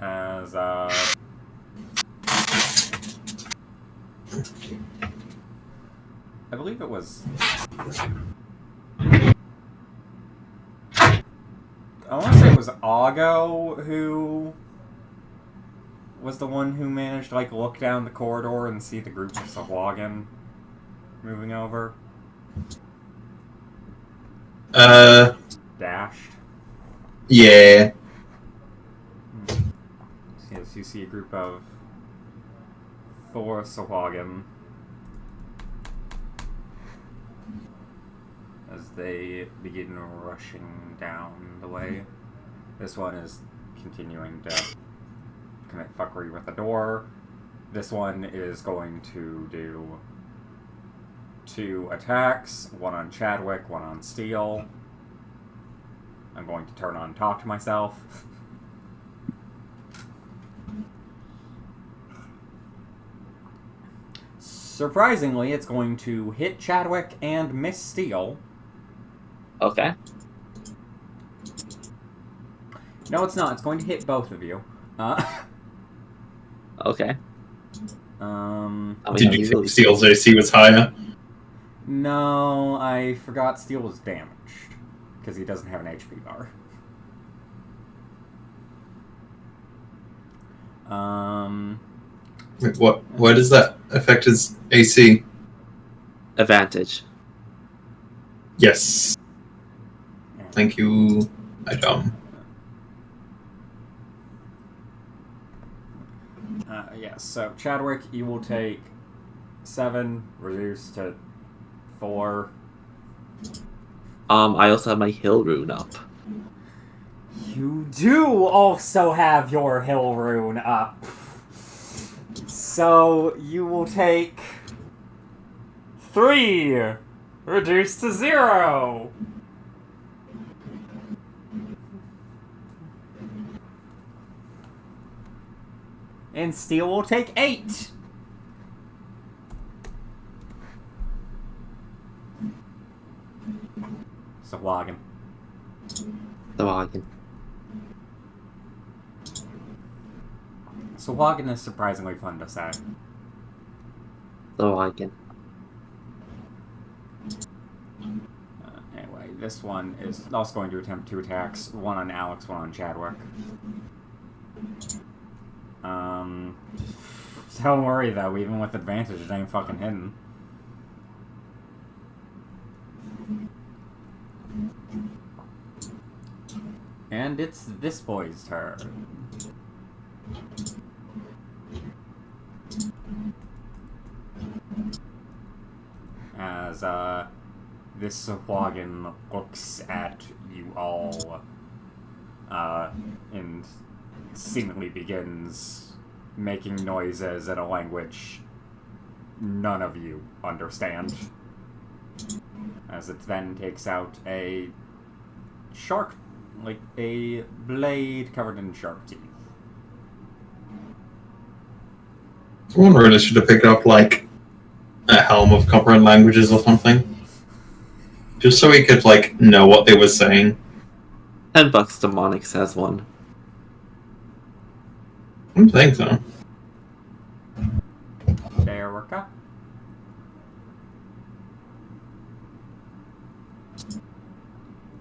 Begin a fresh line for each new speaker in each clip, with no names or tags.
As, I believe it was... I want to say it was Augo who was the one who managed to, like, look down the corridor and see the group of Sahwagan moving over. Dashed.
Yeah.
Yes, you see a group of 4 Sahwagan as they begin rushing down the way. This one is continuing to commit fuckery with the door. This one is going to do 2 attacks, one on Chadwick, one on Steele. I'm going to turn on Talk to Myself. Surprisingly, it's going to hit Chadwick and miss Steele.
Okay.
No, it's not. It's going to hit both of you.
Okay.
Did you think Steele's AC was higher?
No, I forgot Steele was damaged. Because he doesn't have an HP bar.
Wait, what? Why does that affect his AC?
Advantage.
Yes. Thank you, Adam.
Yes, so Chadwick, you will take 7, reduced to 4.
I also have my heal rune up.
You do also have your hill rune up. So you will take 3, reduced to 0. And Steel will take 8. Sahwagan. Sahwagan is surprisingly fun to say.
Sahwagan.
Anyway, this one is also going to attempt 2 attacks. One on Alex, one on Chadwick. Don't worry though, even with advantage, it ain't fucking hidden. And it's this boy's turn. As, this Sahwagan looks at you all, and seemingly begins making noises in a language none of you understand. As it then takes out a shark, like a blade covered in shark teeth.
Someone really should have picked up, like, a helm of copper languages or something. Just so he could, like, know what they were saying.
$10 Demonics has one.
I don't think so.
Erica?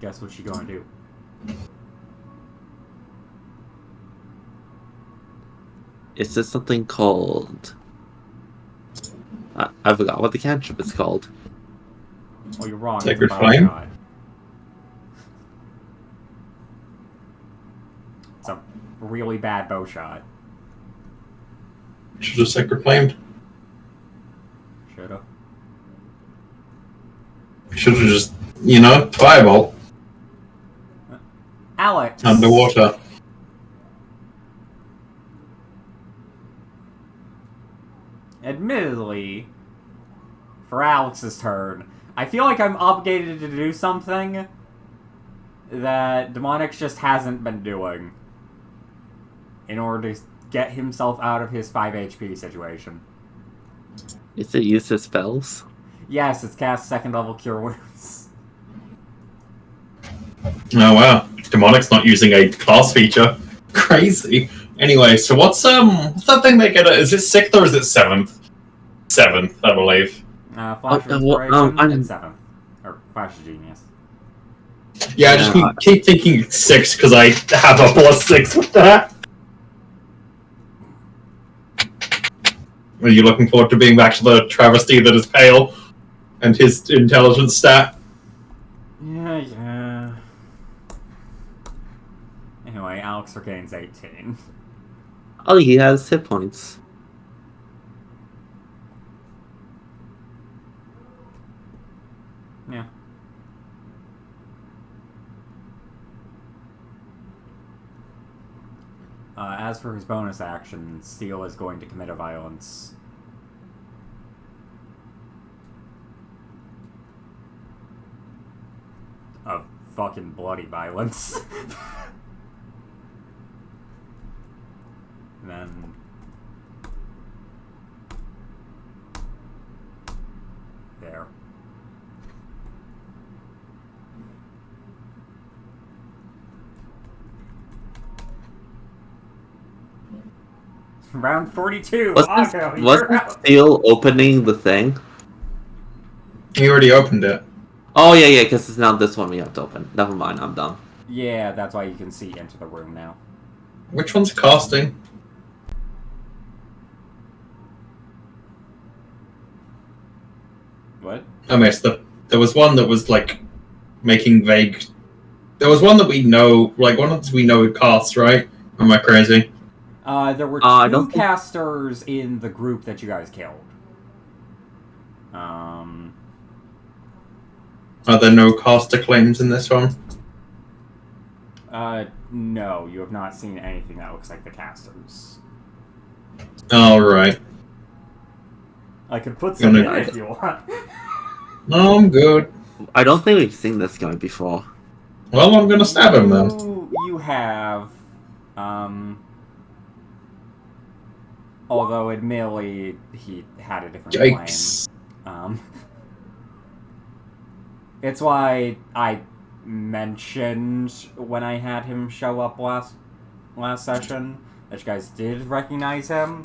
Guess what she gonna do?
Is this something called... I forgot what the cantrip is called.
Oh, you're wrong.
Sacred
It's a
Flame?
bowshot. It's a really bad bow shot.
Should have Sacred Flamed.
Should've.
Should have just, you know, Firebolt.
Alex!
Underwater.
Admittedly, for Alex's turn, I feel like I'm obligated to do something that Demonics just hasn't been doing in order to get himself out of his 5 HP situation.
Is it use his spells?
Yes, it's cast 2nd level Cure Wounds.
Oh wow. Demonic's not using a class feature. Crazy. Anyway, so what's that thing they get? Is it 6th or is it 7th? 7th, I believe.
Flash of
well,
Inspiration, it's 7th. Or Flash of Genius.
Yeah, I just keep thinking 6 because I have a +6 with that. Are you looking forward to being back to the travesty that is Pale and his intelligence stat?
Yeah. Anyway, Alex regains 18.
Oh, he has hit points.
Yeah. As for his bonus action, Steel is going to commit a violence. A fucking bloody violence. And then... there. Round 42.
Wasn't Steel opening the thing?
He already opened it.
Oh yeah, because it's now this one we have to open. Never mind, I'm dumb.
Yeah, that's why you can see into the room now.
Which one's casting?
What?
I missed it. There was one that was like making vague. There was one that we know, like one that we know who casts, right? Am I crazy?
There were
I
two
don't think-
casters in the group that you guys killed.
Are there no caster claims in this one?
No, you have not seen anything that looks like the casters.
All right.
I could put some
Gonna-
in if you want.
No, I'm good.
I don't think we've seen this guy before.
Well, I'm gonna stab him then.
You have, although admittedly he had a different
Yikes.
claim. It's why I mentioned when I had him show up last session that you guys did recognize him.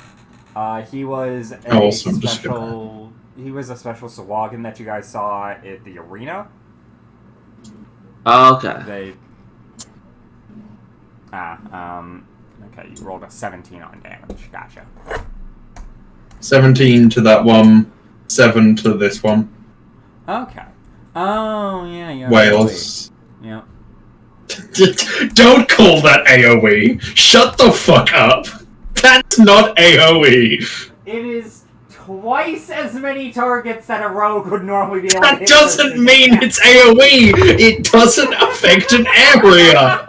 He was a special. He was a special Sawagan that you guys saw at the arena.
Oh, okay.
Okay, you rolled a 17 on damage. Gotcha.
17 to that one, 7 to this one.
Okay. Oh, yeah.
Wales.
Yeah.
Don't call that AoE! Shut the fuck up! That's not AoE!
It is twice as many targets that a rogue would normally be able to
That
hit.
doesn't mean it's AoE! It doesn't affect an area!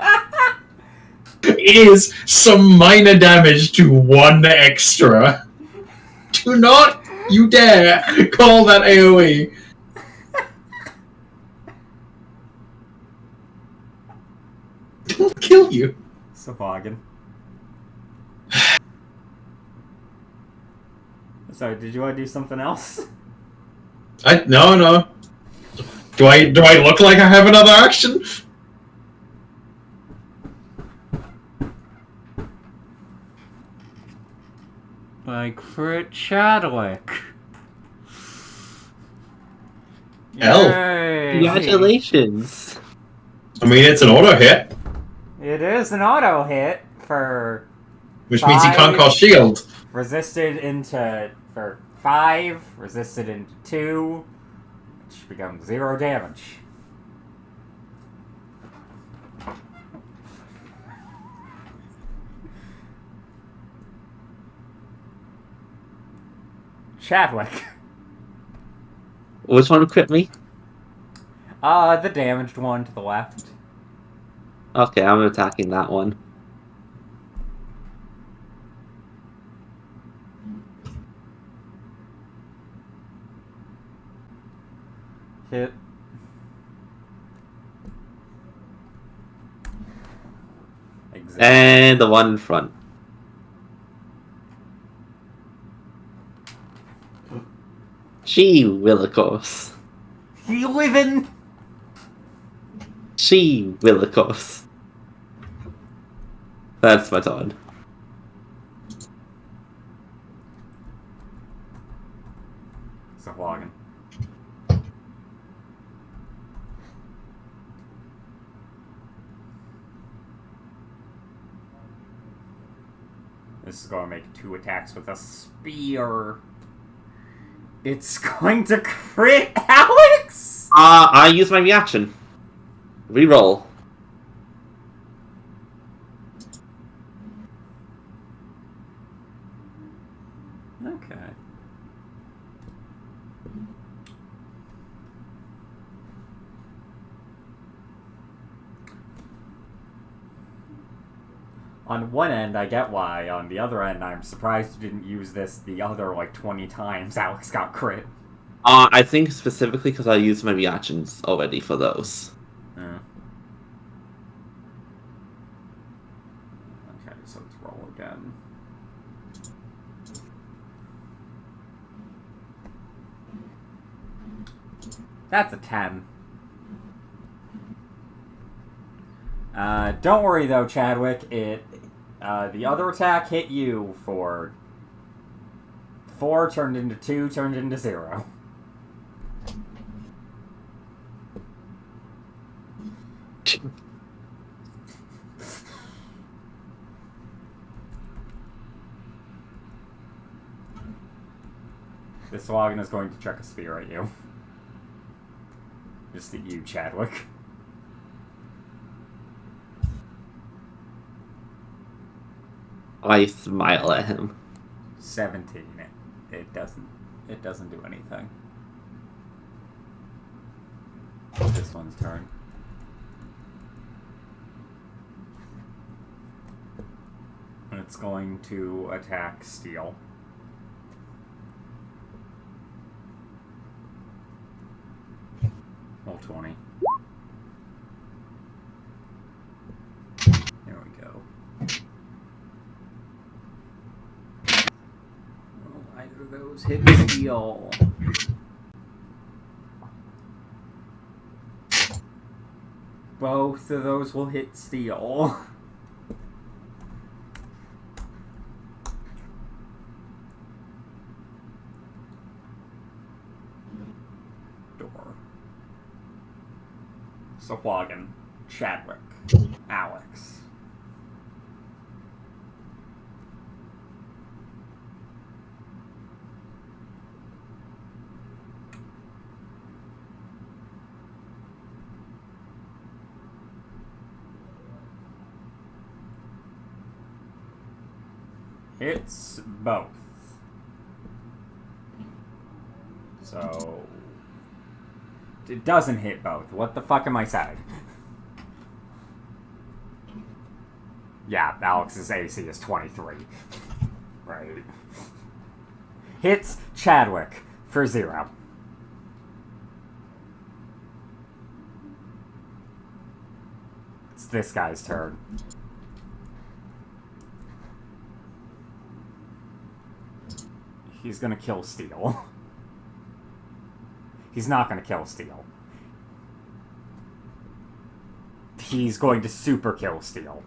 It is some minor damage to one extra. Do not, you dare, call that AoE. It'll kill you.
Sawagan. Sorry, did you want to do something else?
No. Do I look like I have another action?
Like Crit Chadwick.
Hell.
Yay.
Congratulations.
I mean, it's an auto hit,
It is an auto hit for
which means he can't cast shield.
resisted into for 5, resisted into 2, which becomes 0 damage. Chadwick.
Which one crit me?
The damaged one to the left.
Okay, I'm attacking that one.
Hit. Exactly.
And the one in front. She will, of course.
You living?
She will, of course. That's my turn.
This is going to make 2 attacks with a spear. It's going to crit Alex!
I use my reaction. Reroll.
Okay. On one end, I get why. On the other end, I'm surprised you didn't use this the other, 20 times Alex got crit.
I think specifically because I used my reactions already for those.
Okay, so let's roll again. That's a 10. Don't worry though, Chadwick. The other attack hit you for 4, turned into 2, turned into 0. This Wagon is going to chuck a spear at you. Just at you, Chadwick.
I smile at him.
17. It doesn't do anything. This one's turn. And it's going to attack Steel. Roll 20. There we go. Well, either of those hit Steel. Both of those will hit Steel. Sahwagan, Chadwick, Alex. It's both. So... It doesn't hit both. What the fuck am I saying? Yeah, Alex's AC is 23. Right. Hits Chadwick for 0. It's this guy's turn. He's gonna kill Steel. He's not going to kill Steel. He's going to super kill Steel.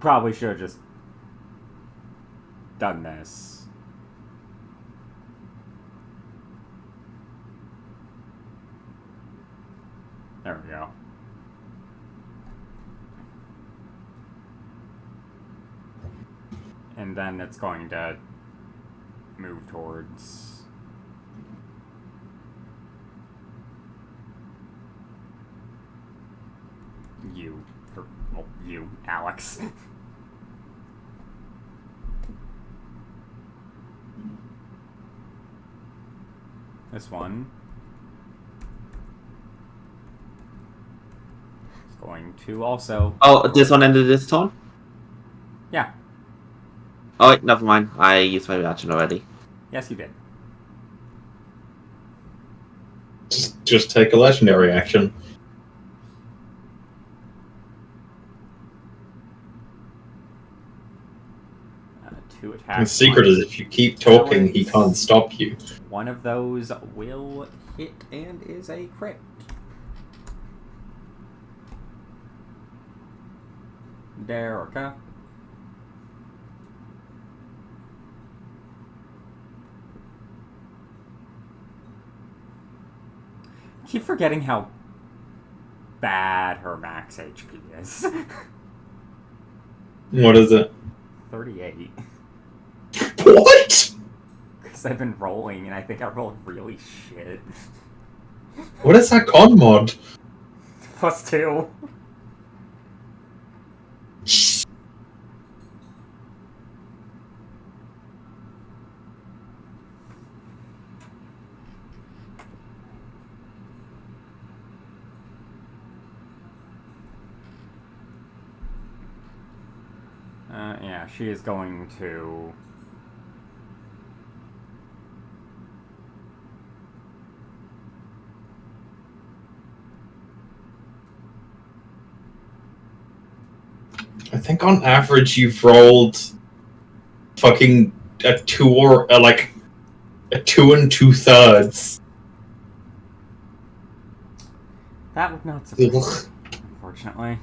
Probably should have just done this. There we go. And then it's going to move towards you. Or, well, you, Alex. This one is going to also...
Oh, this one ended this turn?
Yeah.
Oh, wait, never mind. I used my reaction already.
Yes, you did.
Just take a legendary action.
Two attacks.
The secret is if you keep talking, he can't stop you.
One of those will hit and is a crit. Derica. Keep forgetting how bad her max HP is.
What is it?
38.
What?
Because I've been rolling, and I think I rolled really shit.
What is that con mod?
+2. Yeah, she is going to...
I think on average you've rolled fucking a 2 or like a 2 2/3.
That would not surprise me, unfortunately.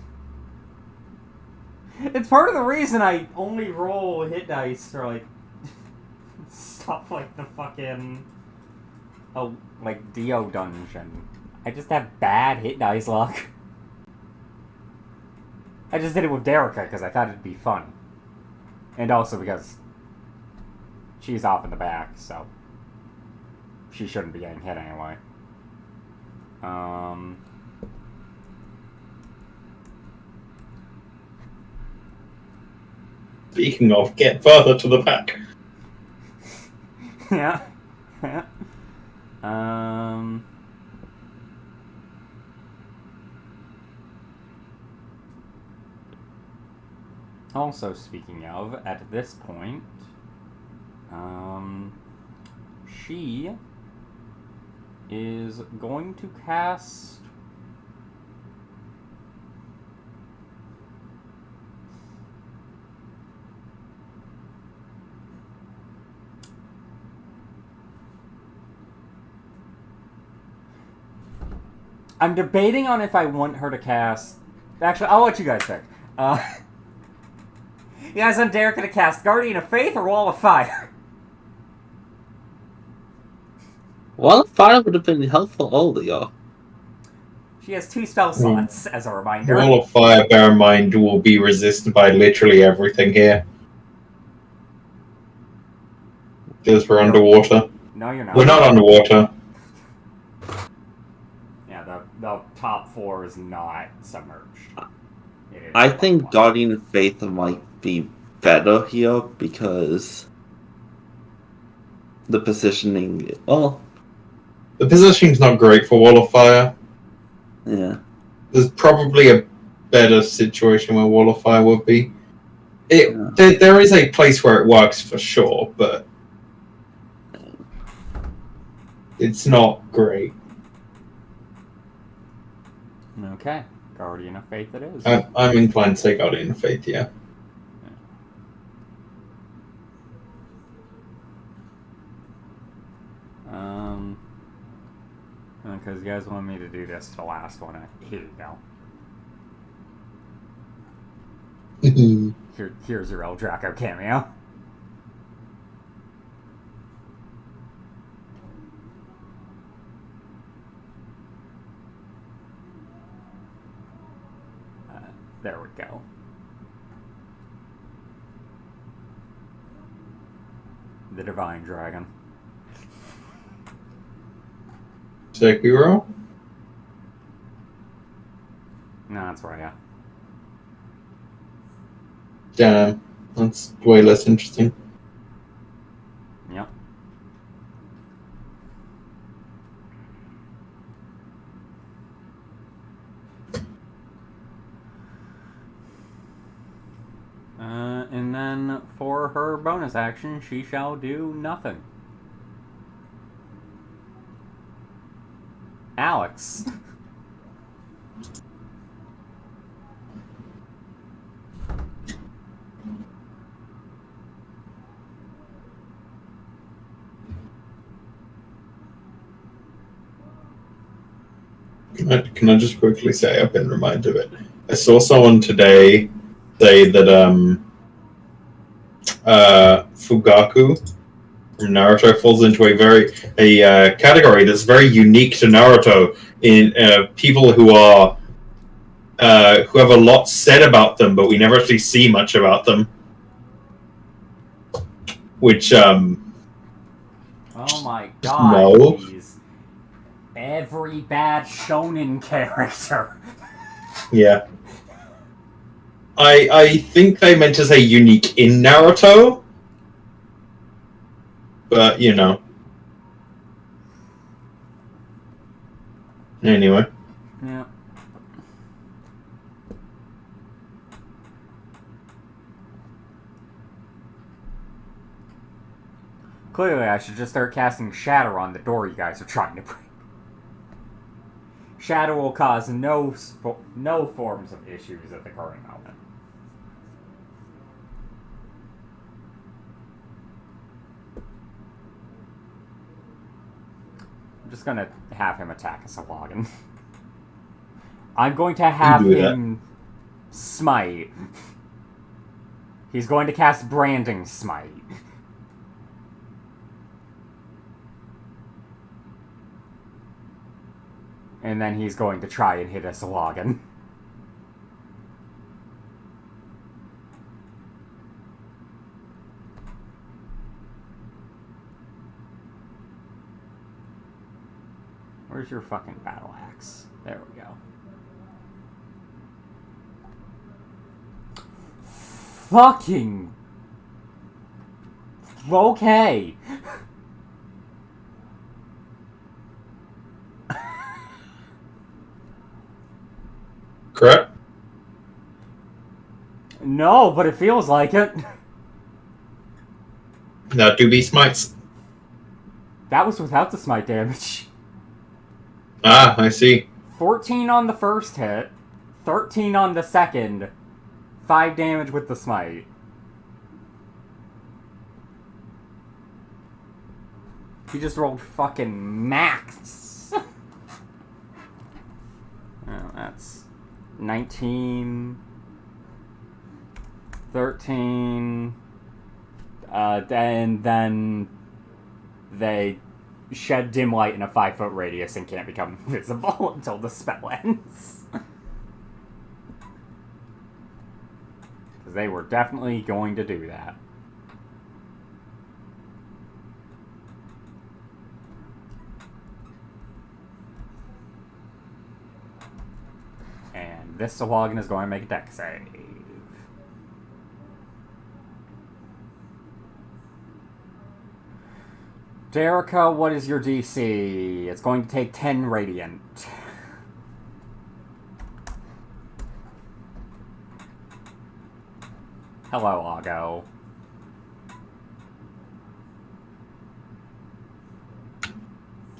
It's part of the reason I only roll hit dice for, like, stuff like the fucking, like, Dio dungeon. I just have bad hit dice luck. I just did it with Derica because I thought it'd be fun. And also because she's off in the back, so she shouldn't be getting hit anyway.
Speaking of, get further to the back.
Yeah. Also, speaking of, at this point, she is going to cast... I'm debating on if I want her to cast... Actually, I'll let you guys pick. You guys want Derica to cast Guardian of Faith or Wall of Fire?
Wall of Fire would have been helpful earlier.
She has 2 spell slots, as a reminder.
Wall of Fire, bear in mind, will be resisted by literally everything here. Because we're underwater.
No, you're not.
We're not underwater.
Yeah, the top 4 is not submerged.
I think Guardian of Faith might be better here because the positioning. Well,
The positioning's not great for Wall of Fire.
yeah.
There's probably a better situation where Wall of Fire would be. There is a place where it works for sure, but it's not great.
Okay, Guardian of Faith it is.
I'm inclined to say Guardian of Faith, yeah.
Because you guys want me to do this to the last one. Here you go. Here's your El Draco cameo. There we go. The Divine Dragon.
Sekiro?
No, that's right, yeah.
Damn, that's way less interesting.
Yep. And then for her bonus action, she shall do nothing. Alex.
Can I just quickly say I've been reminded of it? I saw someone today say that Fugaku from Naruto falls into a category that's very unique to Naruto in people who are who have a lot said about them, but we never actually see much about them. Which,
Oh my god,
no.
he's every bad shonen character.
Yeah. I think they meant to say unique in Naruto. But, you know. Anyway.
Yeah. Clearly, I should just start casting Shadow on the door you guys are trying to break. Shadow will cause no forms of issues at the current moment. I'm just gonna have him attack us a login. I'm going to have him smite. He's going to cast Branding Smite. And then he's going to try and hit us a login. Where's your fucking battle axe? There we go. Fucking... Okay.
Correct?
No, but it feels like it.
That do be smites.
That was without the smite damage.
Ah, I see.
14 on the first hit, 13 on the second, 5 damage with the smite. He just rolled fucking max. Well, that's 19, 13, and then they shed dim light in a 5-foot radius and can't become visible until the spell ends. Because they were definitely going to do that. And this Sawagin is going to make a dex save. Jericho, what is your DC? It's going to take 10 radiant. Hello, Ago.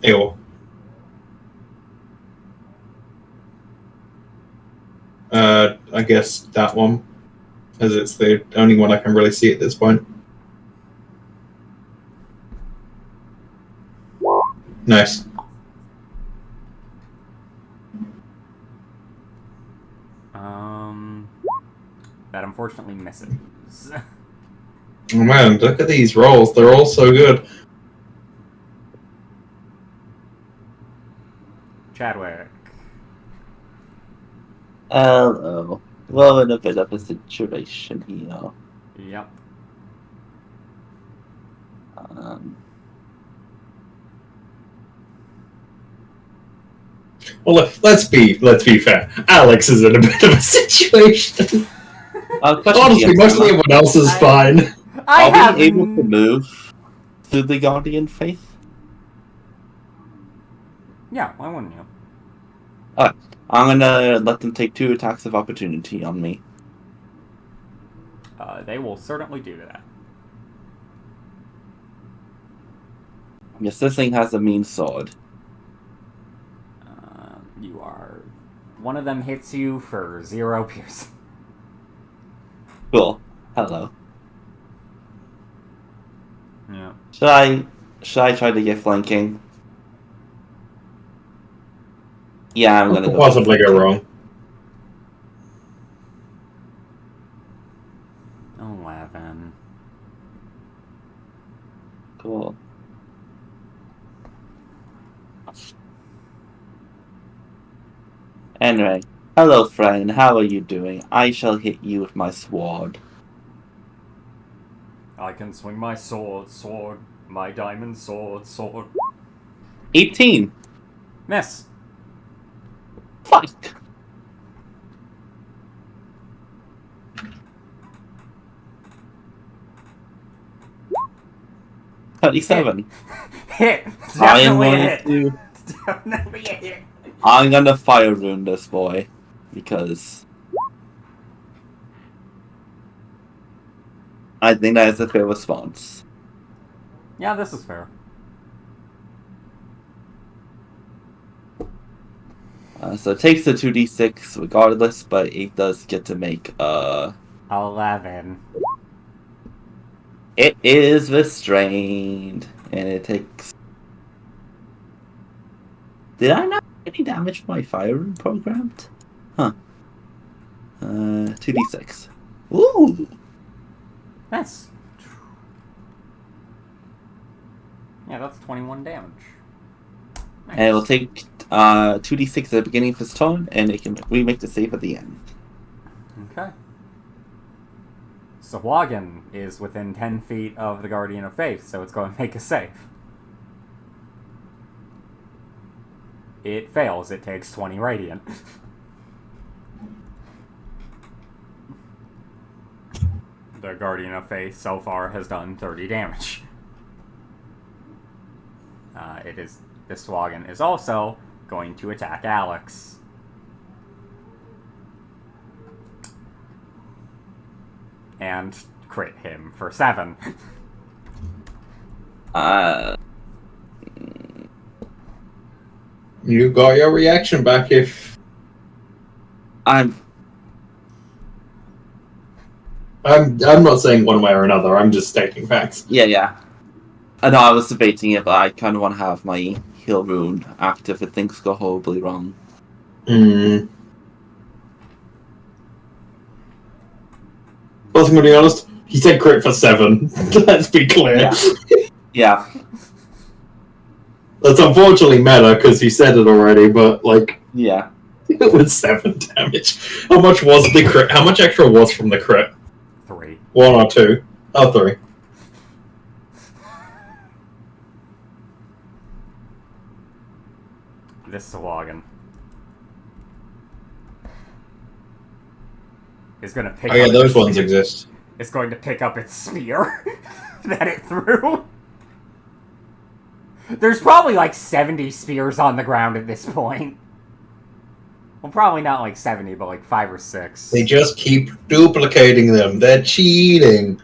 Ew. I guess that one, as it's the only one I can really see at this point. Nice.
That unfortunately misses.
Oh man, look at these rolls. They're all so good.
Chadwick.
Hello. Well, in a bit of a situation here.
Yep.
Well, let's be fair. Alex is in a bit of a situation. Honestly, mostly everyone else is fine.
Are we able to move through the Guardian Faith?
Yeah, why wouldn't you?
Alright, I'm gonna let them take 2 attacks of opportunity on me.
They will certainly do that.
Yes, this thing has a mean sword.
You are... One of them hits you for 0 piercing.
Cool. Hello.
Yeah.
Should I try to get flanking? Yeah, I'm gonna go.
Possibly go wrong.
11.
Cool. Anyway, Hello, friend. How are you doing? I shall hit you with my sword.
I can swing my sword, my diamond sword.
18.
Miss.
Fuck. $37.
Hit.
I am
Definitely a
going
hit.
to.
Definitely a hit.
I'm gonna fire rune this boy because I think that is a fair response.
Yeah, this is fair.
So it takes the 2d6 regardless, but it does get to make
11.
It is restrained, and it takes. Did I not get any damage from my fire rune programmed? Huh. 2d6. Ooh.
That's 21 damage. Nice.
And it will take 2d6 at the beginning of his turn, and it can remake the save at the end.
Okay. Sawagan is within 10 feet of the Guardian of Faith, so it's going to make a save. It fails. It takes 20 radiant. The Guardian of Faith so far has done 30 damage. The Swagan is also going to attack Alex. And crit him for 7.
You got your reaction back if... I'm not saying one way or another, I'm just stating facts.
Yeah. I know I was debating it, but I kind of want to have my heal rune active if things go horribly wrong.
Well, I'm going to be honest, he said crit for 7. Let's be clear.
Yeah.
That's unfortunately meta, because he said it already, but, like...
Yeah.
It was 7 damage. How much was the crit? How much extra was from the crit?
3.
1 or 2? Oh, 3.
This Sawagan is going to pick up...
Oh yeah, those ones exist.
It's going to pick up its spear that it threw. There's probably like 70 spears on the ground at this point. Well, probably not like 70, but like 5 or 6.
They just keep duplicating them. They're cheating.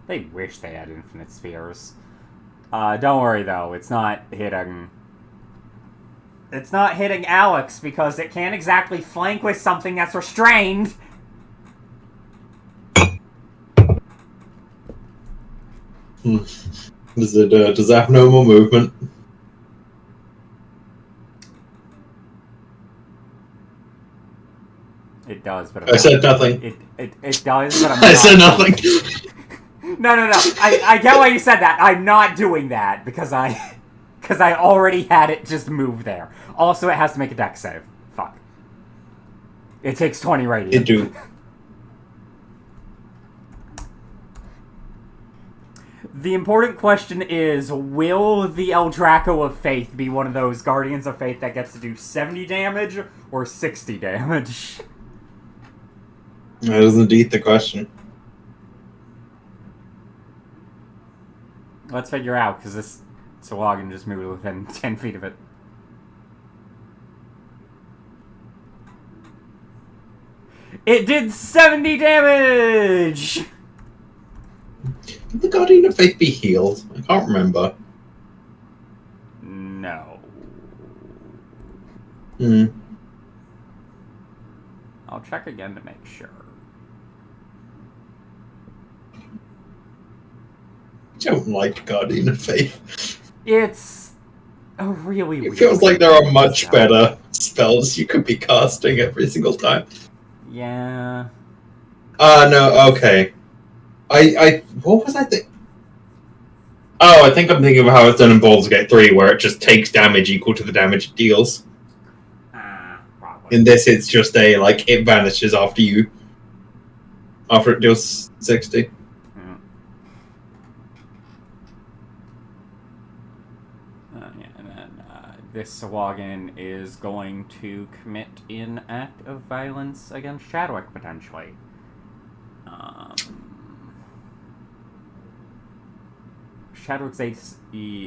They wish they had infinite spears. Don't worry though, it's not hitting... It's not hitting Alex because it can't exactly flank with something that's restrained.
Does it have no more movement?
It does, but
I said nothing.
It does, but I'm
I
not.
said nothing.
No. I get why you said that. I'm not doing that because I already had it just move there. Also, it has to make a dex save. Fuck. It takes 20 radiant.
It do.
The important question is, will the El Draco of Faith be one of those Guardians of Faith that gets to do 70 damage or 60 damage?
That is indeed the question.
Let's figure out, because this Sawagan just moved within 10 feet of it. It did 70 damage!
Did the Guardian of Faith be healed? I can't remember.
No. I'll check again to make sure.
I don't like Guardian of Faith.
It's a really
It
weird
feels like there are much
spell.
better spells you could be casting every single time.
Yeah.
No, okay. What was I thinking? Oh, I think I'm thinking of how it's done in Baldur's Gate 3, where it just takes damage equal to the damage it deals. In this, it's just it vanishes after it deals 60.
And then this Sawagan is going to commit an act of violence against Chadwick, potentially. Chadwick's AC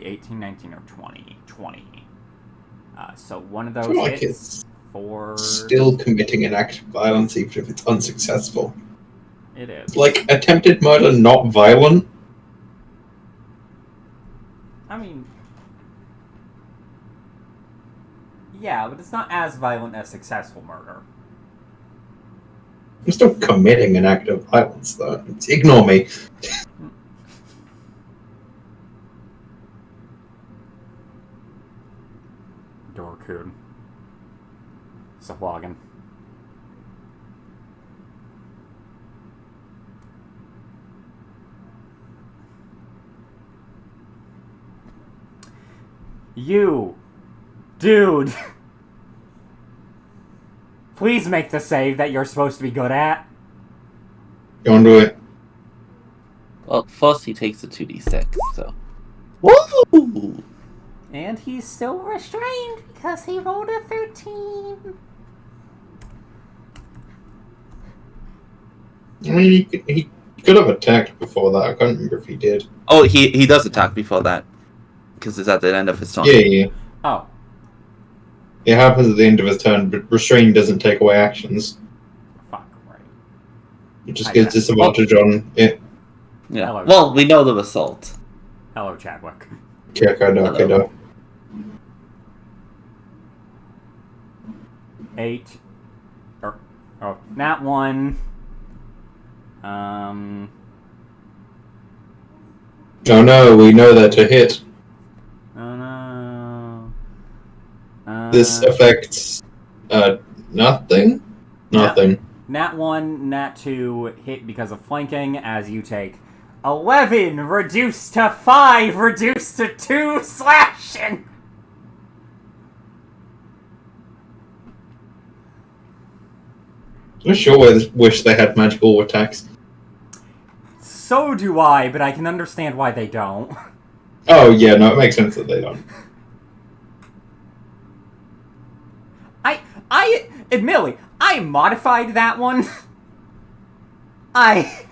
18, 19, or 20. 20. So one of those
like
hits
it's
for...
still committing an act of violence, even if it's unsuccessful.
It is.
Like, attempted murder not violent?
I mean... Yeah, but it's not as violent as successful murder.
I'm still committing an act of violence, though. Ignore me.
Dorkun. Sawagan. You! Dude! Please make the save that you're supposed to be good at.
Go on, do it.
Well, first he takes a 2d6, so... Woo!
And he's still restrained because he rolled a 13.
I mean, he could have attacked before that. I can't remember if he did.
Oh, he does attack before that. Because it's at the end of his turn.
Yeah.
Oh.
It happens at the end of his turn, but restrain doesn't take away actions.
Fuck, right.
It just gives disadvantage on it.
Yeah.
Hello.
Well, we know the result.
Hello, Chadwick.
Hello.
8. Nat 1.
Oh no, we know that to hit.
Oh no.
This affects nothing? Nothing.
Nat 1, Nat 2 hit because of flanking as you take 11 reduced to 5 reduced to 2 slashing.
I sure wish they had magical attacks.
So do I, but I can understand why they don't.
Oh yeah, no, it makes sense that they don't.
Admittedly, I modified that one. I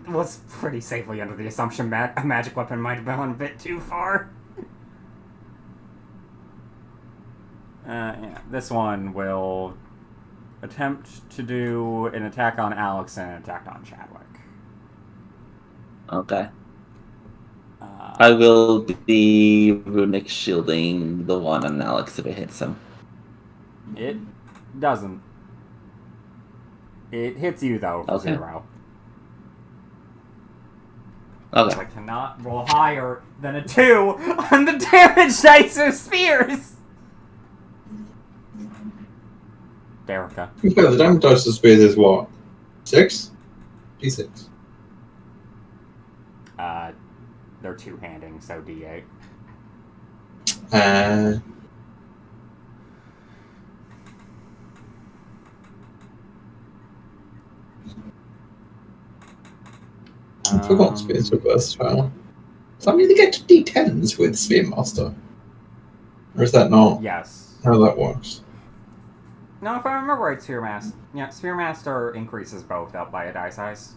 was pretty safely under the assumption that a magic weapon might have gone a bit too far. Yeah, this one will attempt to do an attack on Alex and an attack on Chadwick.
Okay. I will be runic shielding the one on Alex if it hits him.
It doesn't. It hits you, though, for 0.
Okay.
I cannot roll higher than a 2 on the damage dice of spears! Derica.
Yeah, the damage dice of spears is what? 6? D6.
They're two-handing, so D8.
I forgot spears were versatile. Does that mean they get to D10s with Spearmaster? Or is that not
Yes.
how that works?
No, if I remember right, Spearmaster. Yeah, Spearmaster increases both up by a die size.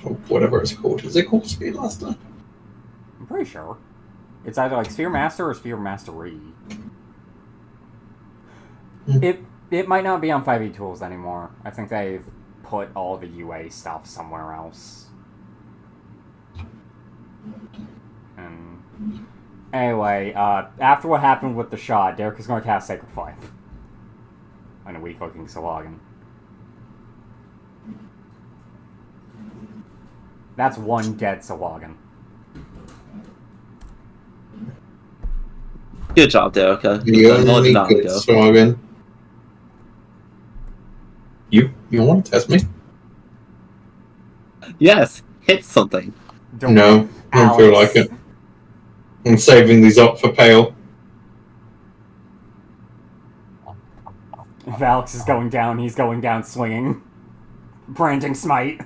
Or whatever it's called. Is it called Spearmaster?
I'm pretty sure. It's either like Spearmaster or Spearmastery. It might not be on 5e tools anymore. I think they've put all the UA stuff somewhere else. And anyway, after what happened with the shot, Derek is going to cast Sacred Flame on a weak-looking Sawagan. That's one dead Sawagan.
Good job, Derica.
The only good Sawagan. You want to test me?
Yes, hit something.
No, I don't feel like it. I'm saving these up for Pale.
If Alex is going down, he's going down swinging. Branding smite.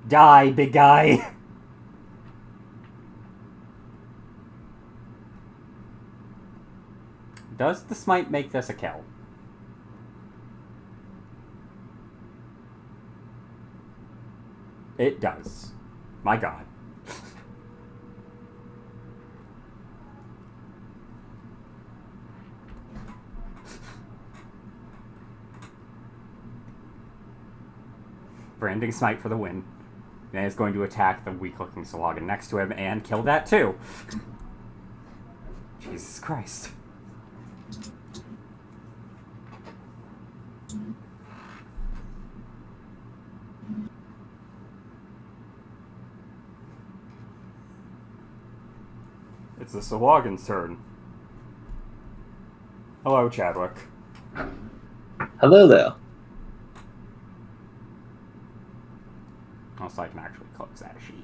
Die, big guy. Does the smite make this a kill? It does. My god. Branding smite for the win. And is going to attack the weak-looking Swagan next to him and kill that too. Jesus Christ. It's the Swagan's turn. Hello, Chadwick.
Hello there.
Also, I can actually close that sheet.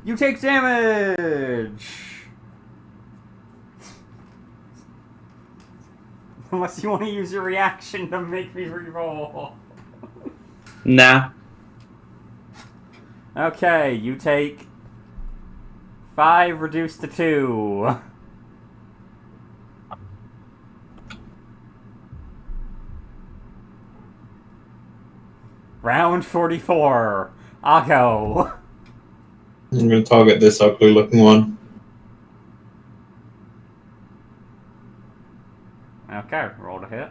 You take damage! Unless you want to use your reaction to make me reroll.
Nah.
Okay, you take 5 reduced to 2. Round 44. I'll go.
I'm going to target this ugly looking one.
Okay, roll to hit.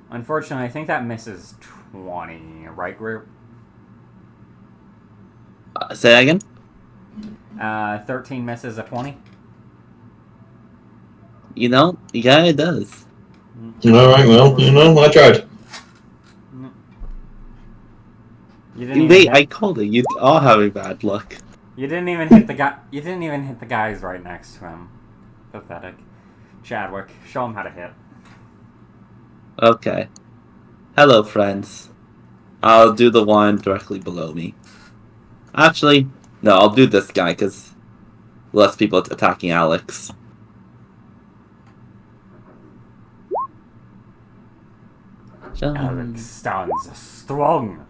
Unfortunately, I think that misses 20, right, group?
Say that again?
13 misses a 20.
You know, yeah, it does.
Alright, well, you know, I tried.
You didn't
Wait,
even
I called it. You are having bad luck.
You didn't even hit the guy. You didn't even hit the guys right next to him. Pathetic. Chadwick, show him how to hit.
Okay. Hello, friends. I'll do the one directly below me. Actually, no, I'll do this guy, because less people attacking Alex.
Alex stands strong.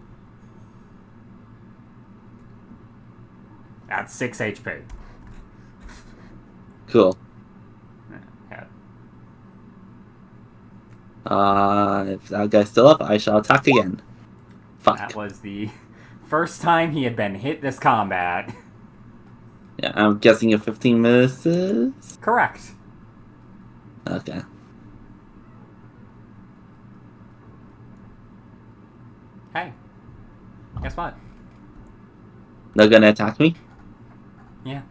At 6 HP.
Cool.
Yeah.
If that guy's still up, I shall attack again. Fuck.
That was the first time he had been hit this combat.
Yeah, I'm guessing a 15 misses?
Correct.
Okay.
Hey. Guess what?
They're gonna attack me?
Yeah.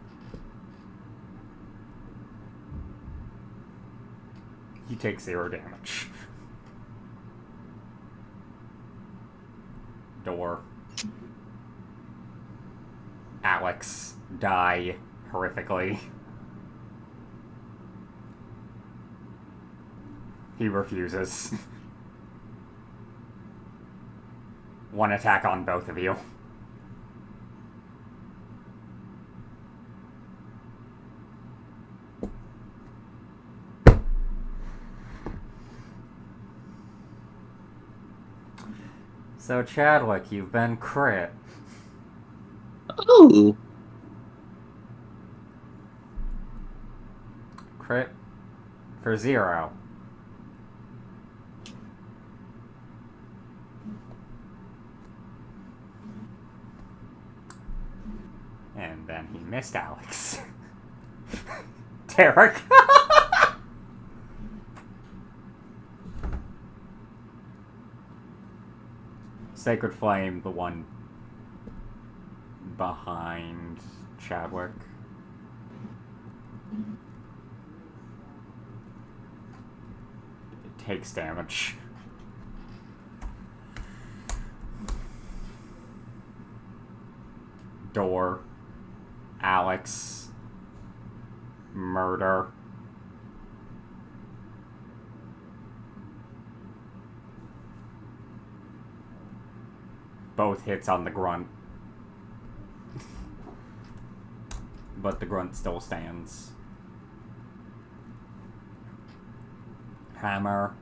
You take 0 damage. Door. Alex. Die horrifically. He refuses. One attack on both of you. So, Chadwick, you've been crit.
Oh!
Crit for 0. And then he missed Alex. Derek. Sacred Flame, the one behind Chadwick. It takes damage. Door. Alex. Murder. Both hits on the grunt. But the grunt still stands. Hammer.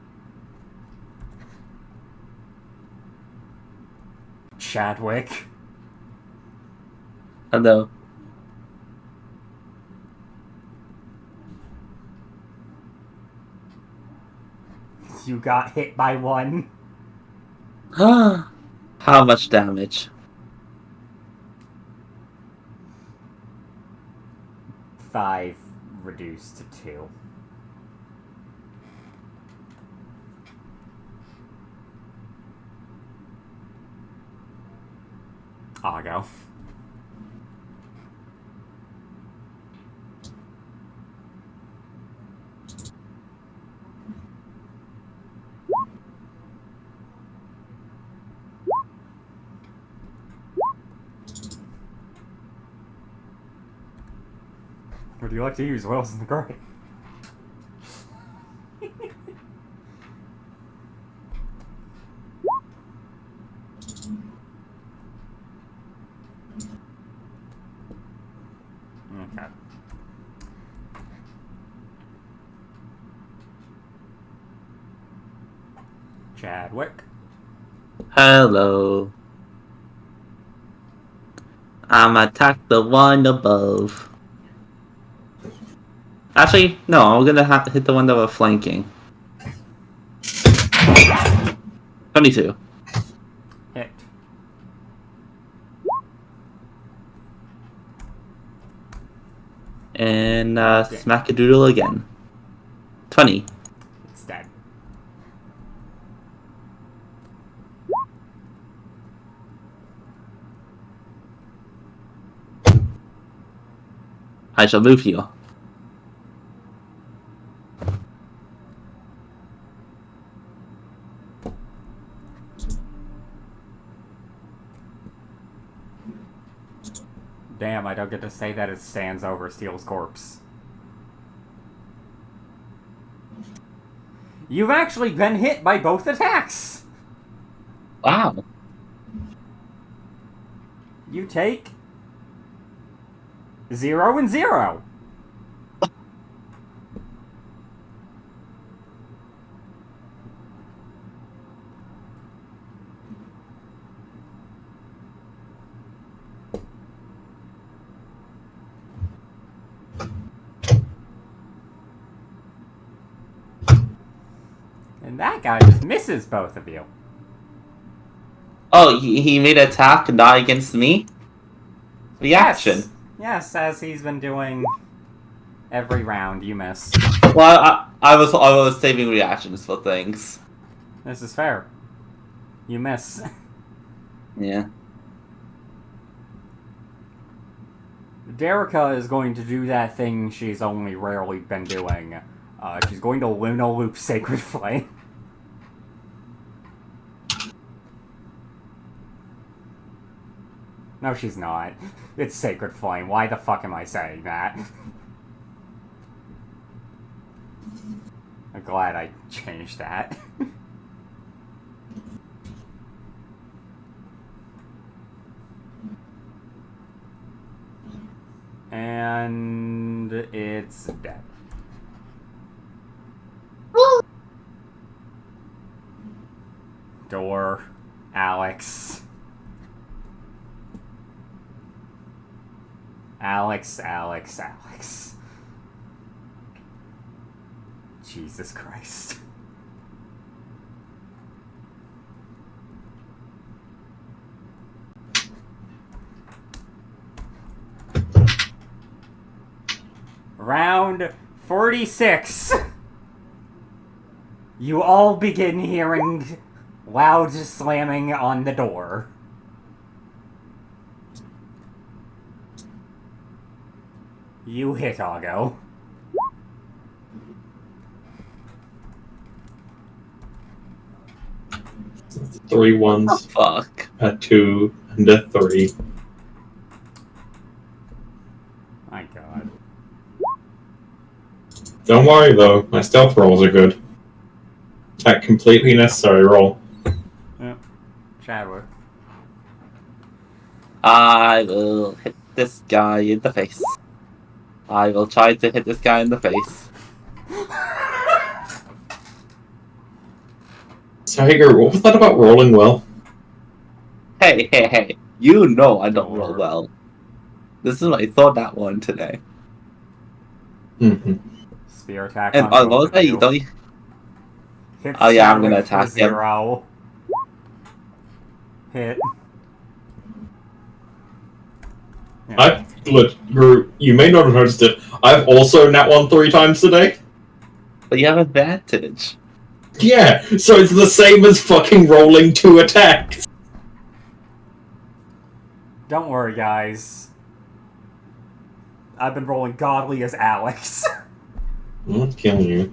Chadwick.
Hello.
You got hit by one.
How much damage?
5 reduced to 2. I'll go. Would you like to use Wells in the Grey? Okay. Chadwick.
Hello. I'm attack the one above. Actually, no, I'm gonna have to hit the one that was flanking. 22.
Hit.
And smack-a-doodle again. 20.
It's dead.
I shall move you.
Damn, I don't get to say that it stands over Steel's corpse. You've actually been hit by both attacks!
Wow.
You take 0 and 0. And that guy just misses both of you.
Oh, he made an attack not against me? Reaction.
Yes, as he's been doing every round, you miss.
Well, I was saving reactions for things.
This is fair. You miss.
Yeah.
Derica is going to do that thing she's only rarely been doing. She's going to Luna Loop Sacred Flame. No, she's not. It's Sacred Flame. Why the fuck am I saying that? I'm glad I changed that. And it's dead. Door. Alex. Alex. Jesus Christ. Round 46. You all begin hearing loud slamming on the door. You hit Augo.
Three ones,
Oh, fuck.
a 2, and a 3.
My god.
Don't worry though, my stealth rolls are good. That completely necessary roll.
Yeah. Chadwick.
I will hit this guy in the face. I will try to hit this guy in the face.
Tiger, what was that about rolling well?
Hey. You know I don't roll
Lord.
well. This is my third that one today.
Mm-hmm.
Spear attack
And
on both of
you
you.
don't you?
Hit
Oh yeah, I'm gonna
Chadwick for
attack him.
0. Hit. Yeah.
Look, you may not have noticed it. I've also nat one 3 times today.
But you have advantage.
Yeah, so it's the same as fucking rolling 2 attacks.
Don't worry, guys. I've been rolling godly as Alex.
I'm killing you.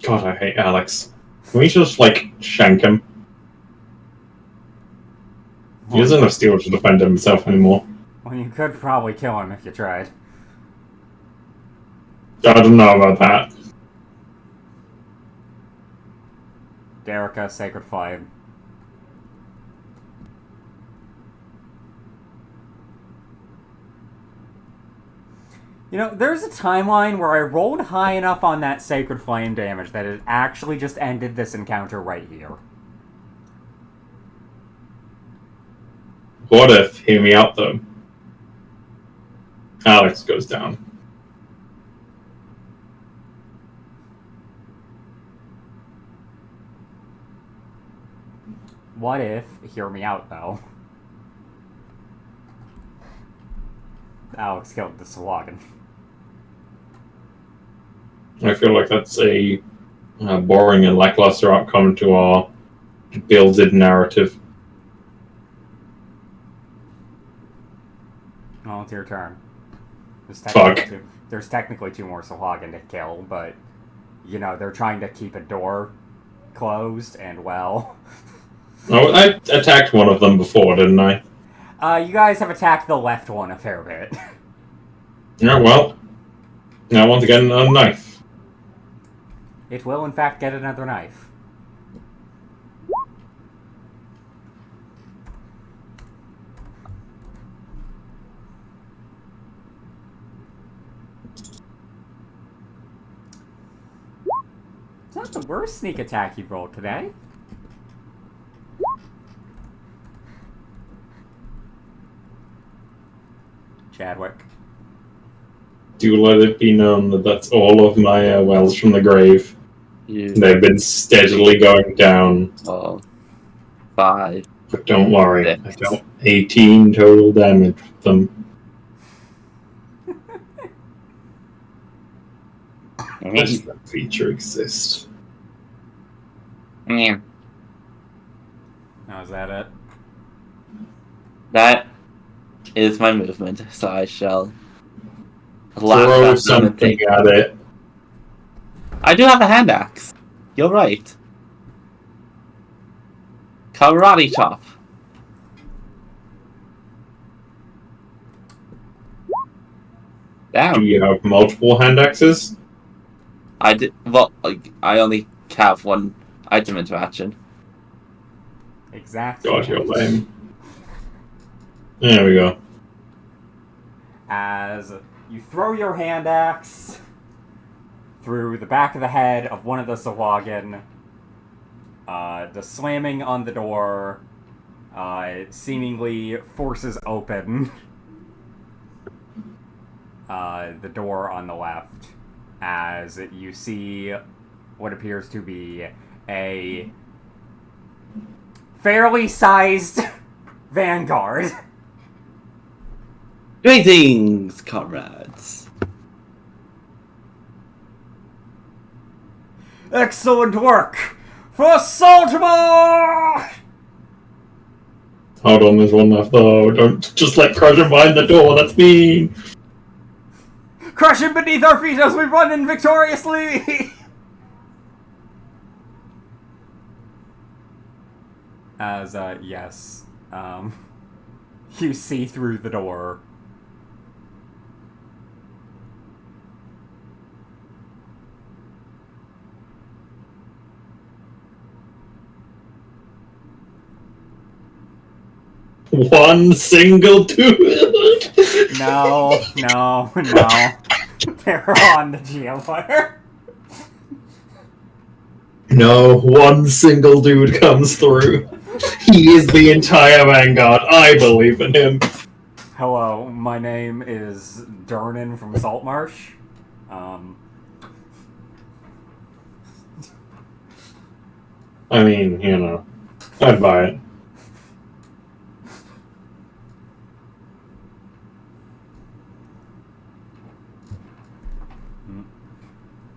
God, I hate Alex. Can we just, like, shank him? He doesn't have steel to defend himself anymore.
Well, you could probably kill him if you tried.
I don't know about that.
Derica, Sacred Flame. You know, there's a timeline where I rolled high enough on that Sacred Flame damage that it actually just ended this encounter right here.
What if, hear me out though, Alex goes down?
What if, hear me out though, Alex killed the Swagan.
I feel like that's a boring and lackluster outcome to our builded narrative.
Well, it's your turn.
Fuck.
There's technically 2 more Swagan to kill, but, you know, they're trying to keep a door closed, and well...
Oh, I attacked one of them before, didn't I?
You guys have attacked the left one a fair bit.
Yeah, well, now once again, a knife.
It will, in fact, get another knife. It's not the worst sneak attack you've rolled today. Chadwick.
Do let it be known that that's all of my wells from the grave. They've been steadily going down.
5.
But don't worry,
6.
I dealt 18 total damage with them. Does that feature exist?
Yeah.
Now, is that it?
That is my movement, so I shall
Throw something at it.
I do have a hand axe. You're right. Karate chop.
Do
Damn.
you have multiple hand axes?
I did. Well, I only have one item interaction.
Exactly.
God, you're lame. There we go.
As you throw your hand axe through the back of the head of one of the Swagan, the slamming on the door seemingly forces open the door on the left, as you see what appears to be a fairly sized vanguard.
Greetings, comrades.
Excellent work for Saltmarsh!
Hold on, there's one left. Oh, don't just let Crush him behind the door, that's mean!
Crush him beneath our feet as we run in victoriously! As, yes, you see through the door
one single dude.
No. They're on the GM letter.
No, one single dude comes through. He is the entire Vanguard. I believe in him.
Hello, my name is Durnan from Saltmarsh.
I mean, you know, I'd buy it.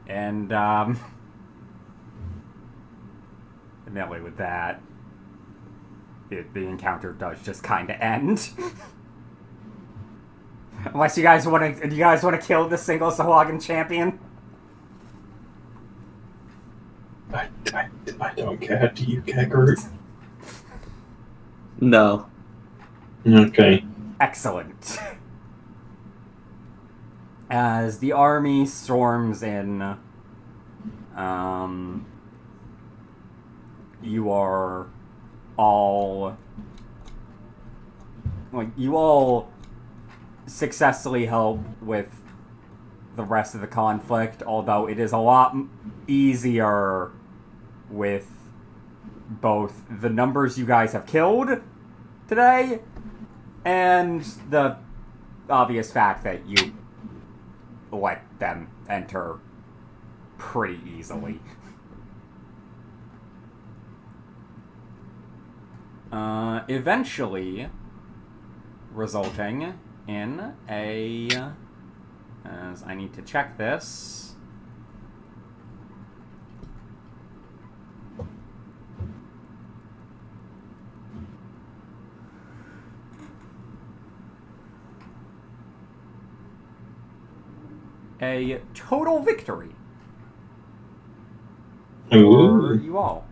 And, admittedly with that, the encounter does just kind of end. Unless you guys want to kill the single Sahuagin champion?
I don't care. Do you care, Groot?
No.
Okay.
Excellent. As the army storms in, you are all, like, you all successfully help with the rest of the conflict, although it is a lot easier with both the numbers you guys have killed today and the obvious fact that you let them enter pretty easily. Eventually resulting in a, as I need to check this, a total victory for
Ooh.
you all.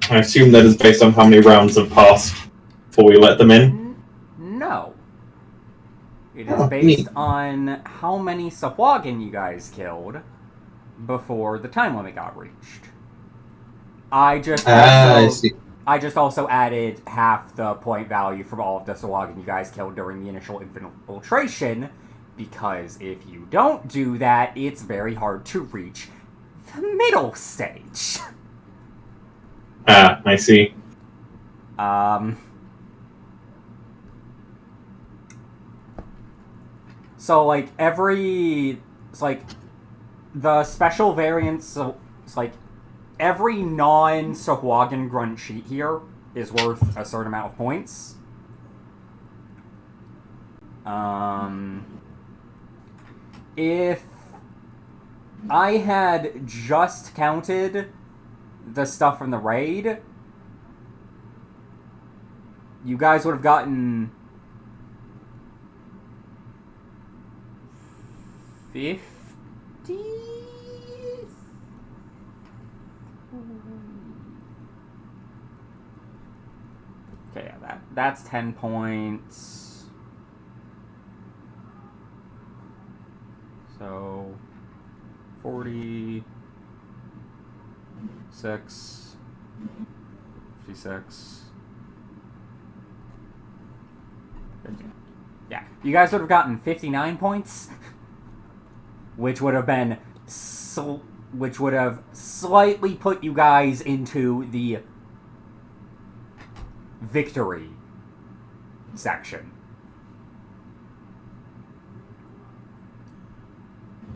I assume that is based on how many rounds have passed before we let them in.
No. It is
Oh,
based
neat.
on how many Sahuagin you guys killed before the time limit got reached. I just
I see.
also added half the point value from all of the Sahuagin you guys killed during the initial infiltration, because if you don't do that, it's very hard to reach the middle stage.
I see.
So, like, it's like, the special variants, so it's like, every non-Sahuagin grunt sheet here is worth a certain amount of points. If I had just counted the stuff from the raid, you guys would have gotten 50? Okay, yeah, that's 10 points. So 46, 56. Yeah, you guys would have gotten 59 points, which would have been which would have slightly put you guys into the victory section.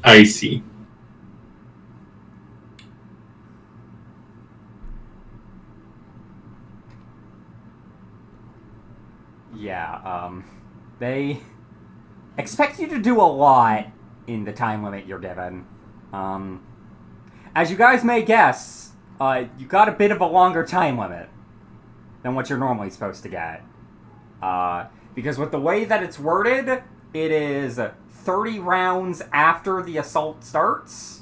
I see.
Yeah, they expect you to do a lot in the time limit you're given. As you guys may guess, you got a bit of a longer time limit than what you're normally supposed to get. Because with the way that it's worded, it is 30 rounds after the assault starts.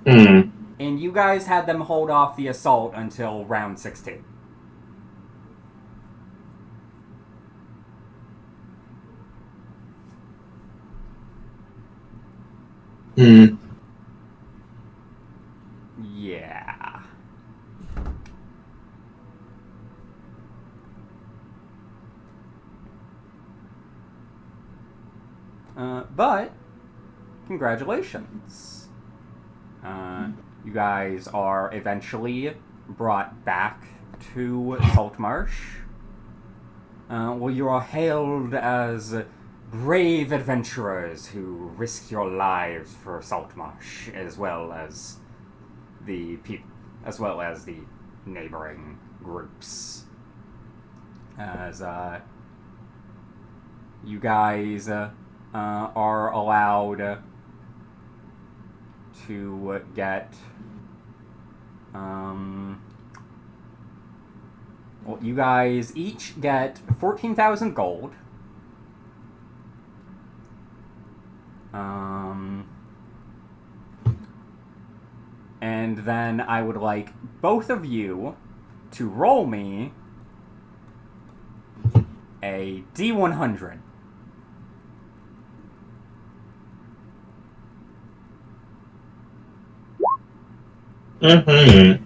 Hmm.
And you guys had them hold off the assault until round 16.
Hmm.
Yeah. But congratulations. You guys are eventually brought back to Saltmarsh. Well, you are hailed as brave adventurers who risk your lives for Saltmarsh, as well as the neighboring groups. As you guys are allowed to get well, you guys each get 14,000 gold. And then I would like both of you to roll me a D100.
Mm-hmm.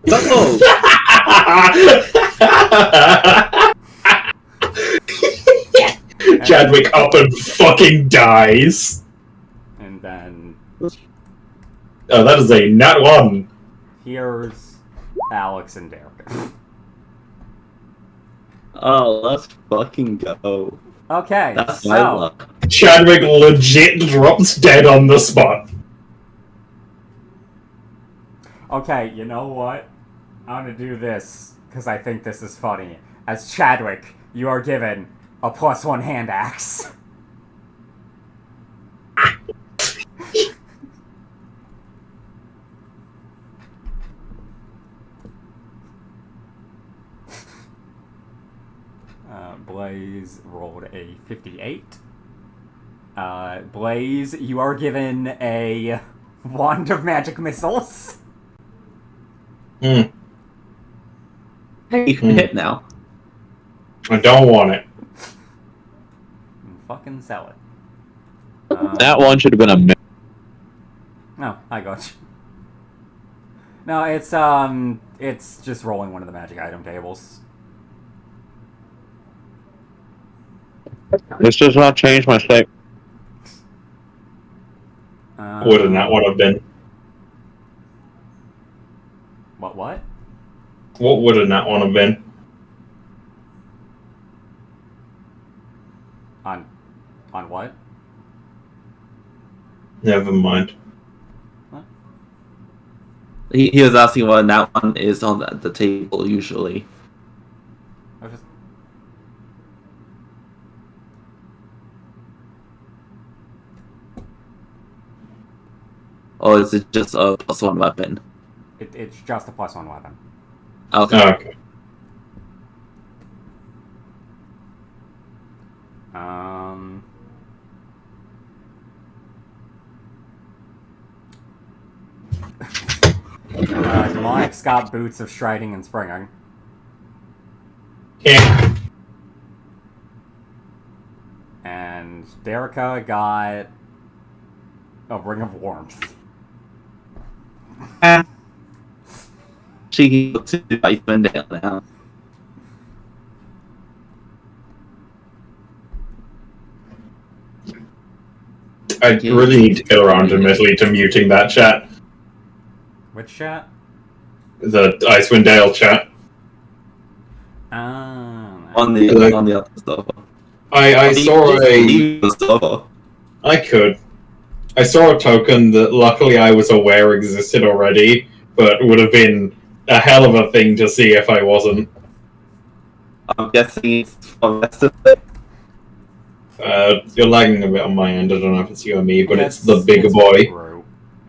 Oh,
Chadwick up and fucking dies.
And then
Oh, that is a nat 1.
here's Alex and Derek.
oh, let's fucking go.
Okay,
That's my
so
luck.
Chadwick legit drops dead on the spot.
okay, you know what? I'm gonna do this because I think this is funny. As Chadwick, you are given a +1 hand axe. Blaze rolled a 58. Blaze, you are given a wand of magic missiles.
Hmm.
Hey, you can hit now.
I don't want it.
And fucking sell it.
That one should have been a miss.
No, I got you. No, it's just rolling one of the magic item tables.
This does not change my state.
Wouldn't that one have been?
What?
What wouldn't that one have been?
On what?
Never mind.
He was asking what that one is on the table usually.
I was just...
Or is it just a +1 weapon?
It's just a +1 weapon.
Okay.
Oh, okay.
Demonic's got boots of striding and springing.
Yeah.
And Derica got a ring of warmth.
She looks to Iceman down now.
I really need to get around admittedly to muting that chat.
Which chat?
The Icewind Dale chat.
On the other server.
I saw
Leave the server.
I could. I saw a token that luckily I was aware existed already, but would have been a hell of a thing to see if I wasn't.
I'm guessing it's for the rest of it.
You're lagging a bit on my end. I don't know if it's you or me, but
Yeah,
it's the big boy.
Groot.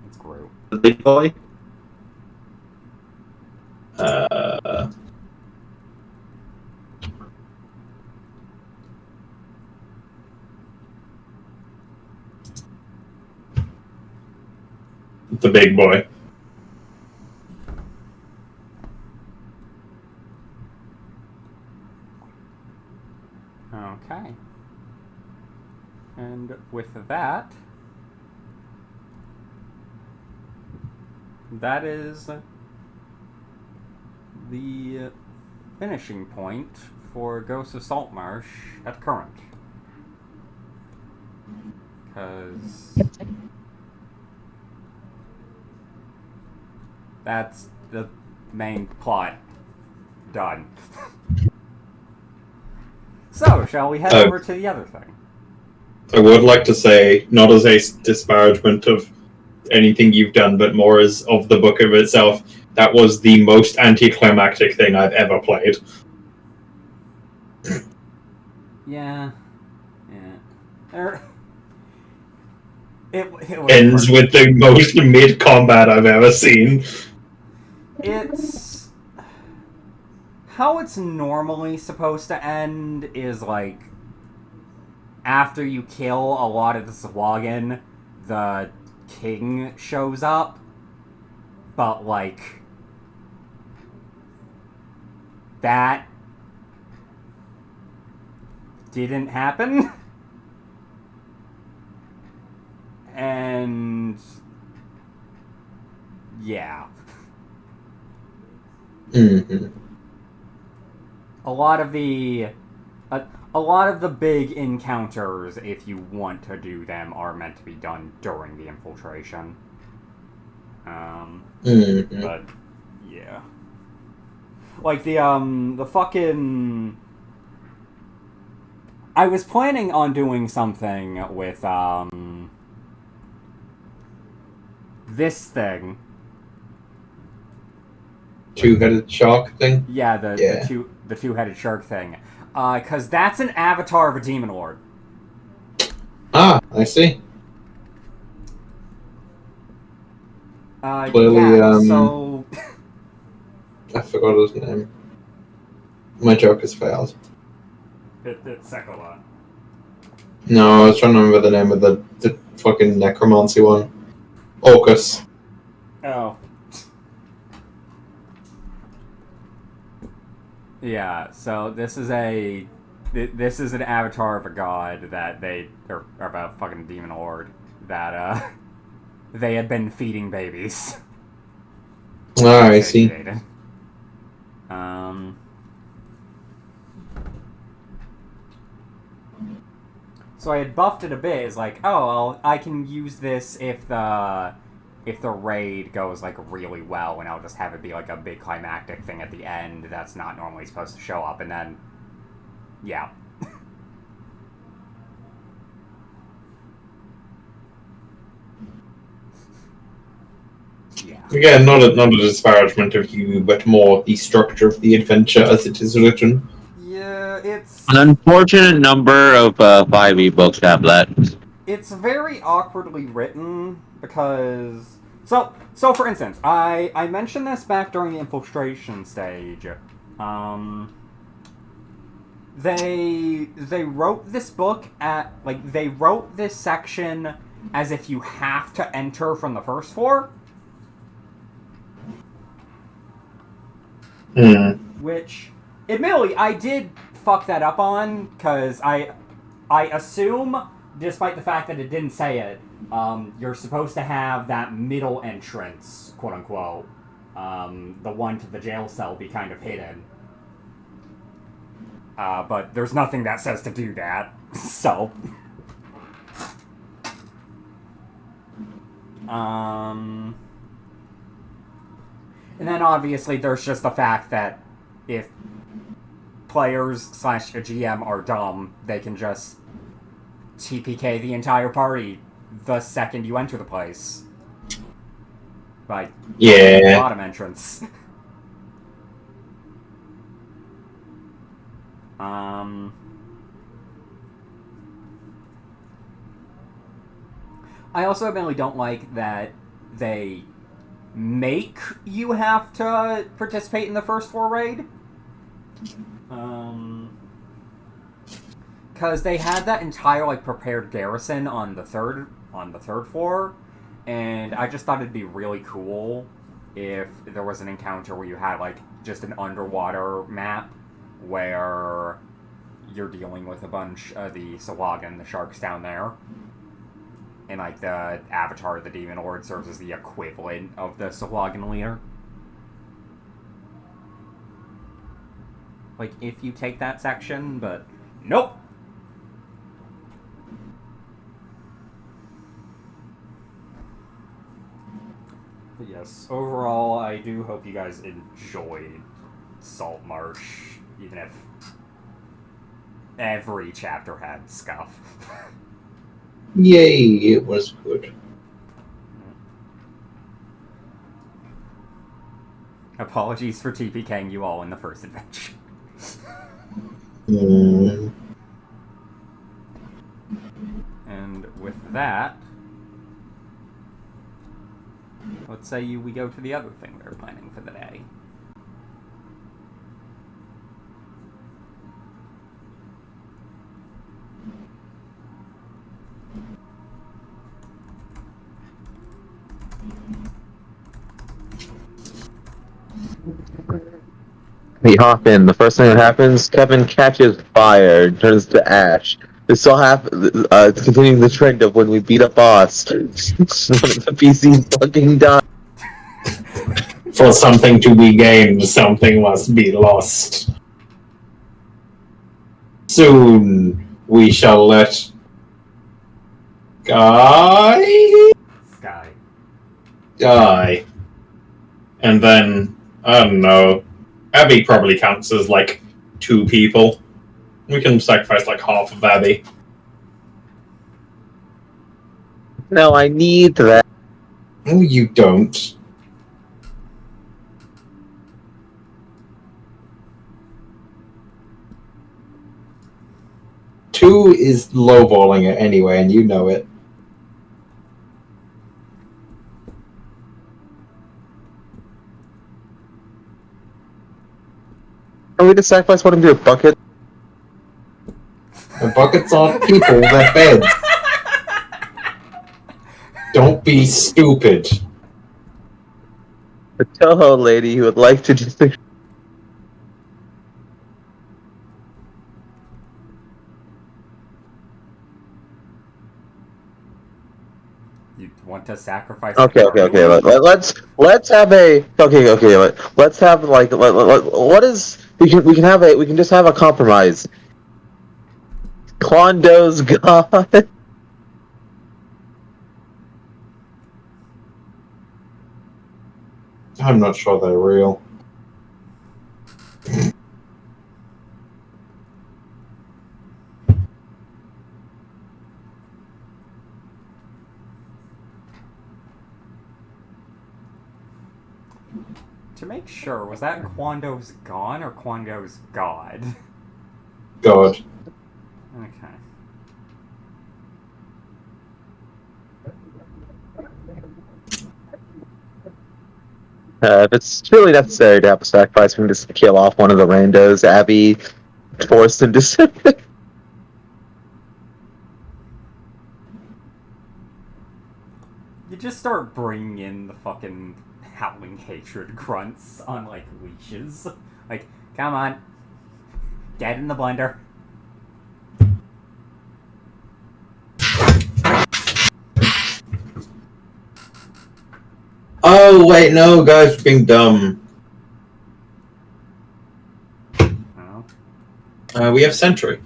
It's Groot.
The big boy?
The big boy.
Okay. And with that, that is the finishing point for Ghosts of Saltmarsh at current. Because that's the main plot. Done. So, shall we head over to the other thing?
I would like to say, not as a disparagement of anything you've done, but more as of the book of itself, that was the most anticlimactic thing I've ever played.
Yeah. It
Ends with the most mid-combat I've ever seen.
It's... How it's normally supposed to end is, like, after you kill a lot of the Swagan, the king shows up, but, like, that didn't happen. And yeah.
Mm-hmm.
A lot of the big encounters, if you want to do them, are meant to be done during the infiltration.
Mm-hmm.
But yeah, like the fucking. I was planning on doing something with this thing.
Two-headed shark thing?
Yeah, the two-headed shark thing. Because that's an avatar of a demon lord.
Ah, I see. Clearly,
yeah, so...
I forgot his name. My joke has failed.
It's Sekola.
No, I was trying to remember the name of the fucking necromancy one. Orcus.
Oh. Yeah, so this is an avatar of a god that or of a fucking demon lord that they had been feeding babies.
Ah, I see.
So I had buffed it a bit. It's like, oh, well, I can use this if the raid goes like really well, and I'll just have it be like a big climactic thing at the end that's not normally supposed to show up, and then, yeah. Yeah.
Again, not a disparagement of you, but more the structure of the adventure as it is written.
Yeah, it's
An unfortunate number of 5e books have that.
it's very awkwardly written because so for instance, I mentioned this back during the infiltration stage. They wrote this book they wrote this section as if you have to enter from the first floor. Which, admittedly, I did fuck that up on, because I assume, despite the fact that it didn't say it, you're supposed to have that middle entrance, quote-unquote, the one to the jail cell, be kind of hidden. But there's nothing that says to do that, so... And then obviously there's just the fact that if players/GM are dumb, they can just TPK the entire party the second you enter the place. Like,
Yeah.
bottom entrance. I also admittedly don't like that they make you have to participate in the first floor raid. Because they had that entire prepared garrison on the third floor, and I just thought it'd be really cool if there was an encounter where you had just an underwater map where you're dealing with a bunch of the Sawagan, the sharks down there. And, the avatar of the Demon Lord serves as the equivalent of the Sawagan leader. If you take that section, but nope! But yes, overall, I do hope you guys enjoyed Saltmarsh, even if every chapter had scuff.
Yay, it was good.
Apologies for TPKing you all in the first adventure.
Mm.
And with that, let's say we go to the other thing we're planning for the day.
We hop in. The first thing that happens, Kevin catches fire and turns to ash. This all it's continuing the trend of when we beat a boss. One of the PCs fucking died.
For something to be gained, something must be lost. Soon we shall let
Sky.
die. And then, I don't know, Abby probably counts as like 2 people. We can sacrifice like half of Abby.
No, I need that.
No, you don't. Two is lowballing it anyway, and you know it.
Can we just sacrifice one into a bucket?
The buckets aren't people, they're beds. Don't be stupid.
The Toho lady who would like to just.
You want to sacrifice?
Okay. Let's have a. Let's have like. What is? We can just have a compromise. Quando's god.
I'm not sure they're real.
To make sure, was that Quando's gone or Quando's god?
God.
Okay.
If it's really necessary to have a sacrifice, we can just kill off one of the randos. Abby forced into.
You just start bringing in the fucking howling hatred grunts on, like, leashes. Like, come on. Get in the blender.
Oh, wait, no, guys, we're being dumb.
Oh.
We have Sentry.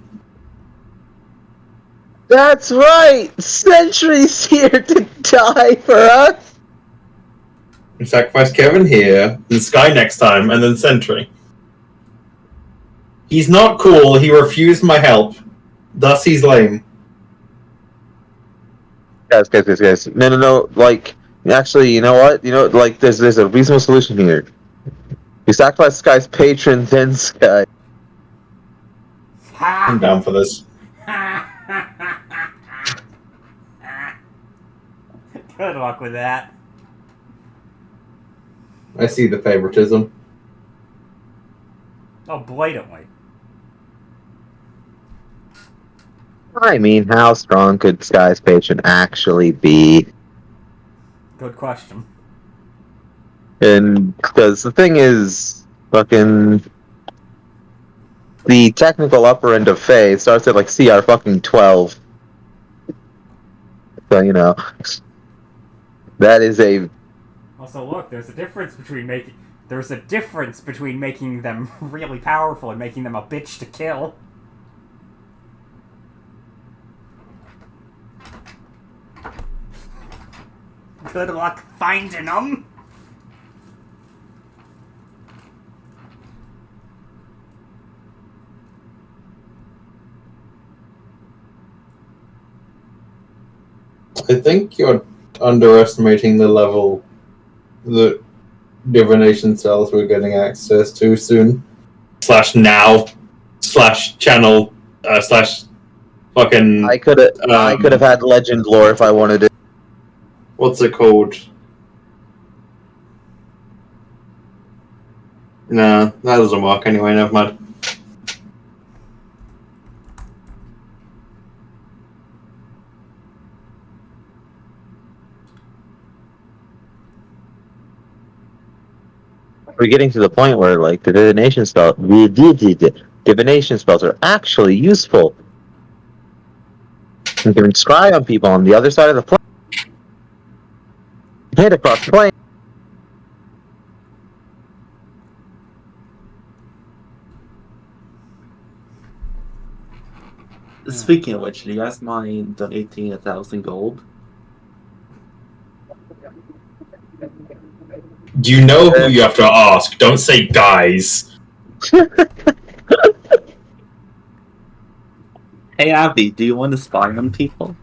That's right! Sentry's here to die for us!
We sacrifice Kevin here, then Sky next time, and then Sentry. He's not cool, he refused my help. Thus he's lame.
Guys. No. Like, actually, you know what? Like, there's a reasonable solution here. We sacrifice Sky's patron, then Sky.
I'm down for this.
Good luck with that.
I see the favoritism.
Oh, blatantly.
I mean, how strong could Sky's patron actually be?
Good question.
And because the thing is, fucking, the technical upper end of Fae starts at like CR fucking 12. So, that is a.
Also, look, there's a difference between making them really powerful and making them a bitch to kill. Good luck finding them.
I think you're underestimating the level that divination cells we're getting access to soon. /now /channel /fucking
I could have had legend lore if I wanted it.
what's it called? Nah, that doesn't work anyway, never mind.
We're getting to the point where like the divination spells are actually useful. You can scry on people on the other side of the plane. Hit across the plane.
Speaking of which, do you guys mind donating 1,000 gold?
Do you know who you have to ask? Don't say guys.
Hey Abby, do you want to spy on people?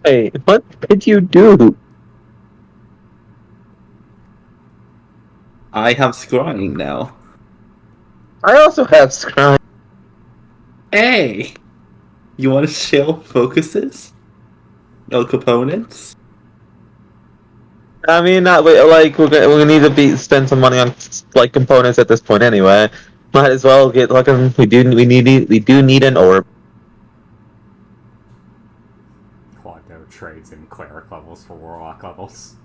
Hey, what did you do?
I have scrying now.
I also have scry.
Hey! You want to share focuses? No components?
I mean, not like we're gonna need to spend some money on like components at this point anyway. Might as well get like we do need an orb.
Quanto trades in cleric levels for warlock levels.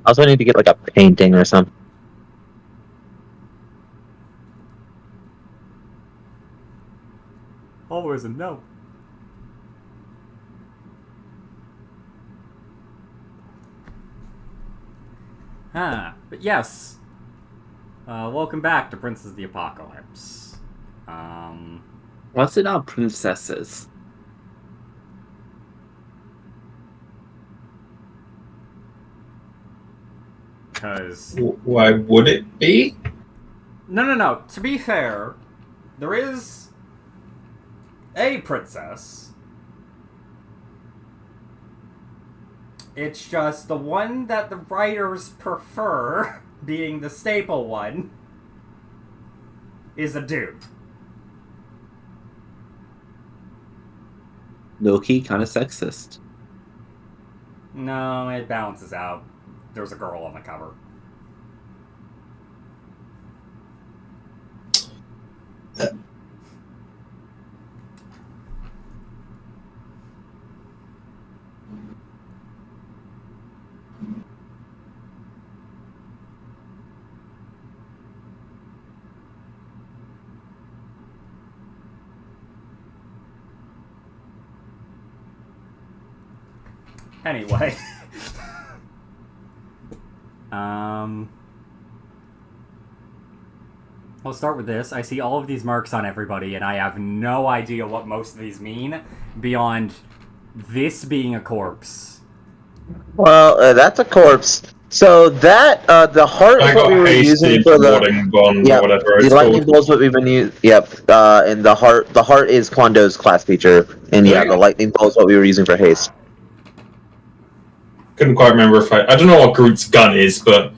I also need to get like a painting or something.
Always a no. But yes. Welcome back to Princes of the Apocalypse.
What's it on princesses?
Because...
Why would it be?
No. To be fair, there is a princess. It's just the one that the writers prefer, being the staple one, is a dude.
Low-key, kind of sexist.
No, it balances out. There's a girl on the cover. Anyway. I'll start with this. I see all of these marks on everybody, and I have no idea what most of these mean, beyond this being a corpse.
Well, that's a corpse. So that the heart is what we were using for the the lightning bolt's what we've been using. Yep, and the heart is Quando's class feature, and yeah, the lightning bolt's what we were using for haste.
Couldn't quite remember if I don't know what Groot's gun is, but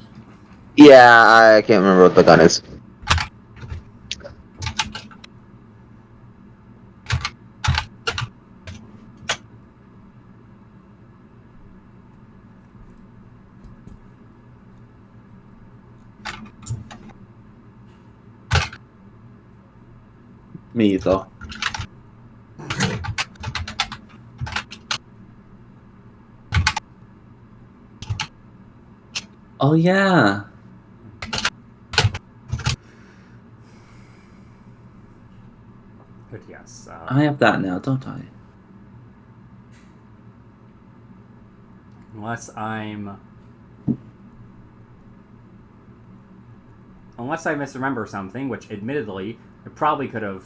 yeah, I can't remember what the gun is.
Me either. Oh yeah.
But yes.
I have that now, don't I?
Unless I misremember something, which admittedly I probably could have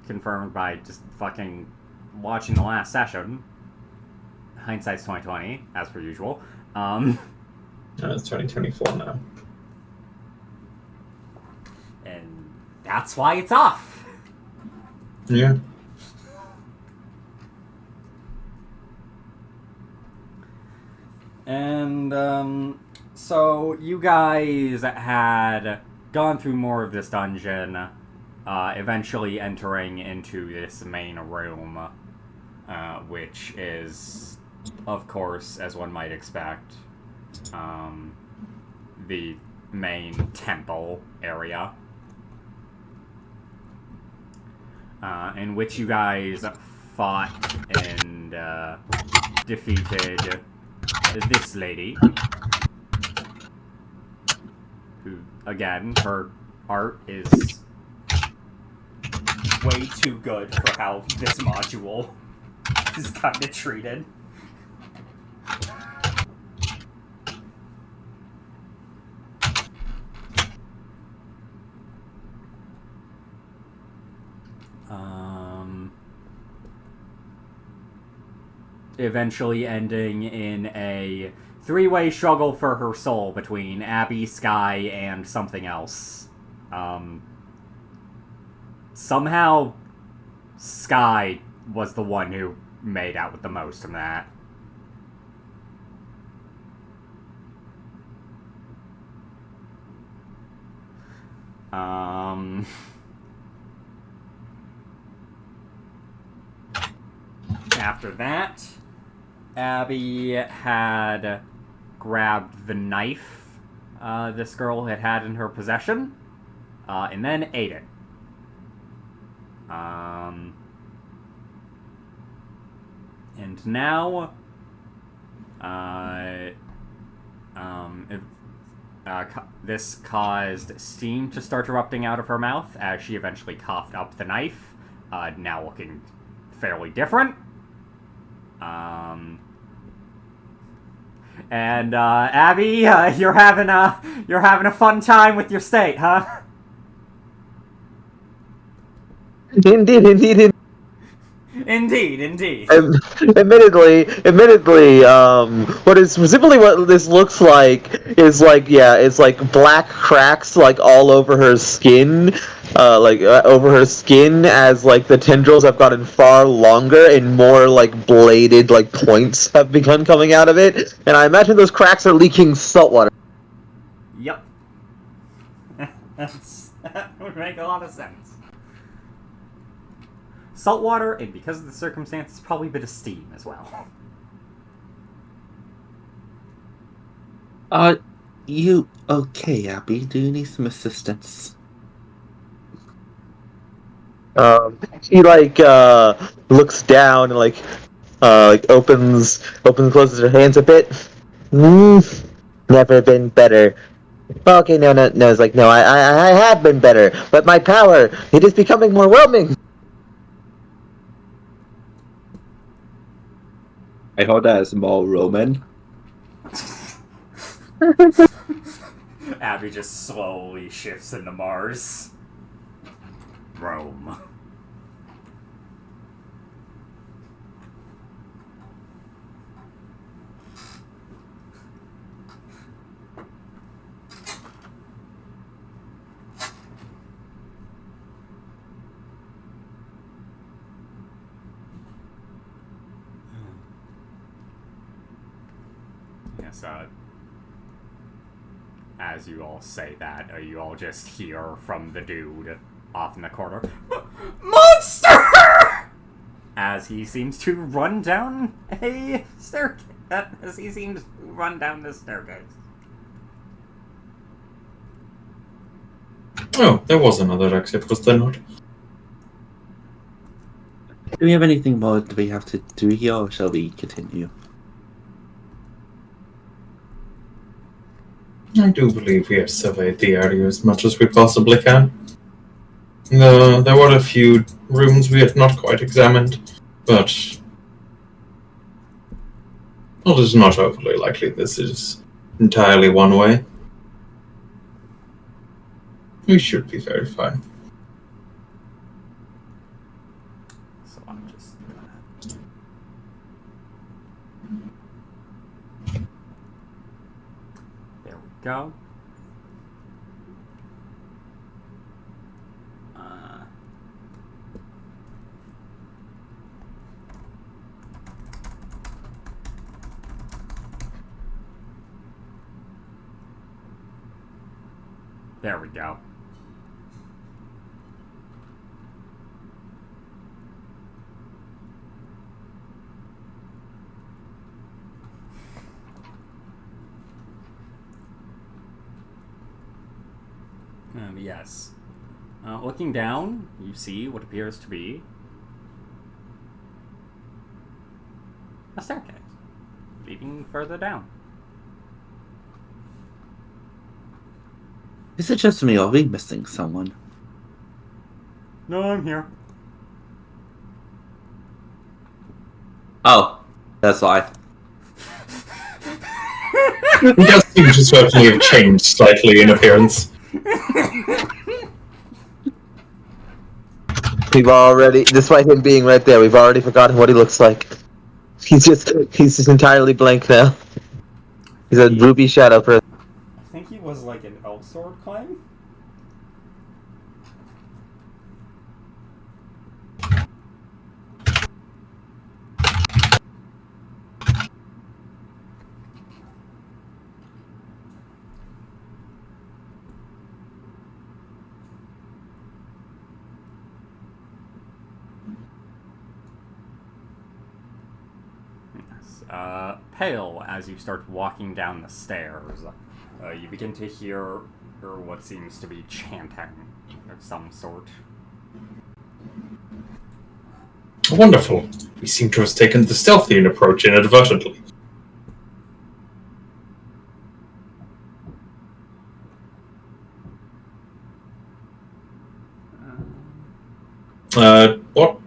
confirmed by just fucking watching the last session. Hindsight's 20/20, as per usual.
It's 2024 now.
And that's why it's off.
Yeah.
And, so you guys had gone through more of this dungeon, eventually entering into this main room, which is, of course, as one might expect, the main temple area, in which you guys fought and defeated this lady, who, again, her art is way too good for how this module is kind of treated. Eventually ending in a three-way struggle for her soul between Abby, Sky, and something else. Somehow, Sky was the one who made out with the most from that. After that, Abby had grabbed the knife this girl had in her possession, and then ate it. And now, this caused steam to start erupting out of her mouth as she eventually coughed up the knife, now looking fairly different. And Abby, you're having a fun time with your state, huh?
Indeed.
Indeed.
Admittedly, what this looks like is it's like black cracks like all over her skin, over her skin as like the tendrils have gotten far longer and more like bladed like points have begun coming out of it, and I imagine those cracks are leaking salt water.
Yep. That would make a lot of sense. Salt water, and because of the circumstances, probably a bit of steam as well.
You okay, Abby? Do you need some assistance?
She looks down and closes her hands a bit. Never been better. Okay, no, it's like, no, I have been better, but my power, it is becoming more whelming.
I heard that as more Roman.
Abby just slowly shifts into Mars. Rome. Yes, as you all say that, you all just hear from the dude off in the corner, Monster! As he seems to run down a staircase. As he seems to run down the staircase.
Oh, there was another exit, was there not?
Do we have anything more that we have to do here, or shall we continue?
I do believe we have surveyed the area as much as we possibly can. There were a few rooms we had not quite examined, but it is not overly likely this is entirely one way. We should be very fine.
So I'm just go. There we go. Yes. Looking down, you see what appears to be a staircase leading further down.
Is it just me, or are we missing someone?
No, I'm here.
Oh, that's why.
He does seem to certainly have changed slightly in appearance.
We've already, despite him being right there, we've already forgotten what he looks like. He's just entirely blank now. He's a ruby shadow person.
I think he was like an elf sword clan. Pale as you start walking down the stairs. You begin to hear what seems to be chanting of some sort.
Wonderful. We seem to have taken the stealthy approach inadvertently. What?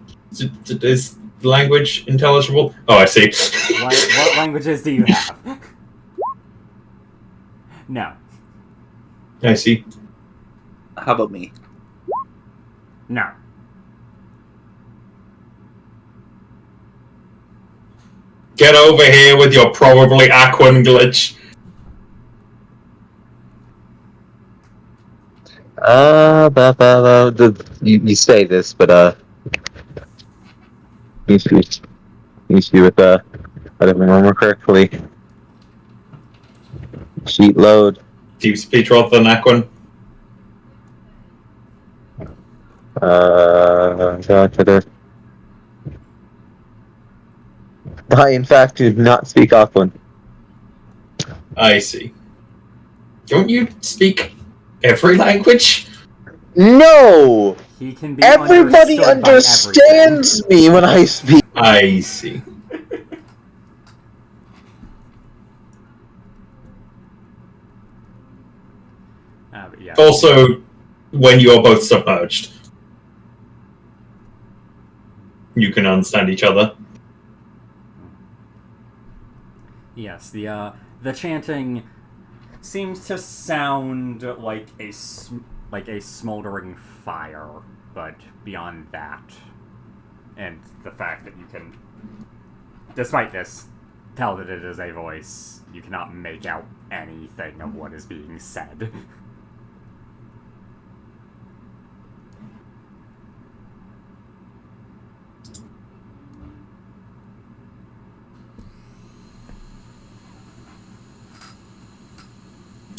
Is language intelligible? Oh, I see.
What languages do you have? No.
I see.
How about me?
No.
Get over here with your probably Aquan glitch.
You say this, but you see with I don't remember correctly. Sheet load.
Deep speech rather than Aquan.
I in fact do not speak Aquan.
I see. Don't you speak every language?
No!
He can be
Everybody
understood
understands me when I speak.
I see.
But yeah.
Also, when you are both submerged, you can understand each other.
Yes, the chanting seems to sound like a smoldering fire, but beyond that, and the fact that you can, despite this, tell that it is a voice, you cannot make out anything of what is being said.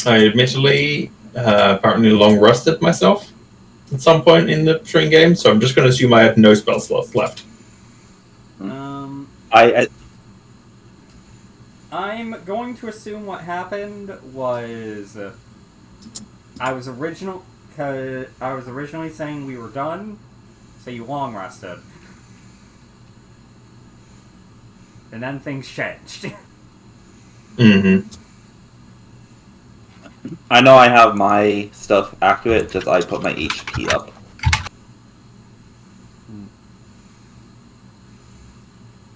I admittedly apparently long rested myself at some point in the string game, so I'm just going to assume I have no spell slots left.
I'm going to assume what happened was I was originally saying we were done, so you long rested, and then things changed.
Mm-hmm.
I know I have my stuff accurate, just I put my HP up.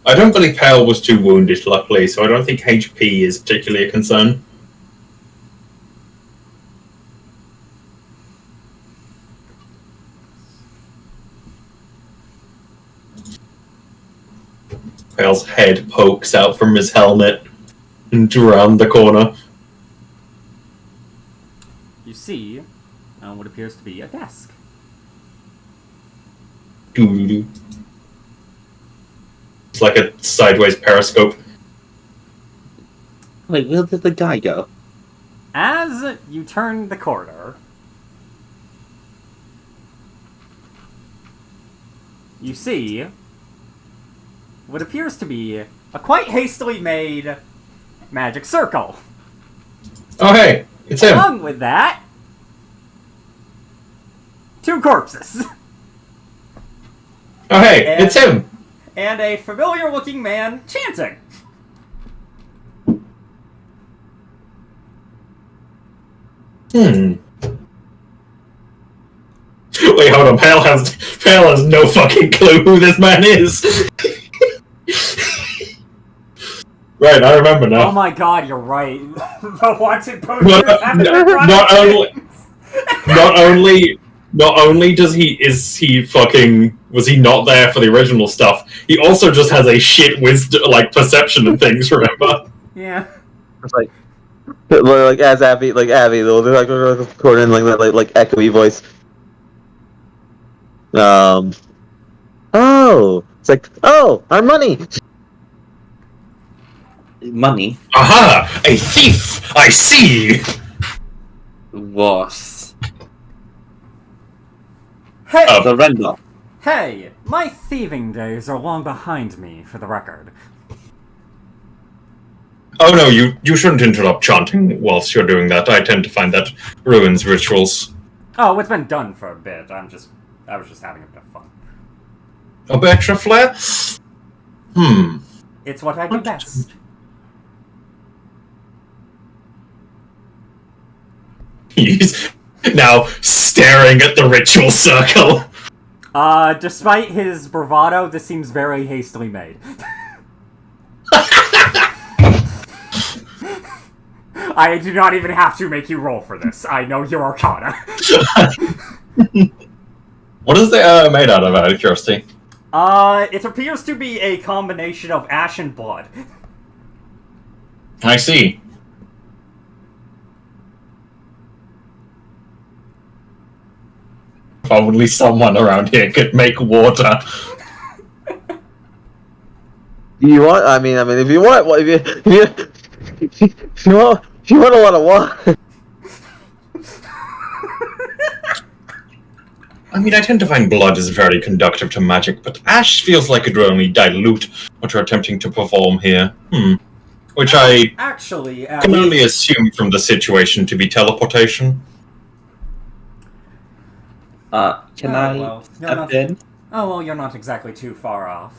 I don't believe Pale was too wounded, luckily, so I don't think HP is particularly a concern. Pale's head pokes out from his helmet and around the corner.
see what appears to be a desk.
Doo-doo-doo. It's like a sideways periscope.
Wait, where did the guy go?
As you turn the corner, you see what appears to be a quite hastily made magic circle.
Oh, hey, it's him.
Along with that, 2 corpses.
Oh, hey, it's him.
And a familiar-looking man chanting.
Wait, hold on. Pale has no fucking clue who this man is. Right, I remember now.
Oh my god, you're right. The wanted poster
Not only was he not there for the original stuff, he also just has a shit wisdom, like, perception and things, remember?
Yeah.
It's like as Abby, they'll do like recording like echoey voice. Oh, it's like, oh, our money.
Money?
Aha! A thief! I see!
Was.
Hey!
Surrender.
Hey! My thieving days are long behind me, for the record.
Oh no, you shouldn't interrupt chanting whilst you're doing that. I tend to find that ruins rituals.
Oh, it's been done for a bit. I was just having a bit of fun.
A bit extra flair?
It's what I do best.
He's now staring at the ritual circle.
Despite his bravado, this seems very hastily made. I do not even have to make you roll for this. I know your arcana.
What is it made out of curiosity?
It appears to be a combination of ash and blood.
I see. If only someone around here could make water.
You want? I mean, if you want, if you want a lot of water.
I mean, I tend to find blood is very conductive to magic, but ash feels like it would only dilute what you're attempting to perform here. Which I
Actually,
can only assume from the situation to be teleportation.
Can I step in?
Oh, well, you're not exactly too far off.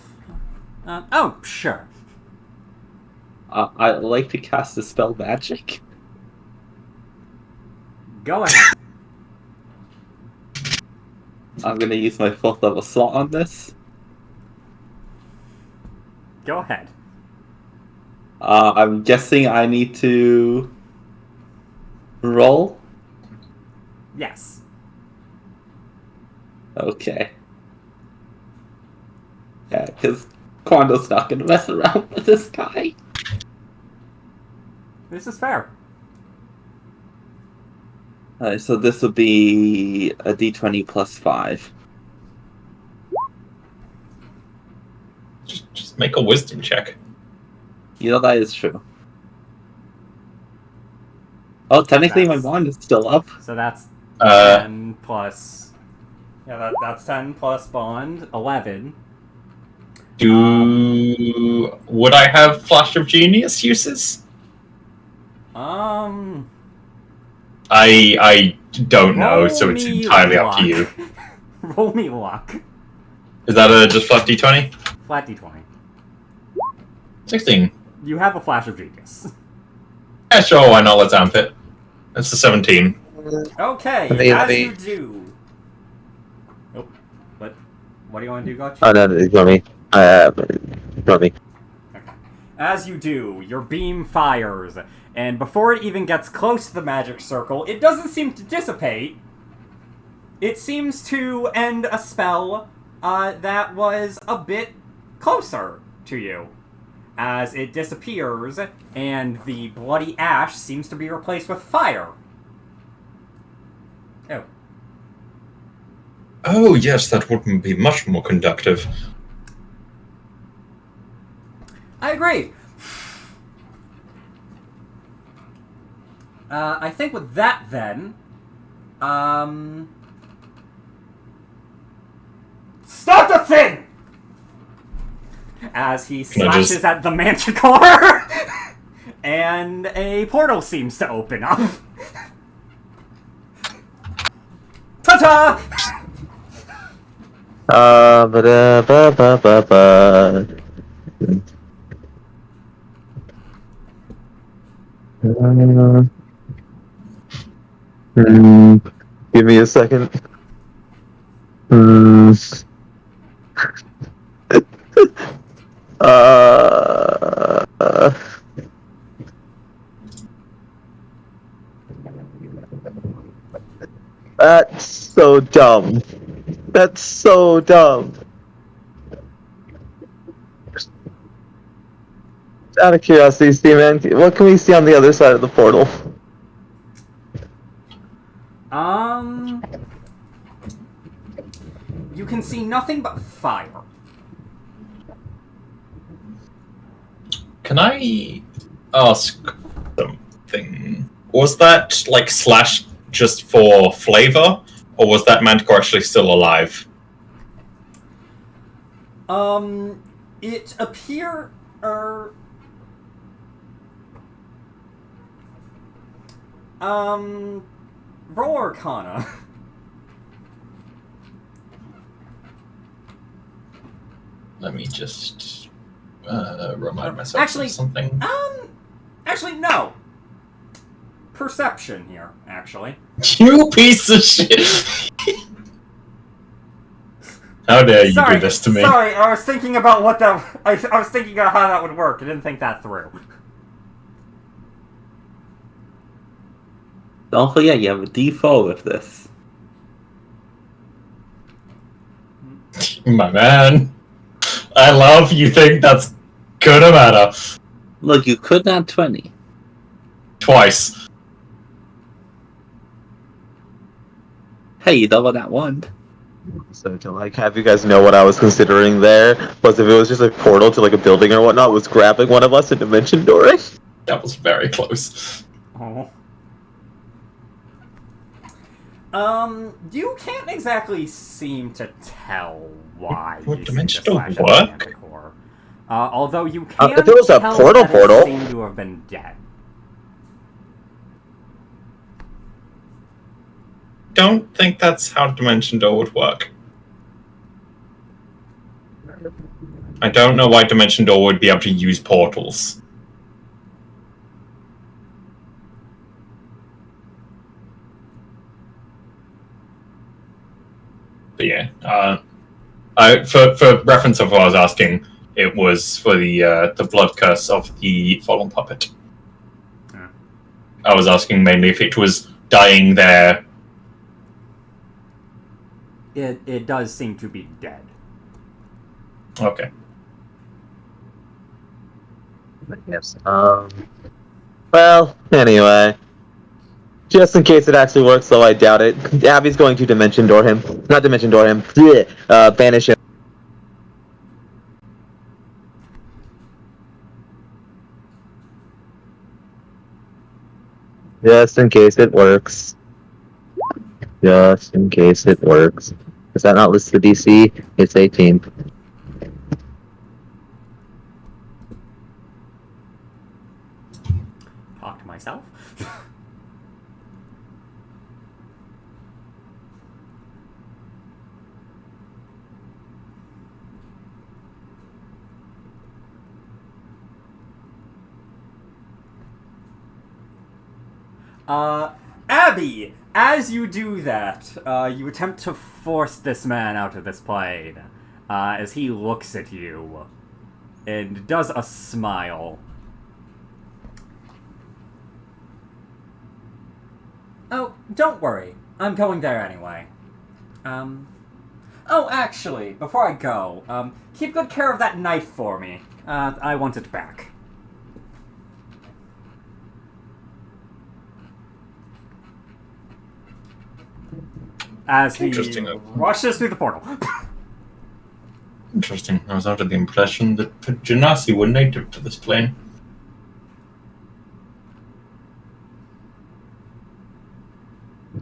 Oh, sure.
I'd like to cast a spell magic.
Go ahead.
I'm gonna use my 4th level slot on this.
Go ahead.
I'm guessing I need to roll?
Yes.
Okay. Yeah, because Quando's not gonna mess around with this guy.
This is fair.
Alright, so this would be a d20 plus 5.
Just make a wisdom check.
You know, that is true. Oh, technically my wand is still up.
So that's 10 plus... Yeah, that's 10 plus bond, 11.
Would I have Flash of Genius uses? I don't know, so it's entirely up to you.
Roll me luck.
Is that just flat d20?
Flat d20.
16.
You have a flash of genius.
Yeah, sure, why not? Let's amp it. That's a 17.
Okay, as you do... Oh, what do you want to do, Gotcha?
Oh, no, it's not me. Not me.
Okay. As you do, your beam fires, and before it even gets close to the magic circle, it doesn't seem to dissipate. It seems to end a spell that was a bit closer to you. As it disappears, and the bloody ash seems to be replaced with fire.
Oh, yes, that would be much more conductive.
I agree. I think with that, then, stop the thing! As he slashes at the manticore, and a portal seems to open up. Ta-ta!
Ba-da-ba-ba-ba-ba. Give me a second. Uh, that's so dumb. That's so dumb. Out of curiosity, Steven, what can we see on the other side of the portal?
You can see nothing but fire.
Can I ask something? Was that, like, slash just for flavor? Or was that manticore actually still alive?
It appear... roll Arcana.
Let me just remind myself
Actually,
of something.
Actually, no. Perception here, actually.
You piece of shit! How dare you do this to me?
Sorry, I was thinking about what that... I was thinking about how that would work. I didn't think that through.
Don't forget, you have a D4 with this.
My man. I love you think that's gonna matter.
Look, you could not 20.
Twice.
Hey, you double that one.
So to like have you guys know what I was considering there was if it was just a portal to like a building or whatnot, was grabbing one of us and dimension dooring.
That was very close.
Oh. You can't exactly seem to tell why
What
you
dimension
seem to slash
don't
at the
work?
manticore. Although you can
if it was a
tell
portal,
that
portal.
it seemed to have been dead.
Don't think that's how Dimension Door would work. I don't know why Dimension Door would be able to use portals. But yeah, for reference of what I was asking, it was for the blood curse of the fallen puppet.
Hmm.
I was asking mainly if it was dying there.
It does seem to be dead.
Okay.
Yes. Well, anyway. Just in case it actually works, though I doubt it. Abby's going to dimension door him. Not dimension door him. Banish him. Just in case it works. Just in case it works. Is that not listed DC? It's 18.
Talk to myself. Abby, as you do that, you attempt to force this man out of this plane, as he looks at you, and does a smile. Oh, don't worry. I'm going there anyway. Oh, actually, before I go, keep good care of that knife for me. I want it back. as he
Interesting.
rushes through the portal.
Interesting. I was under the impression that Genasi were native to this plane.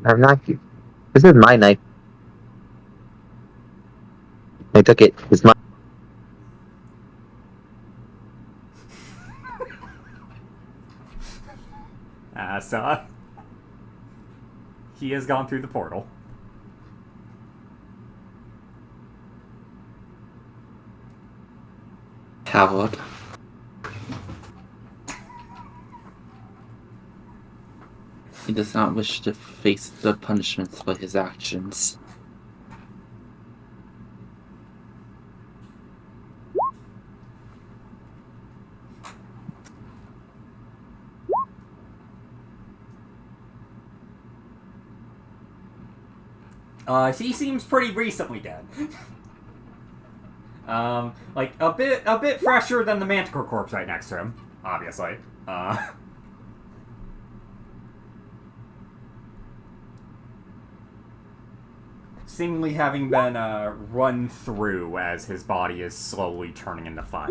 I'm not. This is my knife. I took it. It's my.
So he has gone through the portal.
Coward. He does not wish to face the punishments for his actions.
He seems pretty recently dead. Like a bit fresher than the Manticore corpse right next to him, obviously. Seemingly having been run through as his body is slowly turning into fire.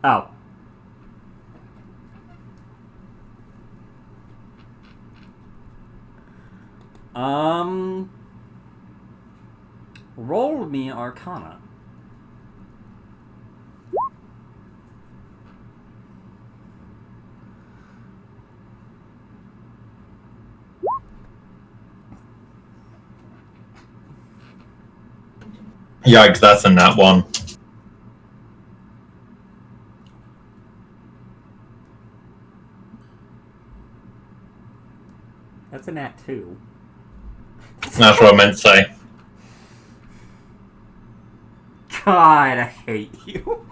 Oh. Roll me Arcana.
Yikes, that's a nat one.
That's a nat 2.
That's what I meant to say.
God, I hate you.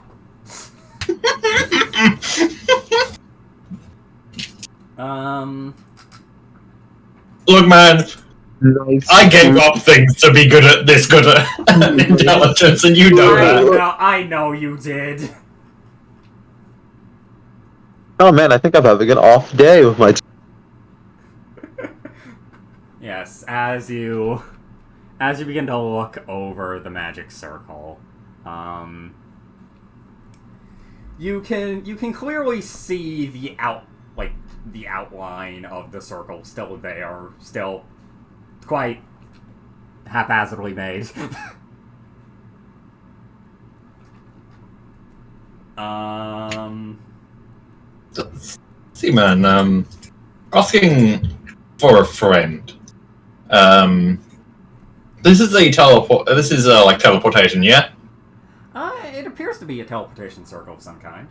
Look, man,
Nice.
I gave up things to be good at intelligence, and you know that.
I know you did.
Oh man, I think I'm having an off day with my.
Yes, as you begin to look over the magic circle, you can clearly see the outline of the circle still there, still quite haphazardly made.
See, man, asking for a friend. This is a teleport. This is like teleportation, yeah.
It appears to be a teleportation circle of some kind.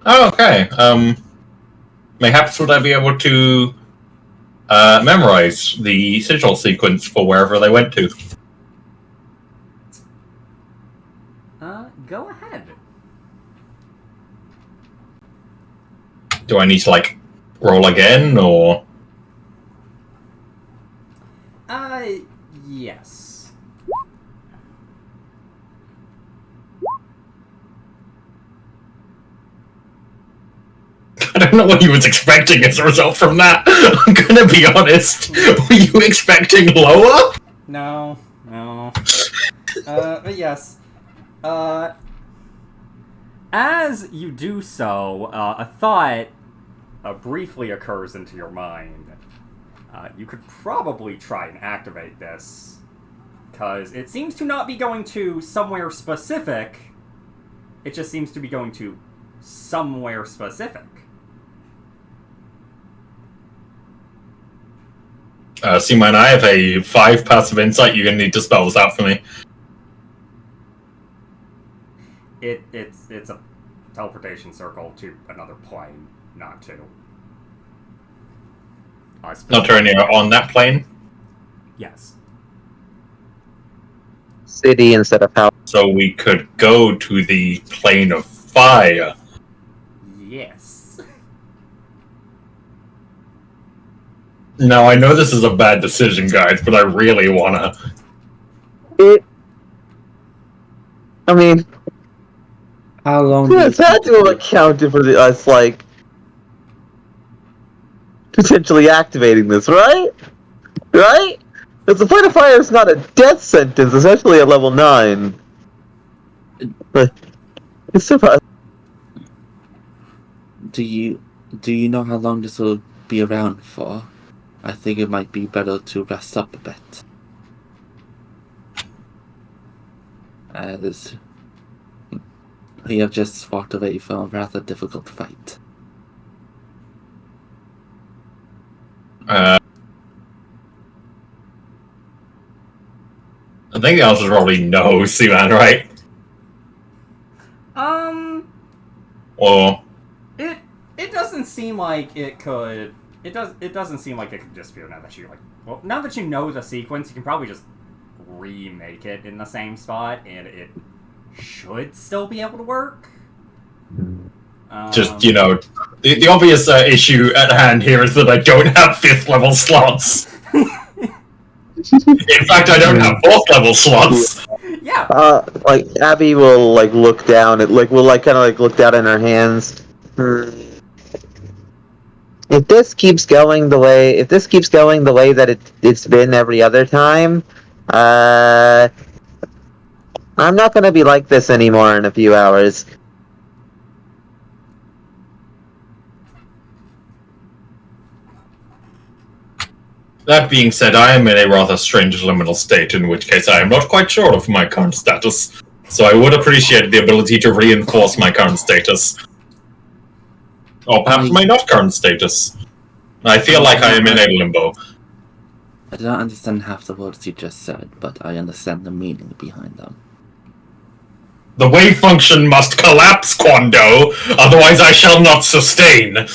Oh, okay. Mayhaps would I be able to memorize the sigil sequence for wherever they went to?
Go ahead.
Do I need to like roll again, or?
Yes.
I don't know what you was expecting as a result from that. I'm gonna be honest. Were you expecting lower?
No. But yes. As you do so, a thought briefly occurs into your mind. You could probably try and activate this, because it seems to not be going to somewhere specific. It just seems to be going to somewhere specific.
See, man, I have a 5 passive insight. You're gonna need to spell this out for me.
It's a teleportation circle to another plane, not to.
Not turning on that plane.
Yes.
City instead of house.
So we could go to the plane of fire.
Yes.
Now, I know this is a bad decision, guys, but I really wanna...
I mean,
How long do
it's had to have accounted for us, like, potentially activating this, right? Right? Because the point of fire is not a death sentence, it's actually a level 9. But it's surprising.
Do you know how long this will be around for? I think it might be better to rest up a bit. We have just walked away from a rather difficult fight.
I think the answer's probably no, Seaman, right? Or
It doesn't seem like it could. It doesn't seem like it could dispute now that you now that you know the sequence, you can probably just remake it in the same spot, and it should still be able to work.
just, the obvious issue at hand here is that I don't have 5th level slots. In fact, I don't have 4th level slots.
Yeah.
Abby will look down at look down in her hands. If this keeps going the way that it's been every other time, I'm not gonna be like this anymore in a few hours.
That being said, I am in a rather strange liminal state, in which case I am not quite sure of my current status. So I would appreciate the ability to reinforce my current status. Or perhaps my not current status. I feel like I am in a limbo.
I don't understand half the words you just said, but I understand the meaning behind them.
The wave function must collapse, Quando, otherwise I shall not sustain.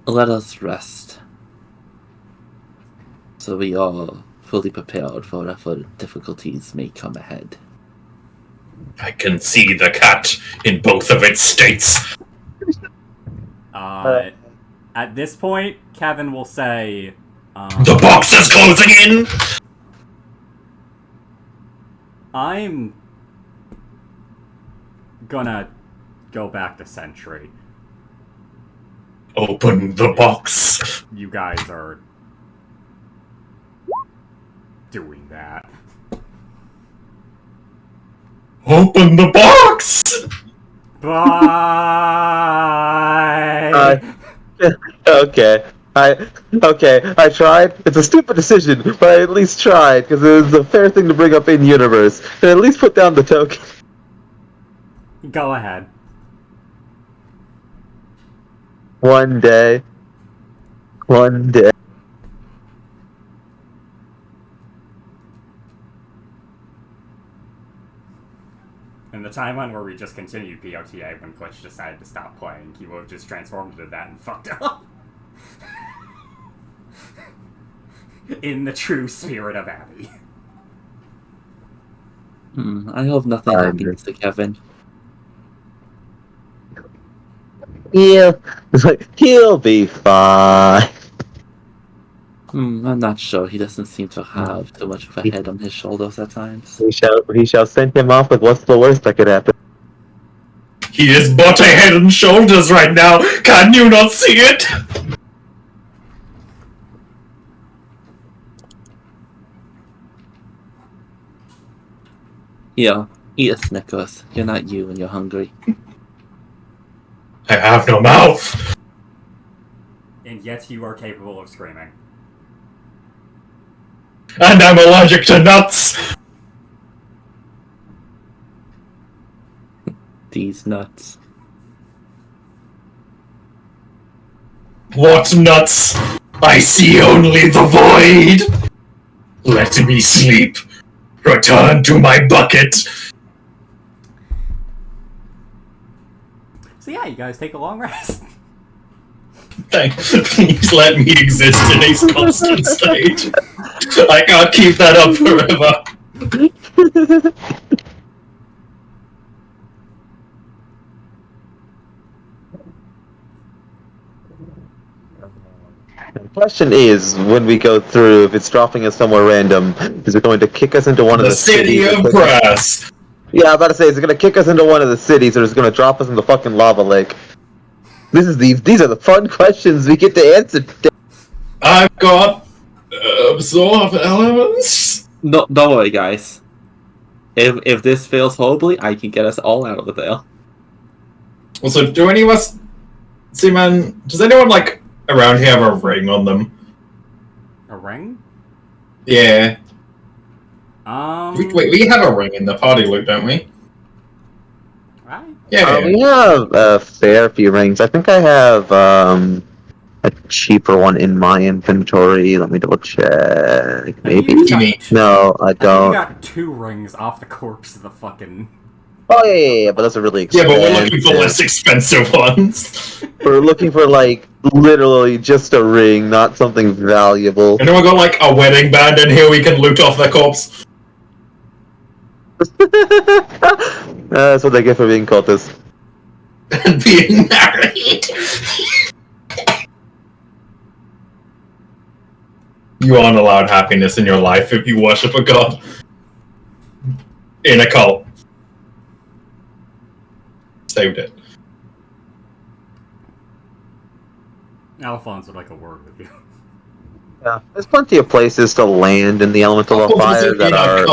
Let us rest, so we are fully prepared for whatever difficulties may come ahead.
I can see the cat in both of its states.
At this point, Kevin will say,
The box is closing in!
I'm gonna go back to Sentry.
Open the box.
You guys are doing that.
Open the box!
Bye!
Okay. I tried. It's a stupid decision, but I at least tried, because it was a fair thing to bring up in-universe. And at least put down the token.
Go ahead.
One day.
In the timeline where we just continued POTA when Glitch decided to stop playing, he would have just transformed into that and fucked up. In the true spirit of Abby.
I hope nothing happens to Kevin.
He'll be fine.
I'm not sure. He doesn't seem to have too much of a head on his shoulders at times.
We shall send him off with what's the worst that could happen.
He is but a head and shoulders right now. Can you not see it?
Yeah, eat a Snickers. You're not you when you're hungry.
I have no mouth.
And yet you are capable of screaming.
And I'm allergic to nuts.
These nuts.
What nuts? I see only the void. Let me sleep. Return to my bucket.
So yeah, you guys take a long rest.
Thanks. Please let me exist in a constant state. I can't keep that up forever.
The question is, when we go through, if it's dropping us somewhere random, is it going to kick us into one of the
city
cities?
of brass.
Yeah, I'm about to say, is it going to kick us into one of the cities, or is it going to drop us in the fucking lava lake? These are the fun questions we get to answer.
I've got absorb elements.
No, don't worry, guys. If this fails horribly, I can get us all out of the veil.
Also, do any of us see, man? Does anyone like around here have a ring on them?
A ring?
Yeah.
Wait,
We have a ring in the party loot, don't we?
right?
Yeah.
We have a fair few rings. I think I have a cheaper one in my inventory. Let me double check. Maybe. No, I
I
don't.
got 2 rings off the corpse of the fucking...
Oh yeah, but those are really
Yeah,
expensive.
but we're looking for less expensive ones.
We're looking for like literally just a ring, not something valuable.
And then we got like a wedding band in here we can loot off their corpse.
That's what they get for being cultists.
And being married. You aren't allowed happiness in your life if you worship a god. In a cult. Saved it.
Alphonse would like a word with you.
Yeah, there's plenty of places to land in the elemental of fire that are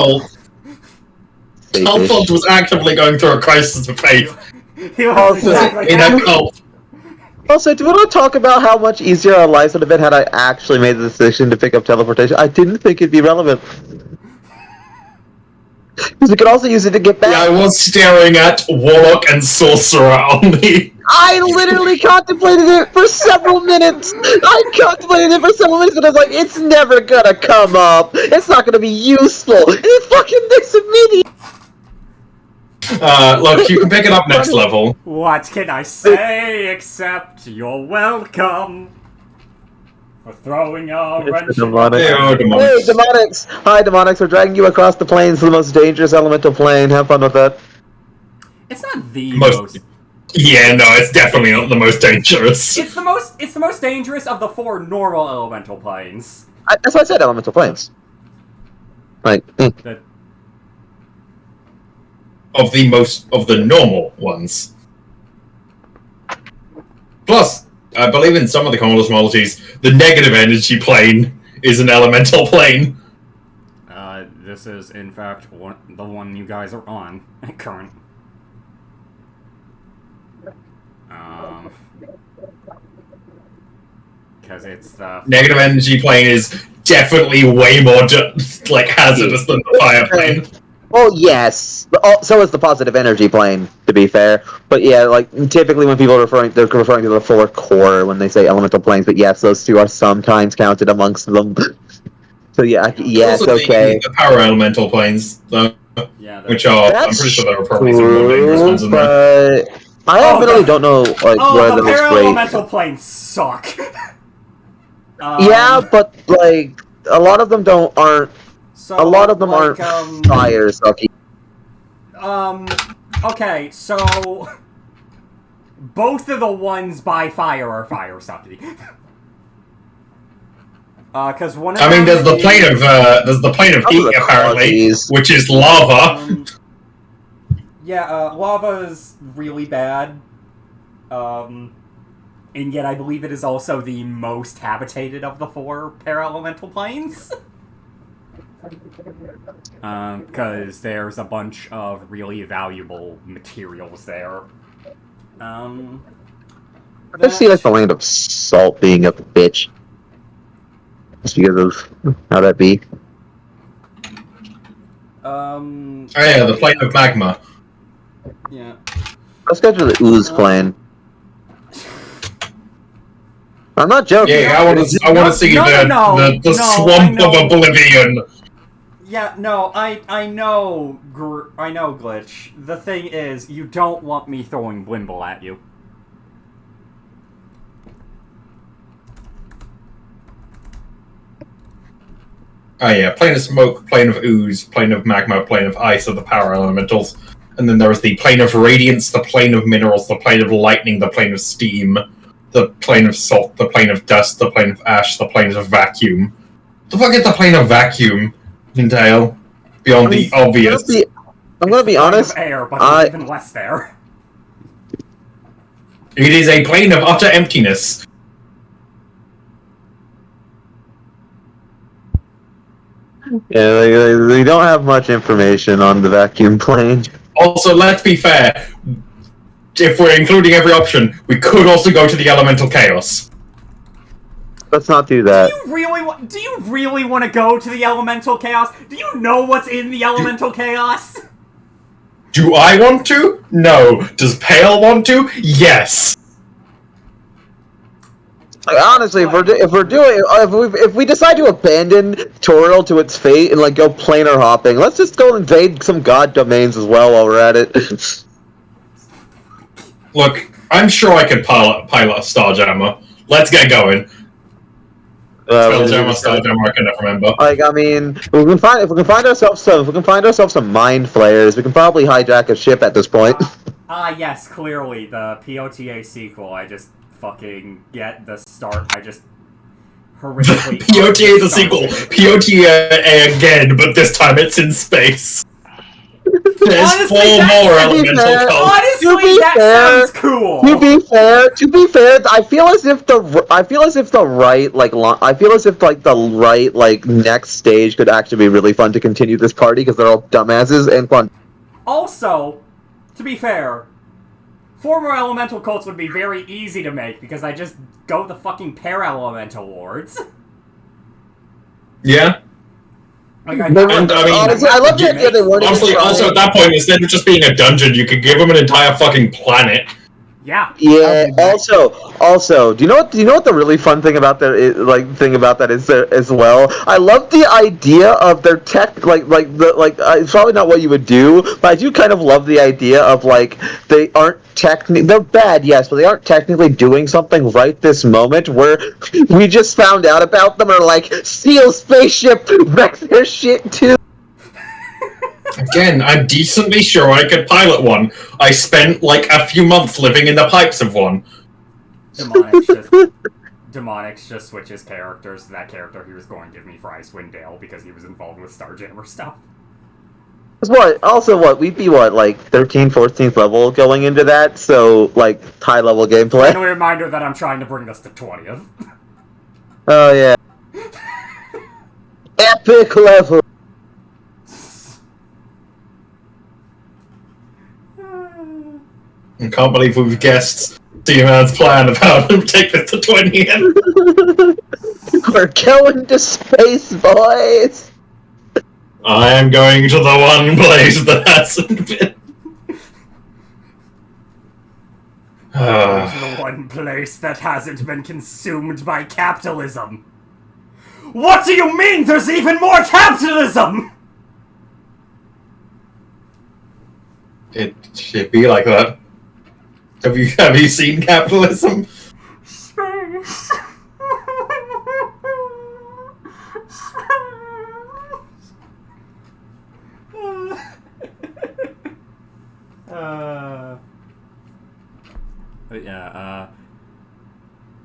safe-ish.
Alphonse was actively going through a crisis of faith.
He was
Also,
exactly
In a cult.
Also, do we want to talk about how much easier our lives would have been had I actually made the decision to pick up teleportation? I didn't think it'd be relevant. Because we could also use it to get back.
Yeah, I was staring at Warlock and Sorcerer only.
I literally contemplated it for several minutes. I contemplated it for several minutes, and I was like, it's never gonna come up. It's not gonna be useful. And it fucking makes it mini.
Look, you can pick it up next level.
What can I say except you're welcome for throwing a wrench in
Demonic.
Hey,
my-
Demonics.
Hey, Demonics! Hi, Demonics. We're dragging you across the plains to the most dangerous elemental plane. Have fun with that.
It's not the
Most-
most...
Yeah, no, it's definitely not the most dangerous.
It's the most dangerous of the 4 normal elemental planes.
That's why I said elemental planes. Like,
That
Of the normal ones. Plus, I believe in some of the cosmologies, the negative energy plane is an elemental plane.
this is in fact the one you guys are on current. Because it's the
Negative energy plane is definitely way more hazardous than the fire plane.
oh yes. So is the positive energy plane, to be fair. But yeah, like typically when people are they're referring to the 4 core when they say elemental planes. But yes, those 2 are sometimes counted amongst them. So yeah, yes,
Also
okay.
the power elemental planes, though,
yeah.
which are I'm
That's
pretty sure there are probably some more dangerous ones in there.
But I admittedly don't know like where
the
the most great.
elemental planes suck.
Yeah, but like a lot of them aren't.
So,
A lot of them
like,
aren't fire sucky.
Okay, so both of the ones by fire are fire sucky. Because one of
I mean,
them
there's the plane of
Those
heat
are the
apparently,
qualities.
which is lava.
Lava is really bad. And yet I believe it is also the most habitated of the 4 para-elemental planes. Because there's a bunch of really valuable materials there.
I see like the land of salt being a bitch. Just because of how that be.
Oh yeah, the plane of magma.
Yeah.
Let's go to the ooze plane. I'm not joking.
Yeah, I want to see the swamp of oblivion.
Yeah, no, I know, Glitch. The thing is, you don't want me throwing Blimble at you.
Oh yeah, plane of smoke, plane of ooze, plane of magma, plane of ice are the power elementals. And then there is the plane of radiance, the plane of minerals, the plane of lightning, the plane of steam, the plane of salt, the plane of dust, the plane of ash, the plane of vacuum. The fuck is the plane of vacuum entail? Beyond the obvious.
I'm gonna be honest.
Air, but there's even less there.
It is a plane of utter emptiness.
Yeah, they don't have much information on the vacuum plane.
Also, let's be fair. If we're including every option, we could also go to the elemental chaos.
Let's not do that.
Do you really want to go to the elemental chaos? Do you know what's in the elemental chaos?
Do I want to? No. Does Pale want to? Yes.
Like, honestly, if we decide to abandon Toriel to its fate and like go planar hopping, let's just go invade some god domains as well while we're at it.
Look, I'm sure I could pilot a Starjammer. Let's get going. Starjammer, I can never remember.
Like, I mean, if we can find ourselves some mind flayers, we can probably hijack a ship at this point.
Yes, clearly the POTA sequel. I just fucking get the start. I just horrifically.
POTA the sequel. POTA again, but this time it's in space. There's
Honestly,
4 more elemental cults.
Honestly, that sounds cool.
To be fair, I feel as if the right next stage could actually be really fun to continue this party because they're all dumbasses and fun.
Also, to be fair, 4 more elemental cults would be very easy to make because I just go the fucking para-elemental lords.
Yeah.
Like,
honestly, I love the idea they weren't.
Honestly, also at that point, instead of just being a dungeon, you could give them an entire fucking planet.
Yeah.
Yeah. Also, do you know what the really fun thing about that is there as well? I love the idea of their tech, it's probably not what you would do, but I do kind of love the idea of like they aren't they're bad, yes, but they aren't technically doing something right this moment. Where we just found out about them, or like steal spaceship, wreck their shit too.
Again, I'm decently sure I could pilot one. I spent like a few months living in the pipes of one.
Demonics just switches characters to that character he was going to give me for Icewind Dale because he was involved with Starjammer stuff.
We'd be like 13th, 14th level going into that, so like high level gameplay.
And a reminder that I'm trying to bring us to 20th.
Oh yeah. Epic level.
I can't believe we've guessed D-Man's plan of how to take this to 20.
We're going to space, boys!
I am going to the one place that hasn't been.
To the one place that hasn't been consumed by capitalism. What do you mean there's even more capitalism?
It should be like that. Have you seen capitalism?
Space.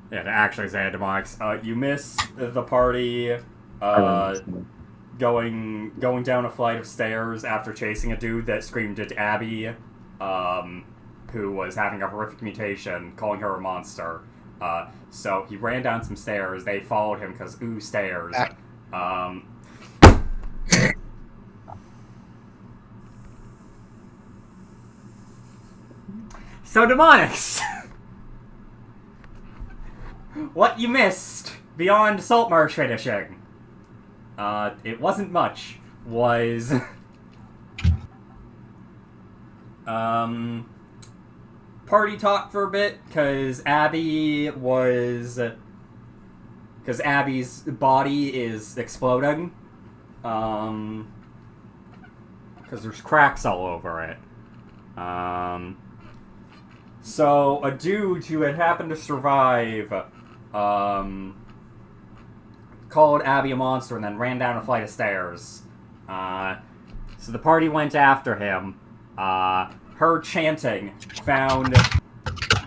Yeah, to actually say Demonics, you miss the party, going down a flight of stairs after chasing a dude that screamed at Abby, who was having a horrific mutation, calling her a monster. So he ran down some stairs, they followed him because, ooh, stairs. So, Demonics! What you missed beyond Saltmarsh finishing, it wasn't much, was, party talk for a bit, because Abby's body is exploding, because there's cracks all over it. So, a dude who had happened to survive, called Abby a monster and then ran down a flight of stairs. So the party went after him. Her chanting found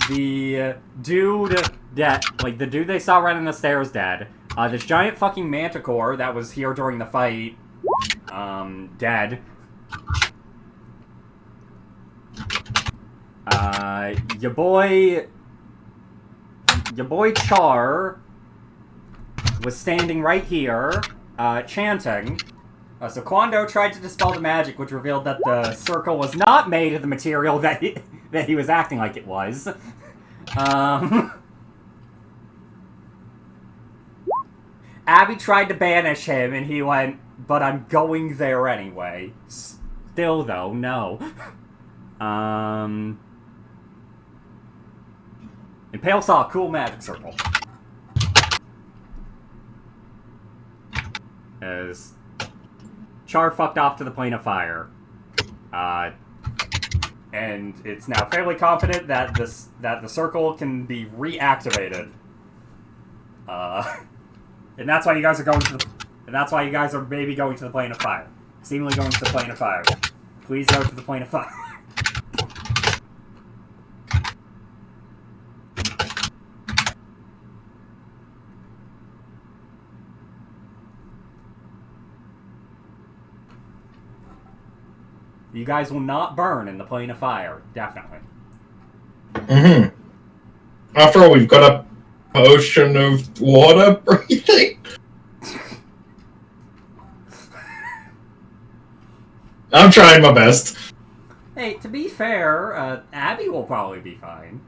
the dude dead, like the dude they saw running the stairs dead. This giant fucking manticore that was here during the fight, dead. Your boy Char was standing right here, chanting, So Quando tried to dispel the magic, which revealed that the circle was not made of the material that he was acting like it was. Abby tried to banish him, and he went, "But I'm going there anyway." Still, though, no. And Pale saw a cool magic circle. As Char fucked off to the plane of fire. And it's now fairly confident that the circle can be reactivated. And that's why you guys are going to the... And that's why you guys are maybe going to the plane of fire. Seemingly going to the plane of fire. Please go to the plane of fire. You guys will not burn in the plane of fire, definitely.
Mm-hmm. After all, we've got a potion of water breathing. I'm trying my best.
Hey, to be fair, Abby will probably be fine.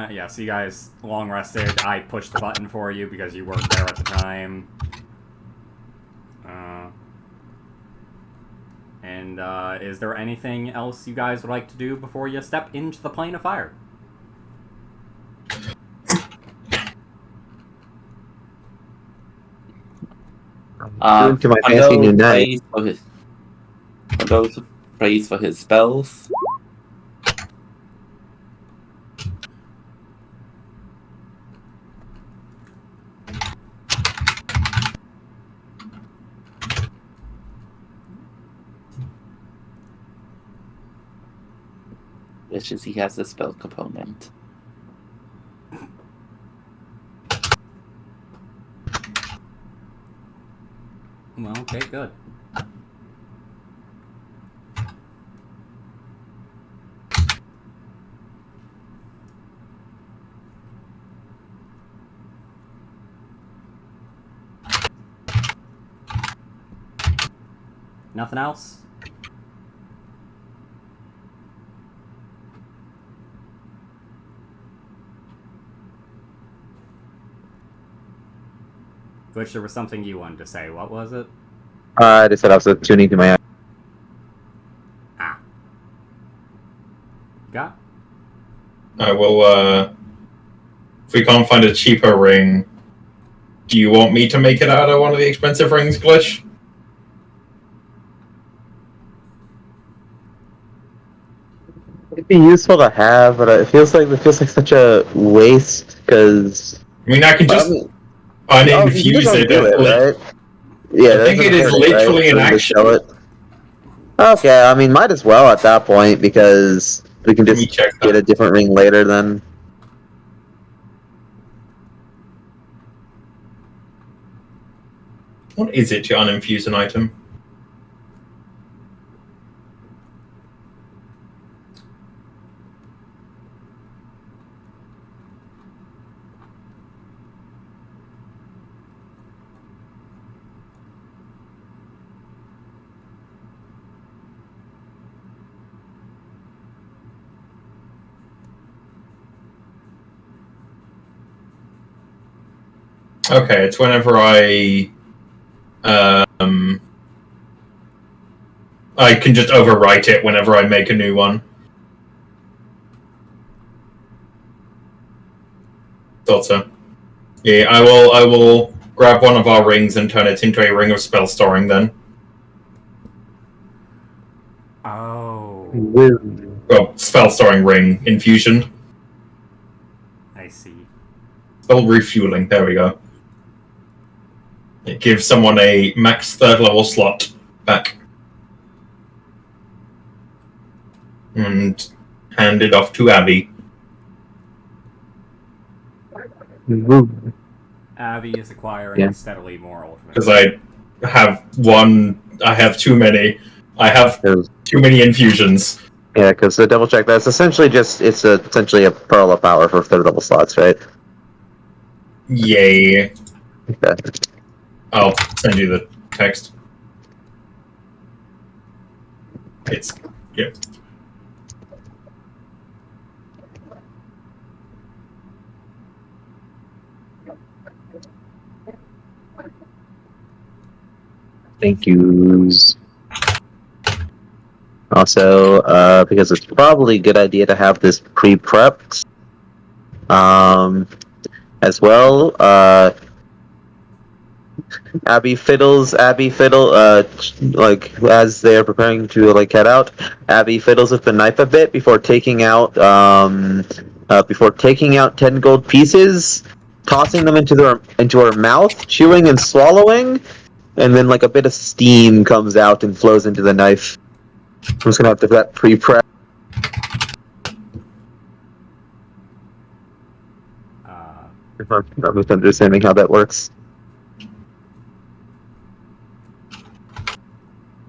Yeah, so you guys long rested. I pushed the button for you because you weren't there at the time. Is there anything else you guys would like to do before you step into the plane of fire?
To my fancy new knife.
Those praise for his spells. Wishes he has a spell component.
Well, okay, good. Nothing else? Glitch, there was something you wanted to say. What was it?
I just said I was tuning to my eye.
Ah. Got?
I will, if we can't find a cheaper ring, do you want me to make it out of one of the expensive rings, Glitch?
It'd be useful to have, but it feels like such a waste, because...
I mean, I can just uninfuse it.
Right? Yeah,
I think it is literally an action.
Okay, I mean, might as well at that point, because we can just get a different ring later then.
What is it to uninfuse an item? Okay, it's whenever I can just overwrite it whenever I make a new one. Thought so. Yeah, I will grab one of our rings and turn it into a ring of spell storing then.
Oh.
Well, spell storing ring infusion.
I see.
Spell refueling. There we go. It gives someone a max 3rd level slot back. And hand it off to Abby.
Abby is acquiring steadily more ultimate.
Because I have too many. I have too many infusions.
Yeah, because the double check, that's essentially essentially a pearl of power for third level slots, right?
Yay.
Okay.
I'll send you the text. It's yeah.
Thank yous. Also, because it's probably a good idea to have this pre-prepped, as well. Abby Fiddle, like as they're preparing to like head out, Abby fiddles with the knife a bit before taking out 10 gold pieces, tossing them into her mouth, chewing and swallowing, and then like a bit of steam comes out and flows into the knife. I'm just gonna have to do that pre-prep. If I'm not misunderstanding how that works.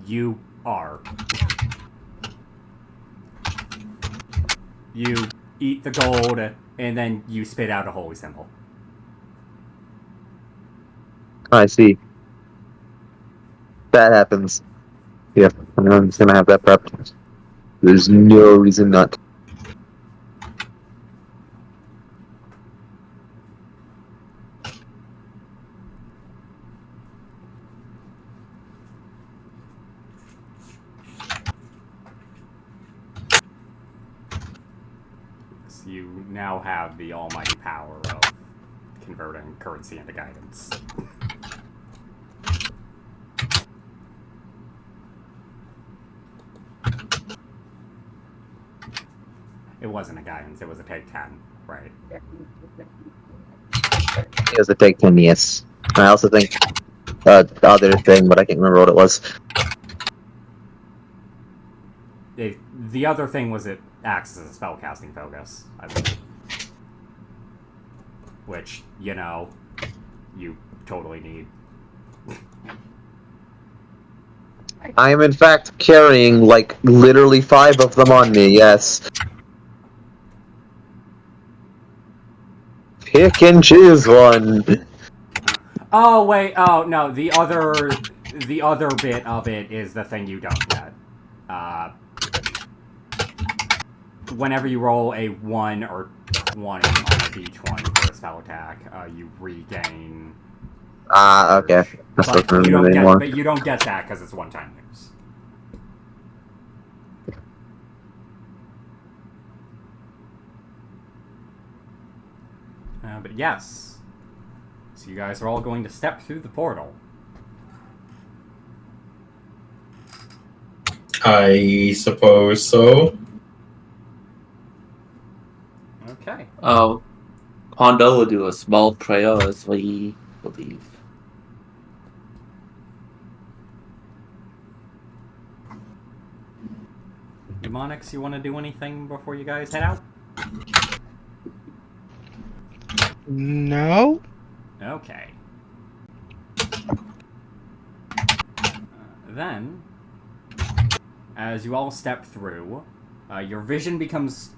You are. You eat the gold, and then you spit out a holy symbol.
I see. That happens. Yeah, I'm just gonna have that prepped. There's no reason not to.
So you now have the almighty power of converting currency into guidance. It wasn't a guidance, it was a take 10, right?
It was a take 10, yes. I also think the other thing, but I can't remember what it was.
The other thing was it acts as a spellcasting focus, I believe. Which, you know, you totally need.
I am in fact carrying, like, literally 5 of them on me, yes. Pick and choose one.
Oh, wait, oh, no, the other bit of it is the thing you don't get. Whenever you roll a 1 or 20 on a d20 for a spell attack, you regain.
Okay. That's
But
not
you don't get,
anymore.
but you don't get that because it's one-time use. But yes. So you guys are all going to step through the portal.
I suppose so.
Okay.
Hondo will do a small prayer as we leave.
Demonics, you want to do anything before you guys head out?
No.
Okay. Then, as you all step through, your vision becomes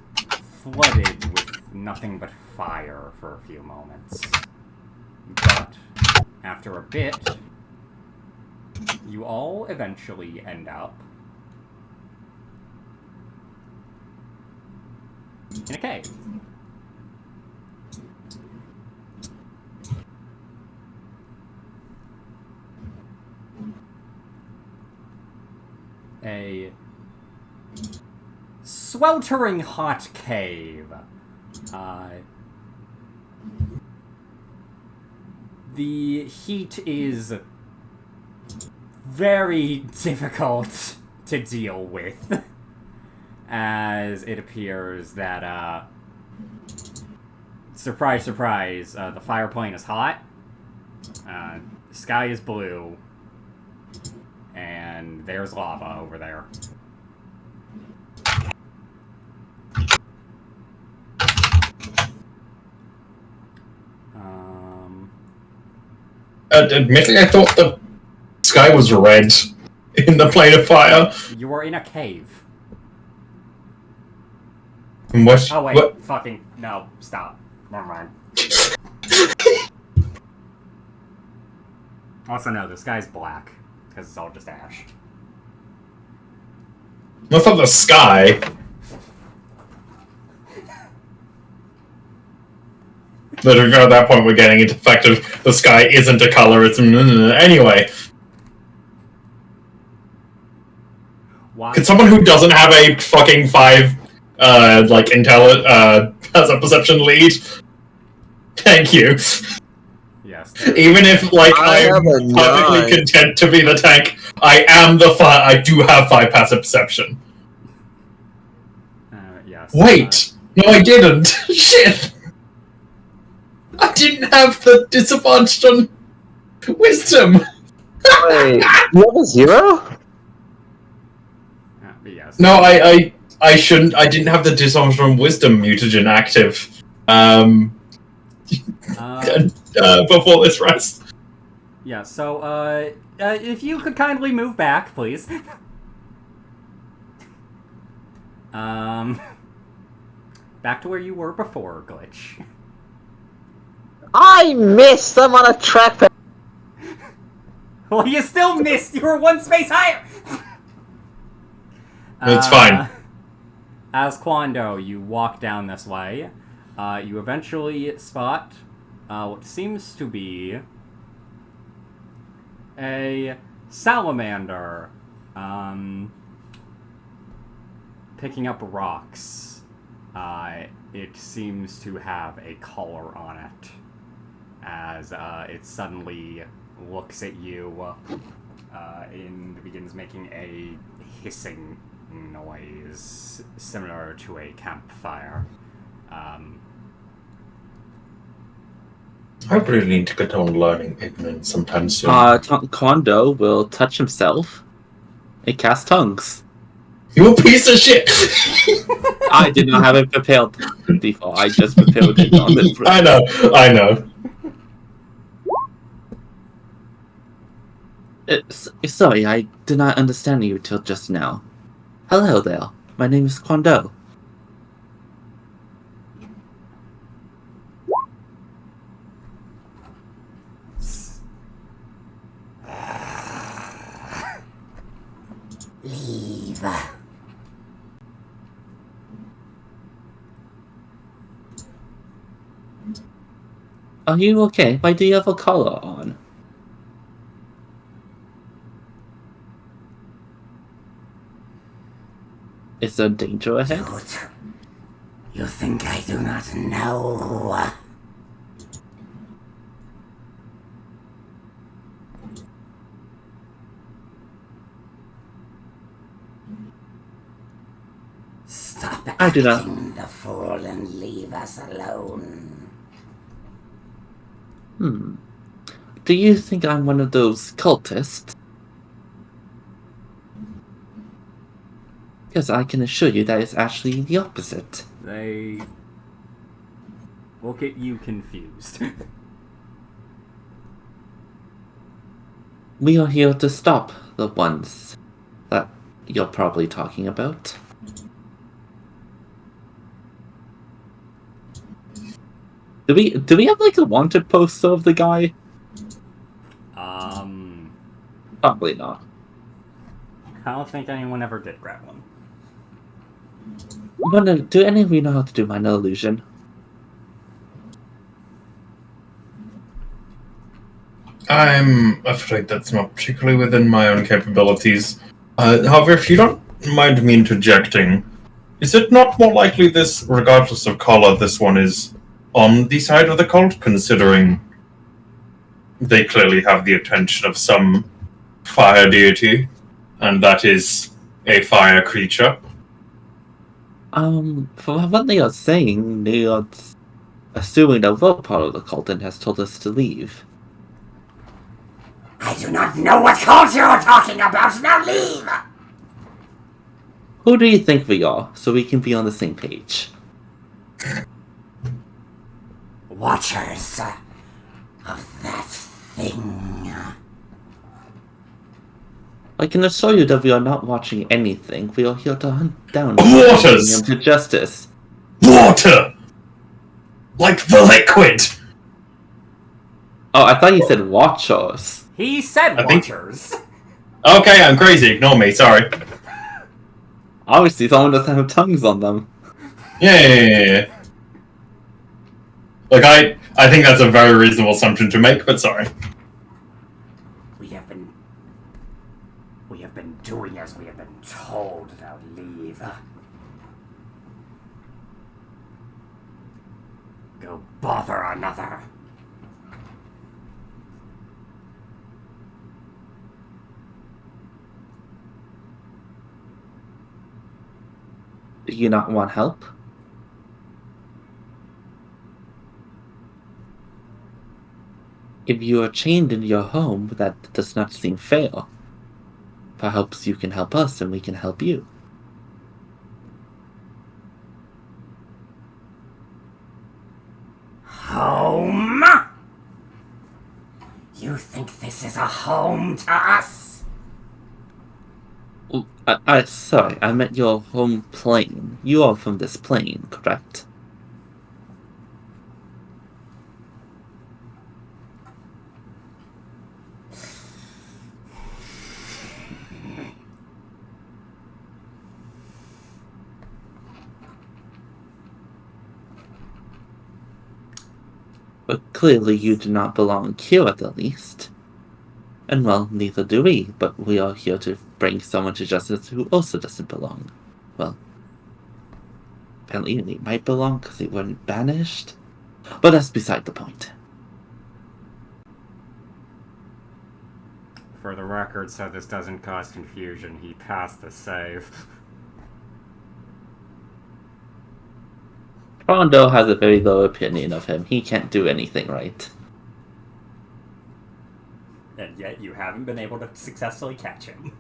flooded with nothing but fire for a few moments. But, after a bit, you all eventually end up in a cave. A sweltering hot cave. The heat is very difficult to deal with, as it appears that, surprise, surprise, the fire plane is hot, the sky is blue, and there's lava over there.
Admittedly, I thought the sky was red in the plane of fire.
You are in a cave.
What?
Oh, wait.
What?
Fucking... No. Stop. Never mind. Also, no, the sky's black. Because it's all just ash.
What's up the sky? Literally, at that point, we're getting into the fact of the sky isn't a color, it's... Anyway.
Why?
Could someone who doesn't have a fucking 5, has a perception lead? Thank you.
Yes.
Even if, like,
I
I'm
have a
perfectly
9.
content to be the tank, I am the 5. I do have 5 passive perception.
Yes.
Wait! No, I didn't! Shit! I didn't have the disadvantage on wisdom!
Wait, you have a 0?
But yes.
No, I shouldn't. I didn't have the disadvantage on wisdom mutagen active. Before this rest.
Yeah, so, if you could kindly move back, please. Back to where you were before, Glitch.
I missed! I'm on a trackpad!
Well, you still missed! You were 1 space higher!
It's fine.
As Quando, you walk down this way. You eventually spot what seems to be a salamander picking up rocks. It seems to have a collar on it as it suddenly looks at you and begins making a hissing noise similar to a campfire.
I really need to get on learning ignorance sometime soon.
Kondo will touch himself and cast tongues.
You a piece of shit!
I did not have it prepared before. I just prepared it on this.
I know.
Sorry, I did not understand you till just now. Hello there. My name is Kondo.
Leave.
Are you okay? Why do you have a collar on? Is there danger ahead?
You think I do not know? Stop
I do not.
acting the fool and leave us alone.
Do you think I'm one of those cultists? Because I can assure you that it's actually the opposite.
They look at you confused.
We are here to stop the ones that you're probably talking about. Do we have like a wanted poster of the guy? Probably not.
I don't think anyone ever did grab one.
Do any of you know how to do minor illusion?
I'm afraid that's not particularly within my own capabilities. However, if you don't mind me interjecting, is it not more likely this, regardless of color, this one is on the side of the cult, considering they clearly have the attention of some fire deity, and that is a fire creature?
For what they are saying, they are assuming that we're part of the cult and has told us to leave.
I do not know what cult you're talking about. Now leave!
Who do you think we are, so we can be on the same page?
Watchers of that thing.
I can assure you that we are not watching anything. We are here to hunt down
Quarters!
to justice.
water! Like the liquid!
Oh, I thought you said watchers.
He said
I think-
watchers.
Okay, I'm crazy, ignore me, sorry.
Obviously, someone doesn't have tongues on them.
Yeah. Like, I think that's a very reasonable assumption to make, but sorry.
We have been doing as we have been told. Now leave. Go bother another.
Do you not want help? If you are chained in your home, that does not seem fair. Perhaps you can help us and we can help you.
Home? You think this is a home to us?
Sorry, I meant your home plane. You are from this plane, correct? But clearly you do not belong here at the least. And well, neither do we, but we are here to bring someone to justice who also doesn't belong. Well, apparently they might belong because they weren't banished. But that's beside the point.
For the record, so this doesn't cause confusion, he passed the save.
Rondo has a very low opinion of him. He can't do anything right.
And yet you haven't been able to successfully catch him.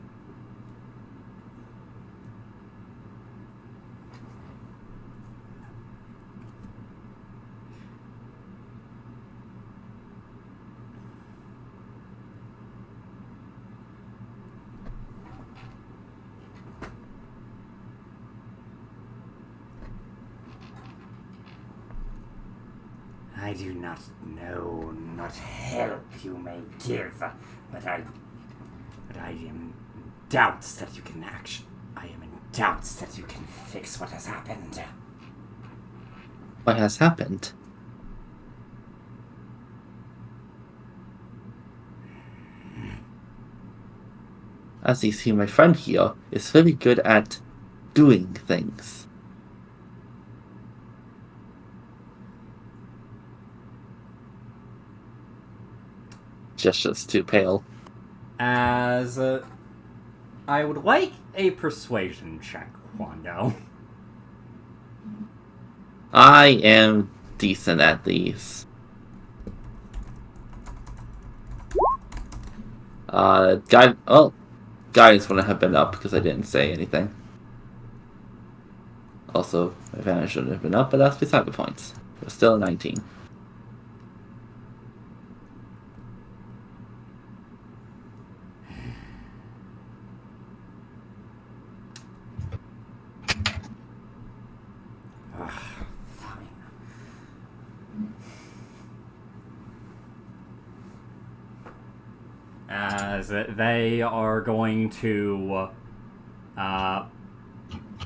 I do not know what help you may give, but I am in doubts that you can I am in doubts that you can fix what has happened.
What has happened? As you see, my friend here is very good at doing things. Gestures too pale.
As I would like a persuasion check, Quando.
I am decent at these. Guidance wouldn't have been up because I didn't say anything. Also, advantage shouldn't have been up, but that's beside the point. It was still a 19.
Fine. As they are going to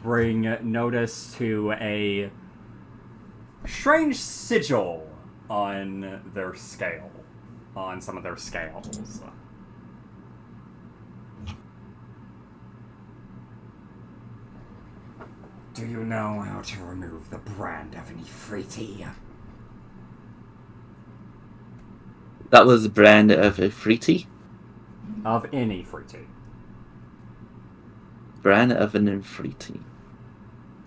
bring notice to a strange sigil on their scale, on some of their scales. Do you know how to remove the brand of any Ifriti?
That was the brand of Ifriti?
Of any Ifriti.
Brand of an Ifriti.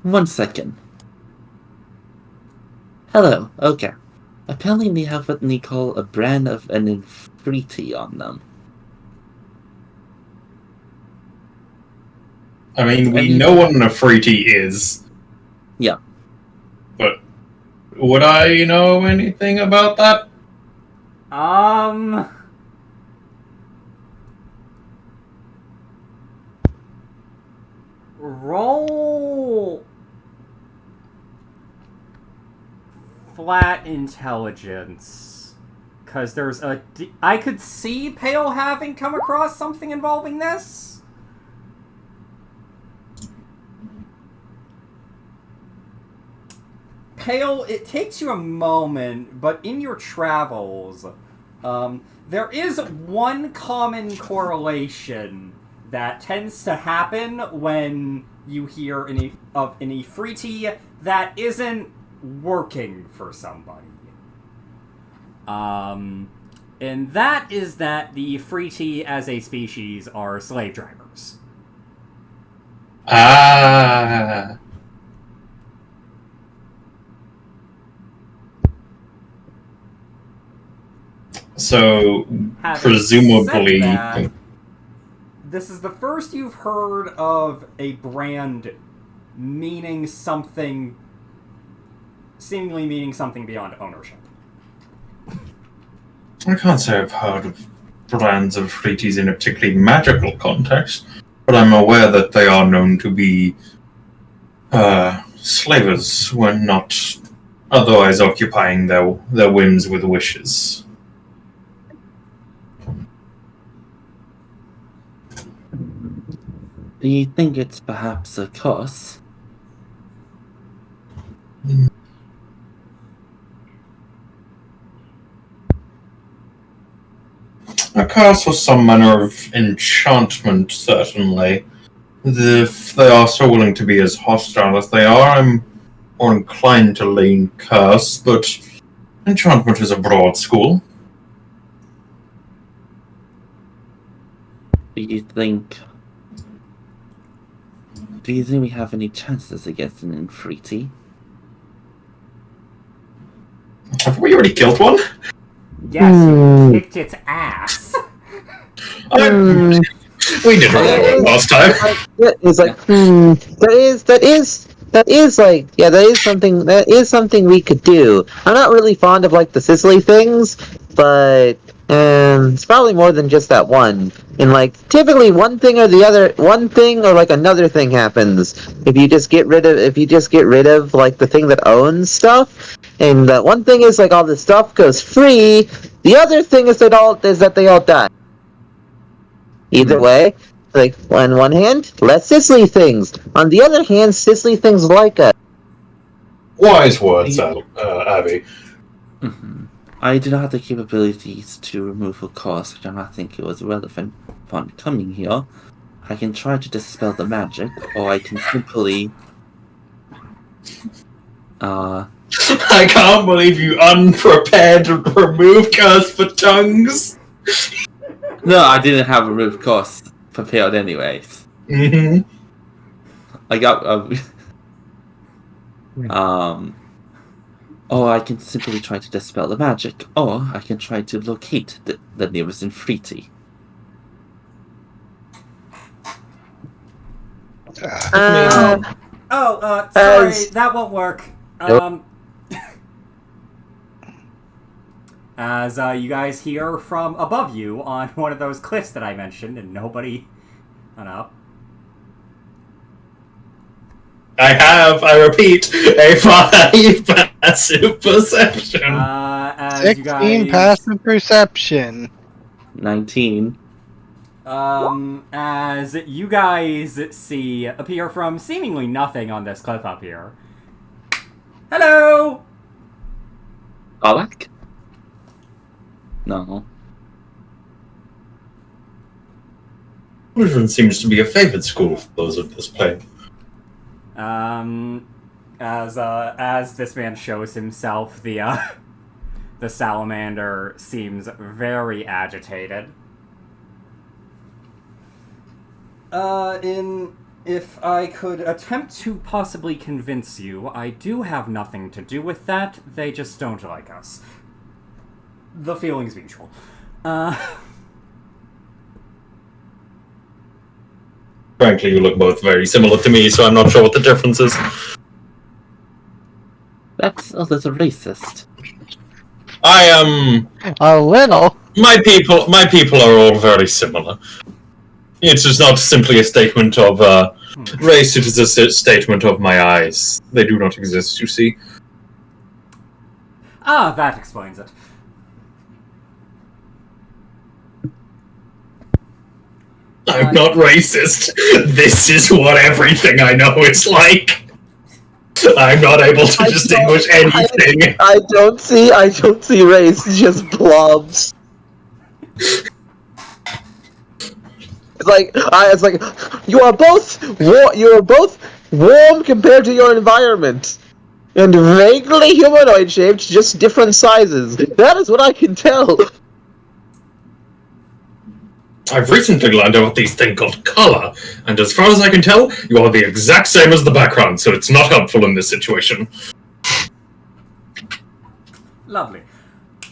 1 second. Hello, okay. Apparently they have what they call a brand of an Ifriti on them.
I mean, we know what an Afriti is.
Yeah.
But would I know anything about that?
Roll flat intelligence. Because there's I could see Pale having come across something involving this. Pale, it takes you a moment, but in your travels, there is one common correlation that tends to happen when you hear of an Ifriti that isn't working for somebody. And that is that the Ifriti as a species are slave drivers.
Ah. So,
Having
presumably...
said that, this is the first you've heard of a brand meaning something, seemingly meaning something beyond ownership.
I can't say I've heard of brands of Ifritis in a particularly magical context, but I'm aware that they are known to be slavers when not otherwise occupying their whims with wishes.
Do you think it's perhaps a curse?
A curse or some manner of enchantment, certainly. If they are so willing to be as hostile as they are, I'm more inclined to lean curse, but enchantment is a broad school.
Do you think we have any chances against an Ifriti?
Have we already killed one?
Yes, you kicked its ass.
We did that last time.
It's like, that is something we could do. I'm not really fond of like the Sicily things, but it's probably more than just that one. And like typically one thing or like another thing happens if you just get rid of like the thing that owns stuff. And one thing is like all the stuff goes free. The other thing is that they all die. Either way, like on one hand, less Sicily things. On the other hand, Sicily things like us.
Wise words, Abby.
Mm-hmm. I do not have the capabilities to remove a curse. I do not think it was relevant upon coming here. I can try to dispel the magic, or I can simply...
I can't believe you unprepared to remove curse for tongues.
No, I didn't have a remove curse prepared anyways.
Mm-hmm.
I got... Or I can simply try to dispel the magic, or I can try to locate the nearest Ifriti.
Sorry, that won't work. As you guys hear from above you on one of those cliffs that I mentioned, and nobody... I don't know.
I repeat, a 5 passive perception.
As
16
you guys...
passive perception.
19.
As you guys see appear from seemingly nothing on this cliff up here. Hello!
Alec? No.
Illusion seems to be a favored school for those of this plane.
As this man shows himself, the salamander seems very agitated. If I could attempt to possibly convince you, I do have nothing to do with that, they just don't like us. The feeling's mutual.
Frankly, you look both very similar to me, so I'm not sure what the difference is.
That's a little racist.
I am...
A little.
My people are all very similar. It is not simply a statement of race, it is a statement of my eyes. They do not exist, you see.
Ah, that explains it.
I'm not racist. This is what everything I know is like. I'm not able to distinguish anything.
I don't see race, just blobs. It's like you are both warm compared to your environment, and vaguely humanoid shaped, just different sizes. That is what I can tell.
I've recently learned about these things called color, and as far as I can tell, you are the exact same as the background, so it's not helpful in this situation.
Lovely.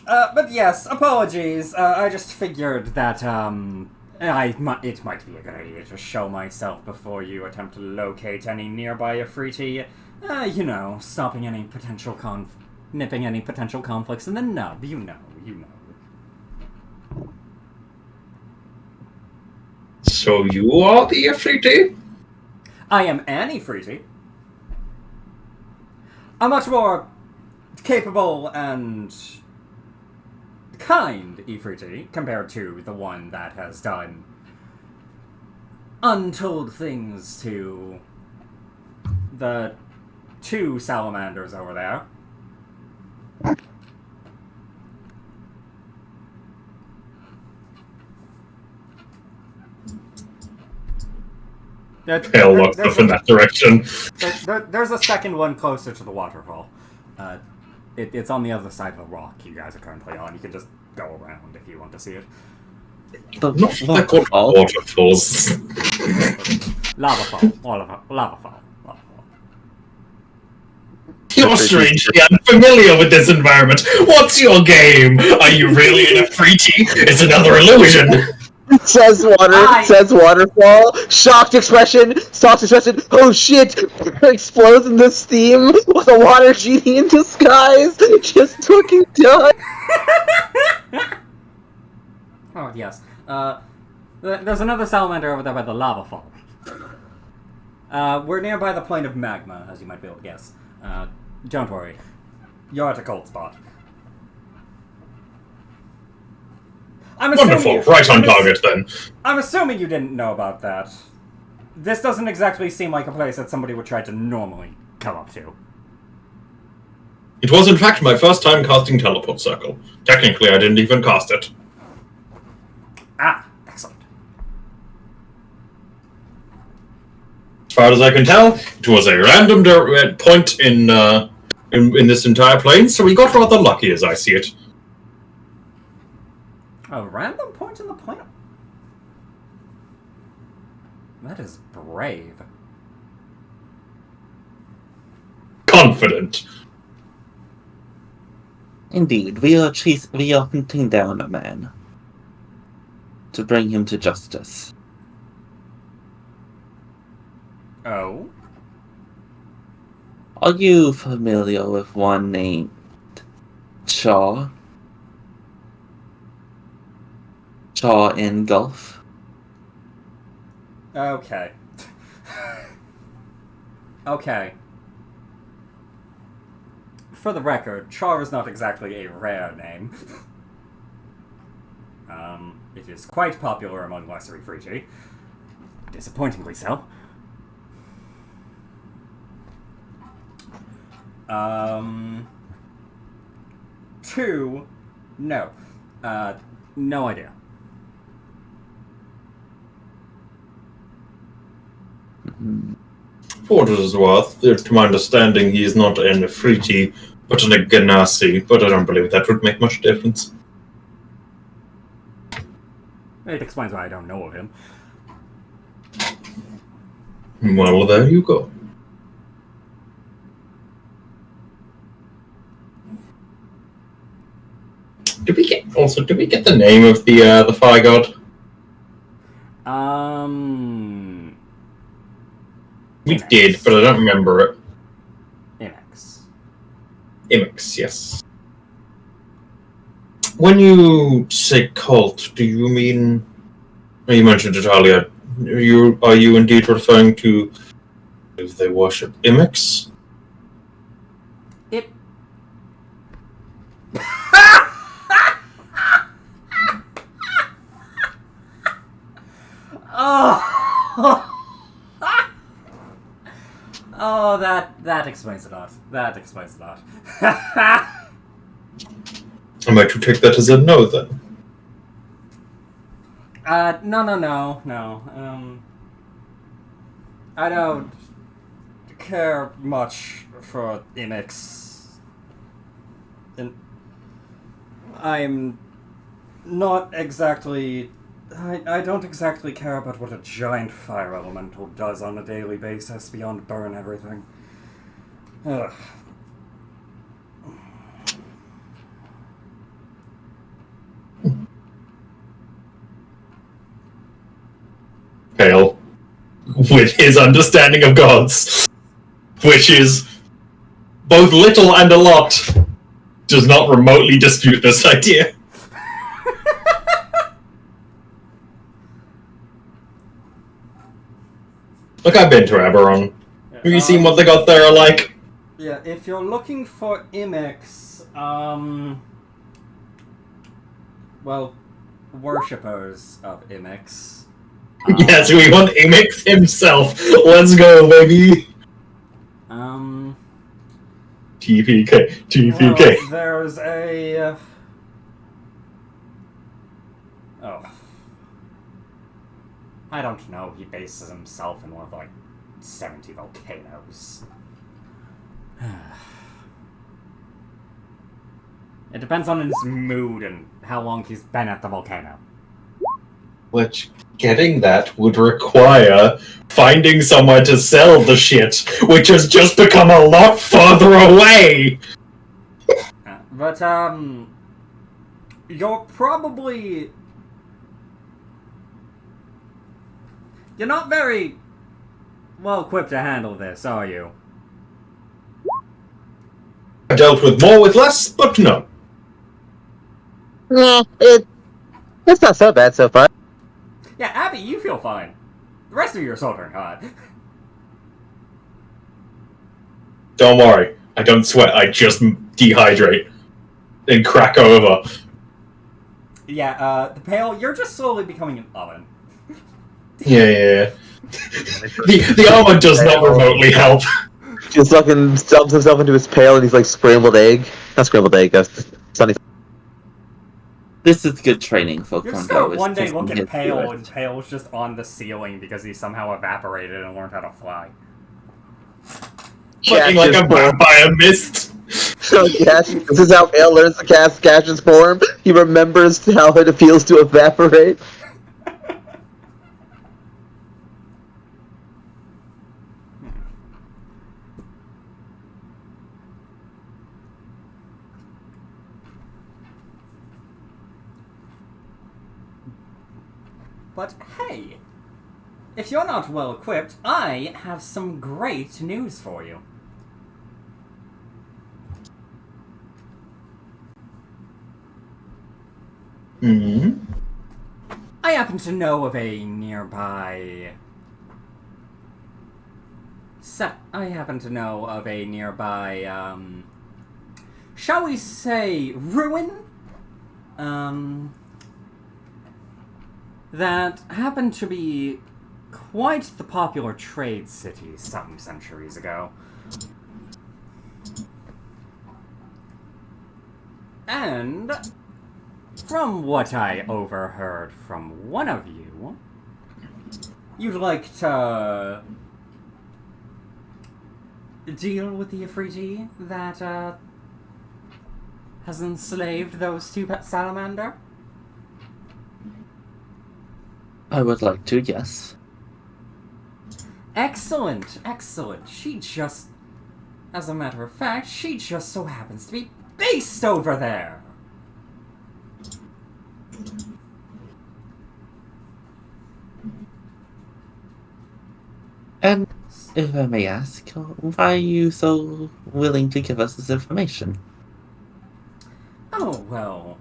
But yes, apologies. I just figured that, it might be a good idea to show myself before you attempt to locate any nearby Afriti. Stopping any potential nipping any potential conflicts in the nub, you know.
So you are the Afriti?
I am an Ifriti. A much more capable and kind Ifriti compared to the one that has done untold things to the 2 salamanders over there.
Pale looks up in that direction.
There's a second one closer to the waterfall. It's on the other side of the rock you guys are currently on. You can just go around if you want to see it.
They're called waterfalls.
Lava fall.
You're strangely unfamiliar with this environment. What's your game? Are you really an Afriti? It's another illusion.
Says waterfall. Shocked expression. Oh shit! Explodes in the steam with a water genie in disguise. Just fucking done.
Oh yes. There's another salamander over there by the lava fall. We're nearby the plane of magma, as you might be able to guess. Don't worry. You're at a cold spot.
Wonderful. Right on target, then.
I'm assuming you didn't know about that. This doesn't exactly seem like a place that somebody would try to normally come up to.
It was, in fact, my first time casting Teleport Circle. Technically, I didn't even cast it.
Ah, excellent.
As far as I can tell, it was a random point in this entire plane, so we got rather lucky, as I see it.
A random point in the plane? That is brave.
Confident.
Indeed, we are hunting down a man to bring him to justice.
Oh?
Are you familiar with one named Chaw? Chaw in Gulf?
Okay. Okay. For the record, Char is not exactly a rare name. It is quite popular among Lesser Ifriti. Disappointingly so. Two, no. No idea.
For what it is worth, to my understanding, he is not an Afriti, but an Ganassi, but I don't believe that would make much difference.
It explains why I don't know of him.
Well, there you go. Did we get the name of the fire god? We
Imex.
did, but I don't remember it. Imix, yes. When you say cult, do you mean... You mentioned it earlier. Are you indeed referring to if they worship Imix?
Oh, that explains a lot. That explains a lot.
Am I to take that as a no, then?
No. I don't care much for Imix. And I'm not exactly... I don't exactly care about what a giant fire elemental does on a daily basis beyond burn everything. Ugh.
Pale, with his understanding of gods, which is both little and a lot, does not remotely dispute this idea. Look, I've been to Eberron. Have you seen what the gods there are like?
Yeah, if you're looking for Imix, well, worshippers of Imix.
Yes, we want Imix himself. Let's go, baby. TPK.
Well, there's a... oh. I don't know, he bases himself in one of, like, 70 volcanoes. It depends on his mood and how long he's been at the volcano.
Which, getting that would require finding somewhere to sell the shit, which has just become a lot further away!
But, you're probably... You're not very well equipped to handle this, are you?
I dealt with more with less, but no.
No, it's not so bad so far.
Yeah, Abby, you feel fine. The rest of you are sweltering hot.
Don't worry, I don't sweat, I just dehydrate. And crack over.
Yeah, the Pale, you're just slowly becoming an oven.
Yeah. The armor does not remotely help.
Just fucking stumps himself into his pail and he's like scrambled egg. Not scrambled egg, sunny.
This is good training for
You're just
Kondo.
gonna one day
Just
look at
get
Pale,
through
and
it.
Pale's just on the ceiling because he somehow evaporated and learned how to fly.
Looking like a vampire mist.
So Gash, this is how Pale learns to cast Gash's form. He remembers how it feels to evaporate.
But hey, if you're not well equipped, I have some great news for you.
Mm-hmm.
I happen to know of a nearby... shall we say, ruin? That happened to be quite the popular trade city some centuries ago. And from what I overheard from one of you, you'd like to deal with the Ifriti that has enslaved those two salamander?
I would like to, yes.
Excellent. She just, as a matter of fact, she just so happens to be based over there.
And if I may ask, why are you so willing to give us this information?
Oh, well,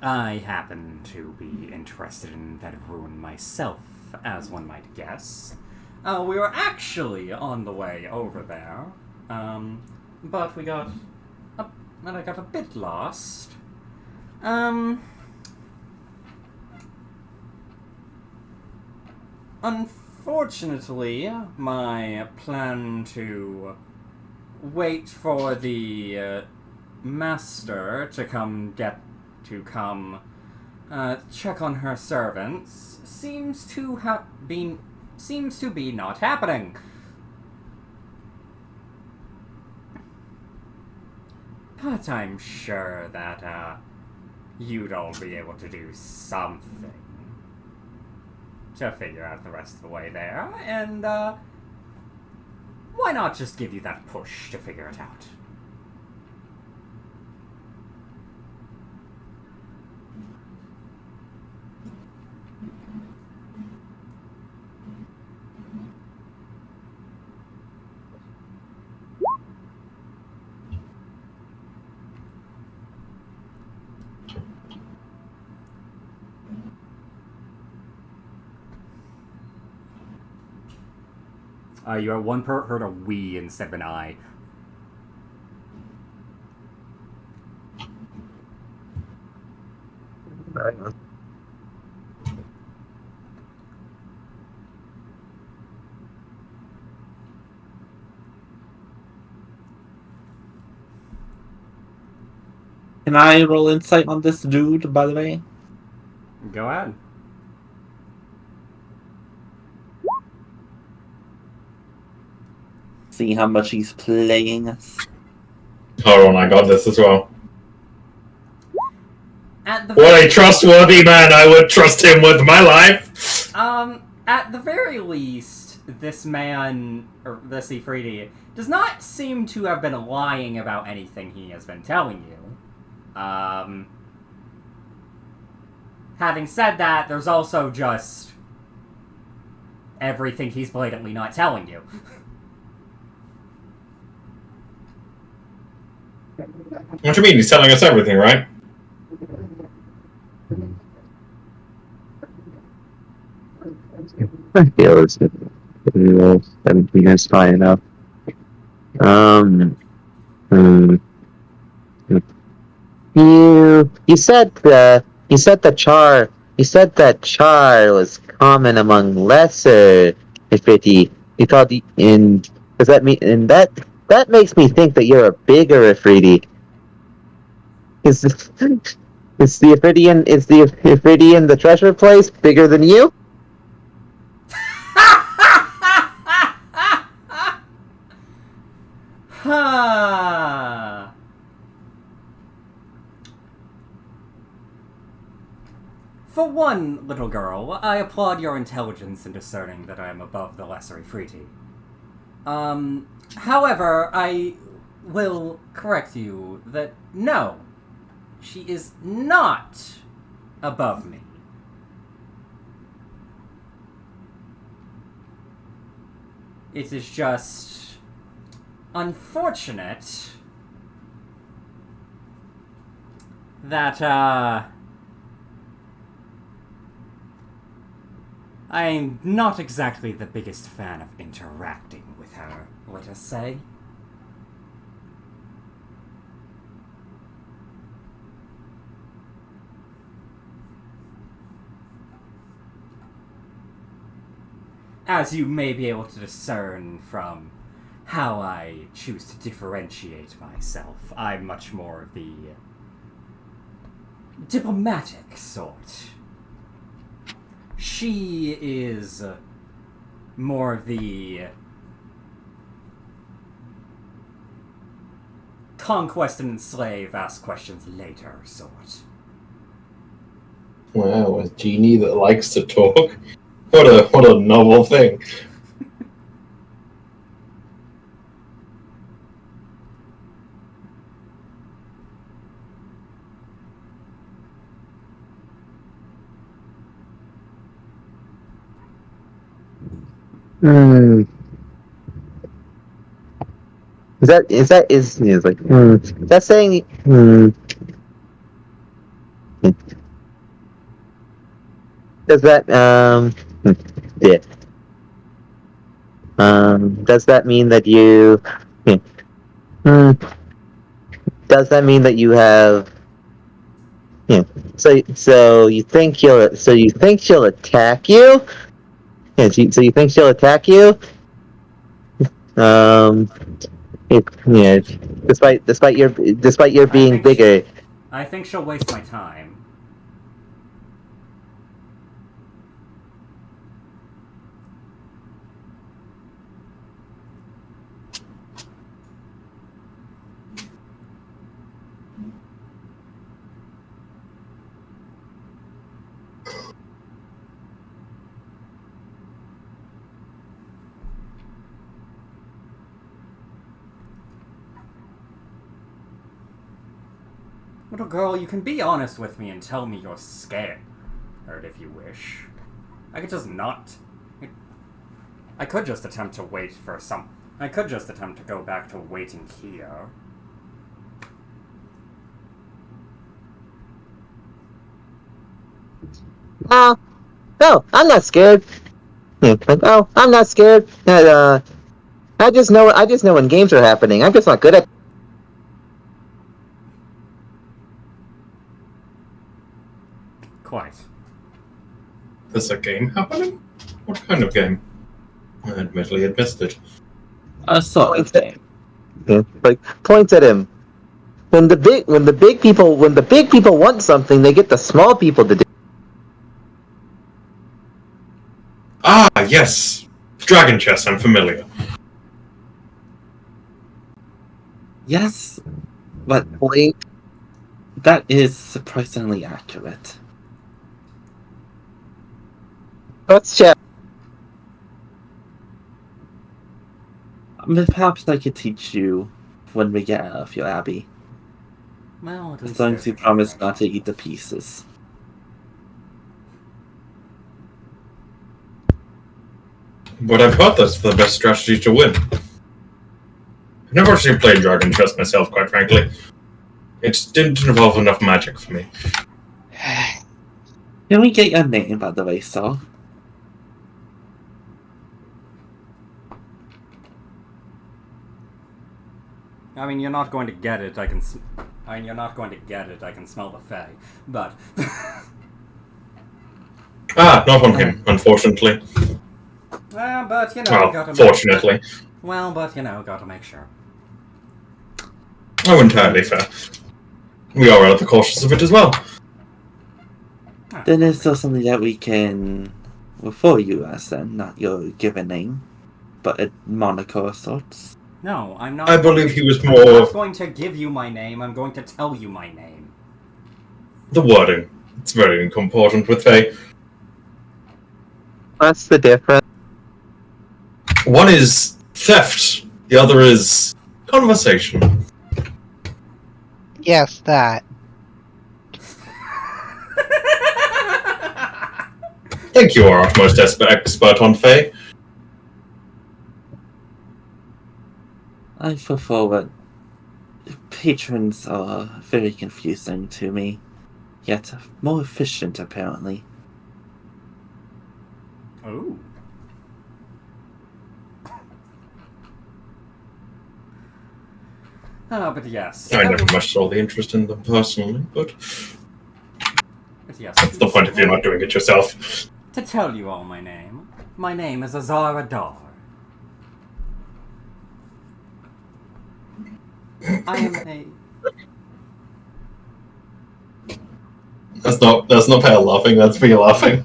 I happen to be interested in that ruin myself, as one might guess. We were actually on the way over there, but I got a bit lost. Unfortunately, my plan to wait for the master to come check on her servants seems to be not happening. But I'm sure that you'd all be able to do something to figure out the rest of the way there, and why not just give you that push to figure it out? You at one part heard a we instead of an I.
Can I roll insight on this dude, by the way?
Go ahead.
See how much he's playing us.
Hold on, I got this as well.
At
What a trustworthy man! I would trust him with my life!
at the very least, this man, or this Ifriti, does not seem to have been lying about anything he has been telling you. Having said that, there's also just everything he's blatantly not telling you.
What do you mean? He's telling us everything, right?
I feel it's 17 is fine enough. You said that char was common among lesser Ifriti. You thought does that mean that makes me think that you're a bigger Ifriti. Is the Ifriti in the treasure place bigger than you?
Huh. For one, little girl, I applaud your intelligence in discerning that I am above the lesser Ifriti. However, I will correct you that no, she is not above me. It is just unfortunate that, I'm not exactly the biggest fan of interacting with her, let us say. As you may be able to discern from how I choose to differentiate myself, I'm much more of the diplomatic sort. She is more of the conquest and enslave, ask questions later sort.
Wow, a genie that likes to talk? What a novel thing.
Is like that's saying does that yeah does that mean that you does that mean that you have so you think she'll attack you? Yeah, so you think she'll attack you? Yeah. Despite your being
think
bigger.
I think she'll waste my time. Little girl, you can be honest with me and tell me you're scared, if you wish. I could just not. I could just attempt to wait for some. I could just attempt to go back to waiting here.
No, I'm not scared. Oh, I'm not scared. I just know when games are happening. I'm just not good at.
Quite.
There's a game happening? What kind of game? I admittedly had missed it.
A sort of game.
Like points at him. When the big people want something, they get the small people to do.
Ah, yes! Dragon chess, I'm familiar.
Yes, but
Wait.
that is surprisingly accurate.
Let's check.
Perhaps I could teach you when we get out of your abbey.
Well,
As long as you promise not to eat the pieces.
But I've heard that's the best strategy to win. I've never actually played Dragon chess myself, quite frankly. It didn't involve enough magic for me.
Can we get your name, by the way, Saul?
I mean, you're not going to get it. You're not going to get it. I can smell the fae, but.
Ah, not on him, unfortunately.
But you know,
Well,
gotta
fortunately.
Well, but you know, gotta make sure.
Oh, entirely fair. We are rather cautious of it as well.
Then is there something that we can refer you as then, not your given name, but a moniker of sorts?
No, I'm not.
I believe he was
I'm
more
not going to give you my name. I'm going to tell you my name.
the wording. It's very important with Faye.
What's the difference?
One is theft, the other is conversation.
Yes, that.
Thank you, our utmost expert on Faye.
I prefer that patrons are very confusing to me, yet more efficient apparently.
Oh. But yes.
I never much saw the interest in them personally, but
But yes.
that's the point if you're not doing it yourself.
To tell you all my name is Azara Dar. I am a.
That's not Pale laughing, that's me laughing.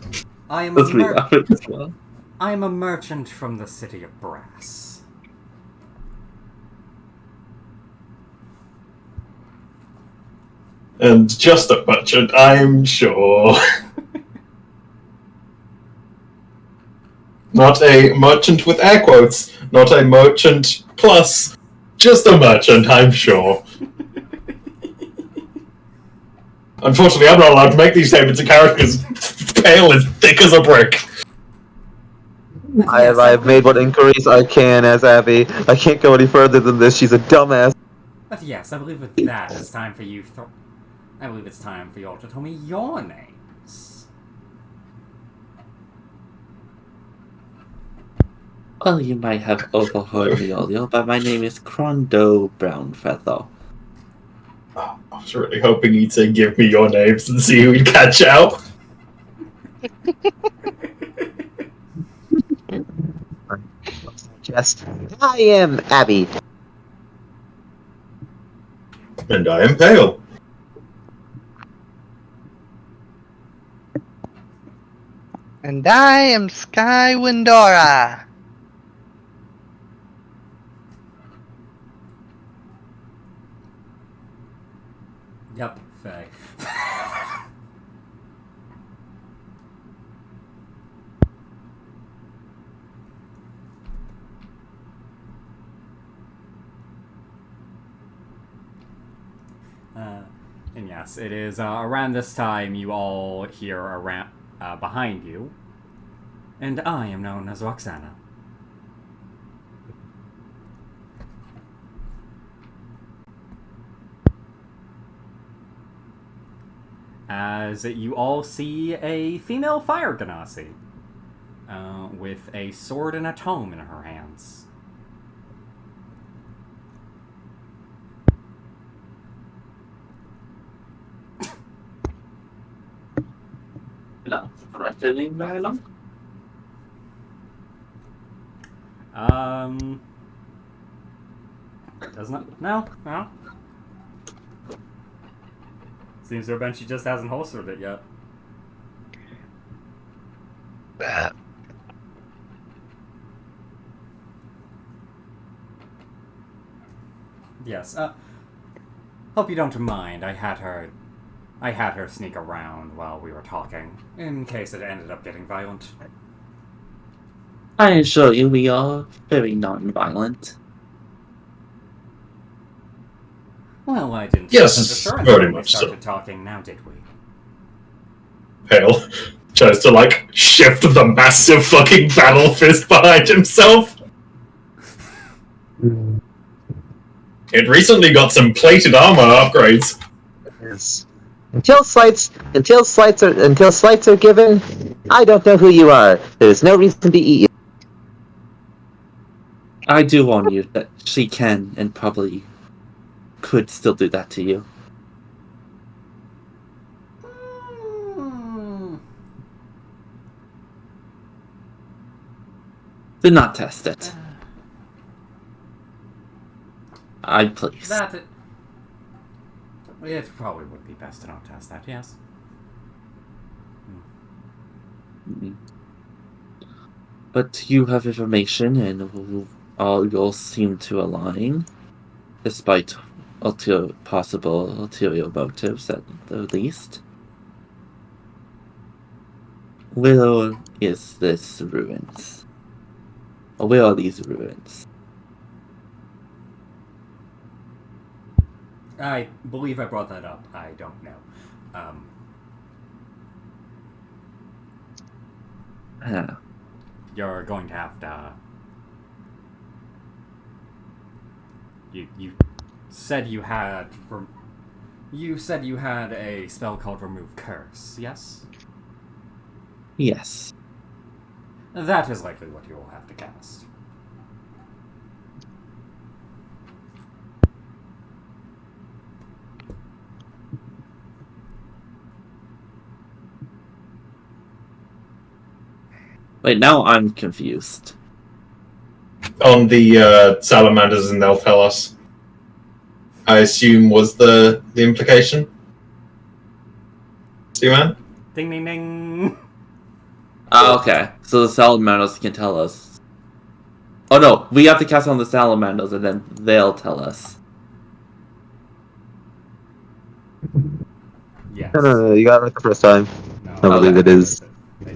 I am
That's
a.
pretty rapid as well.
I am a merchant from the city of Brass.
And just a merchant, I'm sure. Not a merchant with air quotes, not a merchant plus, just a merchant, I'm sure. Unfortunately, I'm not allowed to make these statements in characters. Pale is thick as a brick.
I've made what inquiries I can as Abby. I can't go any further than this. She's a dumbass.
But yes, I believe with that, it's time for you. I believe it's time for you all to tell me your names.
Well, you might have overheard me earlier, but my name is Crondo Brownfeather.
I was really hoping he'd say, give me your names and see who he'd catch out.
chest. I am Abby.
And I am Pale.
And I am Sky Windora.
Yep, Faye. And yes, it is around this time you all hear around behind you. And I am known as Roxana. As you all see a female fire genasi with a sword and a tome in her hands.
No, threatening dialogue.
Doesn't it? No. Seems to have been she just hasn't holstered it yet. Yes, hope you don't mind. I had her sneak around while we were talking, in case it ended up getting violent.
I assure you we are very non-violent.
Well, I didn't
Yes,
have such assurance
very
when we
much so.
started talking, now did we?
Pale tries to, like, shift the massive fucking battle fist behind himself. It recently got some plated armor upgrades.
Yes. Until slights are given, I don't know who you are. There's no reason to eat you.
I do warn you that she can and probably could still do that to you. Do not test it. Please.
It probably would be best to not test that, yes.
But you have information, and all seem to align, despite possible ulterior motives at the least. Where is this ruins? Or where are these ruins?
I believe I brought that up. I don't know. You're going to have to... You said you had... You said you had a spell called Remove Curse, yes?
Yes.
That is likely what you will have to cast.
Wait, now I'm confused.
On the salamanders, and they'll tell us. I assume was the implication. See, man?
Ding ding ding!
Okay. So the salamanders can tell us. Oh no, we have to cast on the salamanders and then they'll tell us.
Yes.
No, you got it the first time.
No,
I believe
Okay.
it is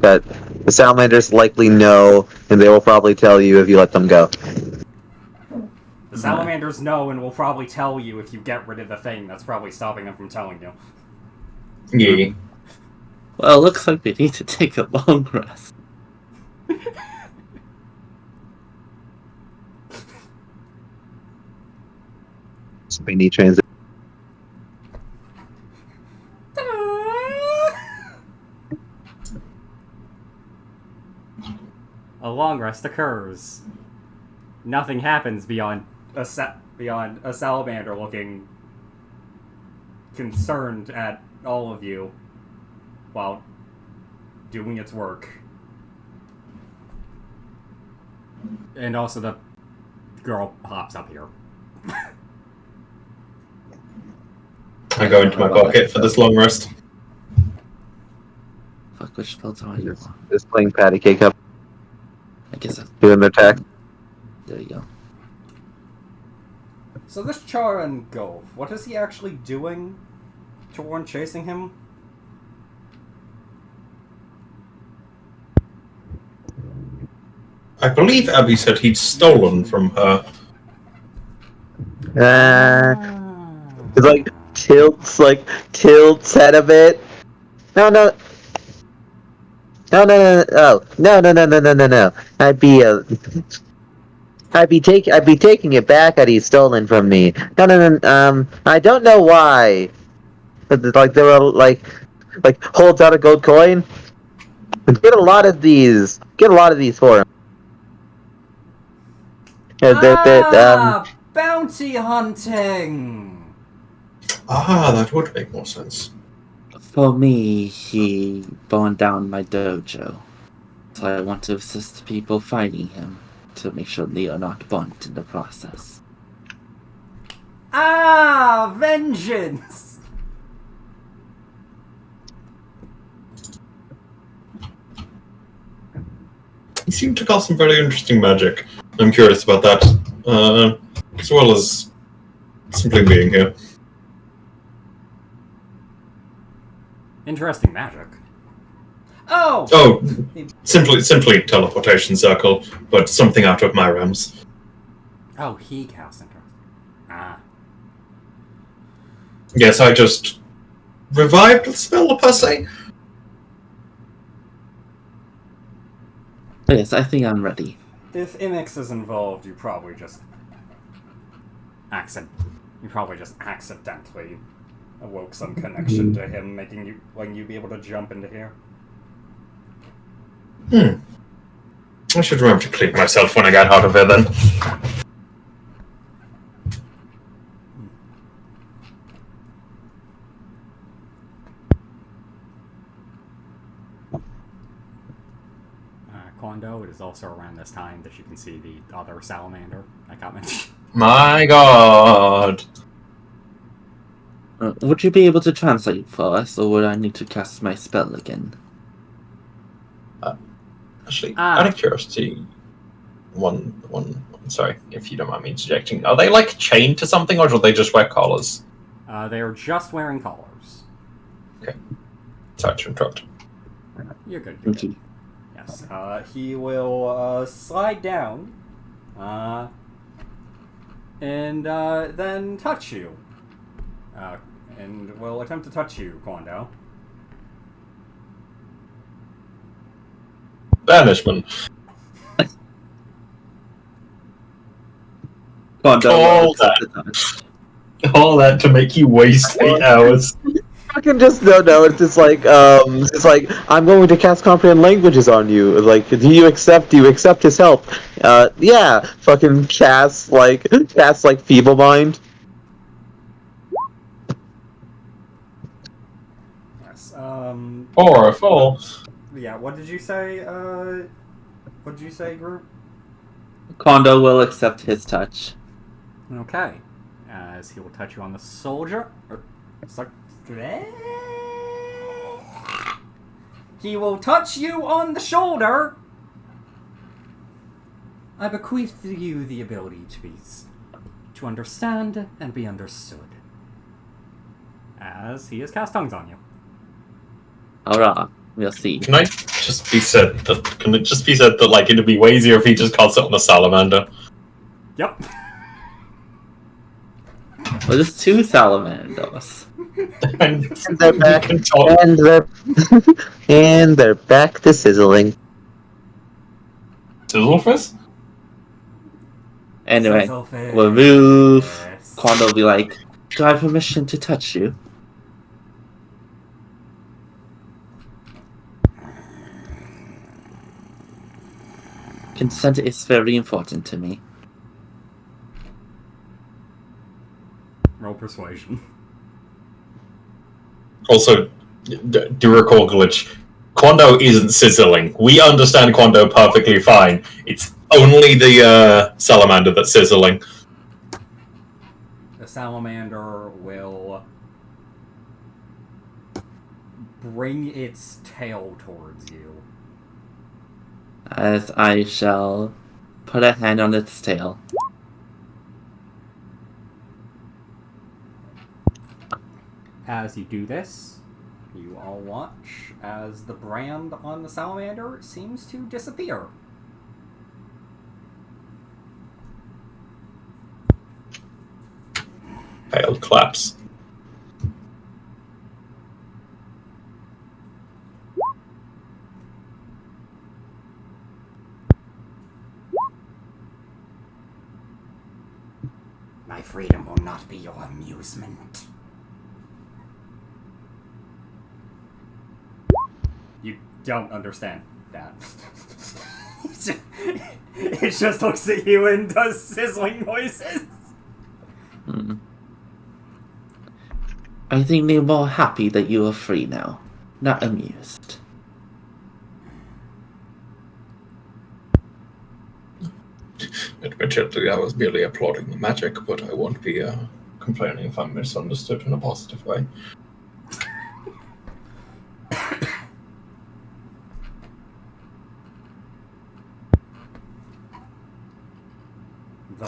that the salamanders likely know, and they will probably tell you if you let them go.
The salamanders know and will probably tell you if you get rid of the thing that's probably stopping them from telling you.
Yeah.
Well, it looks like we need to take a long rest.
Spiny transit.
A long rest occurs. Nothing happens beyond a salamander looking concerned at all of you while doing its work. And also the girl pops up here.
I go into my pocket for this long rest.
Fuck, which spell do I use?
Just playing patty cake up,
I guess
doing their attack.
there you go.
So this Charan Gove, what is he actually doing to one chasing him?
I believe Abby said he'd stolen from her.
It's like tilts head a bit. No. Oh, no. I'd be taking it back that he's stolen from me. No. I don't know why. But like there were like holds out a gold coin. Get a lot of these for him.
Bounty hunting!
That would make more sense.
For me, he burned down my dojo. So I want to assist people finding him to make sure they are not burnt in the process.
Vengeance!
He seemed to cause some very interesting magic. I'm curious about that, as well as simply being here.
Interesting magic. Oh!
Oh, simply teleportation circle, but something out of my realms.
Oh, he cast interesting.
Yes, I just revived the spell per se.
But yes, I think I'm ready.
If Imix is involved, you probably just accidentally awoke some connection to him, letting you be able to jump into here.
I should remember to clean myself when I get out of here then.
Kondo, it is also around this time that you can see the other salamander I got mentioned.
My god.
Would you be able to translate for us, or would I need to cast my spell again?
Actually, out of curiosity, sorry, if you don't mind me interjecting, are they like chained to something, or do they just wear collars?
They are just wearing collars.
Okay. Sorry to interrupt.
You're good.
Thank you.
Yes. He will slide down, and then touch you. And will attempt to touch you, Kondo.
Banishment.
Kondo,
All that to make you waste 8 hours.
Fucking just no. It's just like I'm going to cast comprehend languages on you. Like, do you accept his help? Yeah. Fucking cast feeble mind.
Yes.
Or a fool.
Yeah. What did you say? Group?
Kondo will accept his touch.
Okay. As he will touch you on the soldier. He will touch you on the shoulder. I bequeath to you the ability to understand and be understood. As he has cast tongues on you.
Alright, we'll see.
Can it just be said that like it'd be way easier if he just casts it on a salamander?
Yep.
Well, there's 2 salamanders.
And
They're back, and they're back to sizzling.
Sizzlefish?
Anyway,
Sizzlefish.
we'll move.
Yes.
Kondo will be like, do I have permission to touch you? Consent is very important to me.
Roll persuasion.
Also, do recall glitch. Quando isn't sizzling. We understand Quando perfectly fine. It's Only the salamander that's sizzling.
The salamander will bring its tail towards you.
As I shall put a hand on its tail.
As you do this, you all watch as the brand on the salamander seems to disappear.
Tail claps.
My freedom will not be your amusement. You don't understand that. It just looks at you and does sizzling noises.
I think they're more happy that you are free now, not amused.
Admittedly, I was merely applauding the magic, but I won't be complaining if I'm misunderstood in a positive way.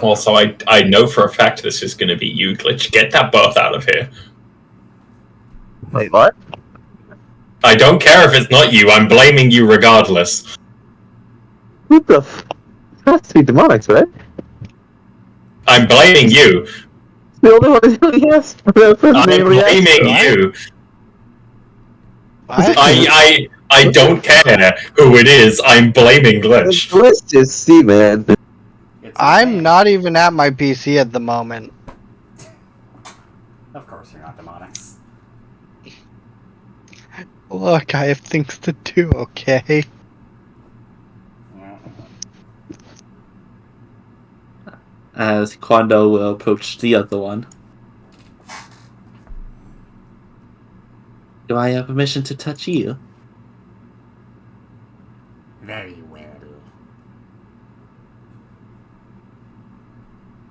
Also, I know for a fact this is going to be you, Glitch. Get that both out of here.
Wait, what?
I don't care if it's not you. I'm blaming you regardless.
What the f... That's the demonics, right?
I'm blaming you.
The only one who's really yes.
I'm blaming you. I don't care who it is. I'm blaming Glitch.
Let's just see, man.
I'm not even at my PC at the moment.
Of course you're not demonics.
Look, I have things to do, okay?
As Quando will approach the other one. Do I have permission to touch you?
Very well.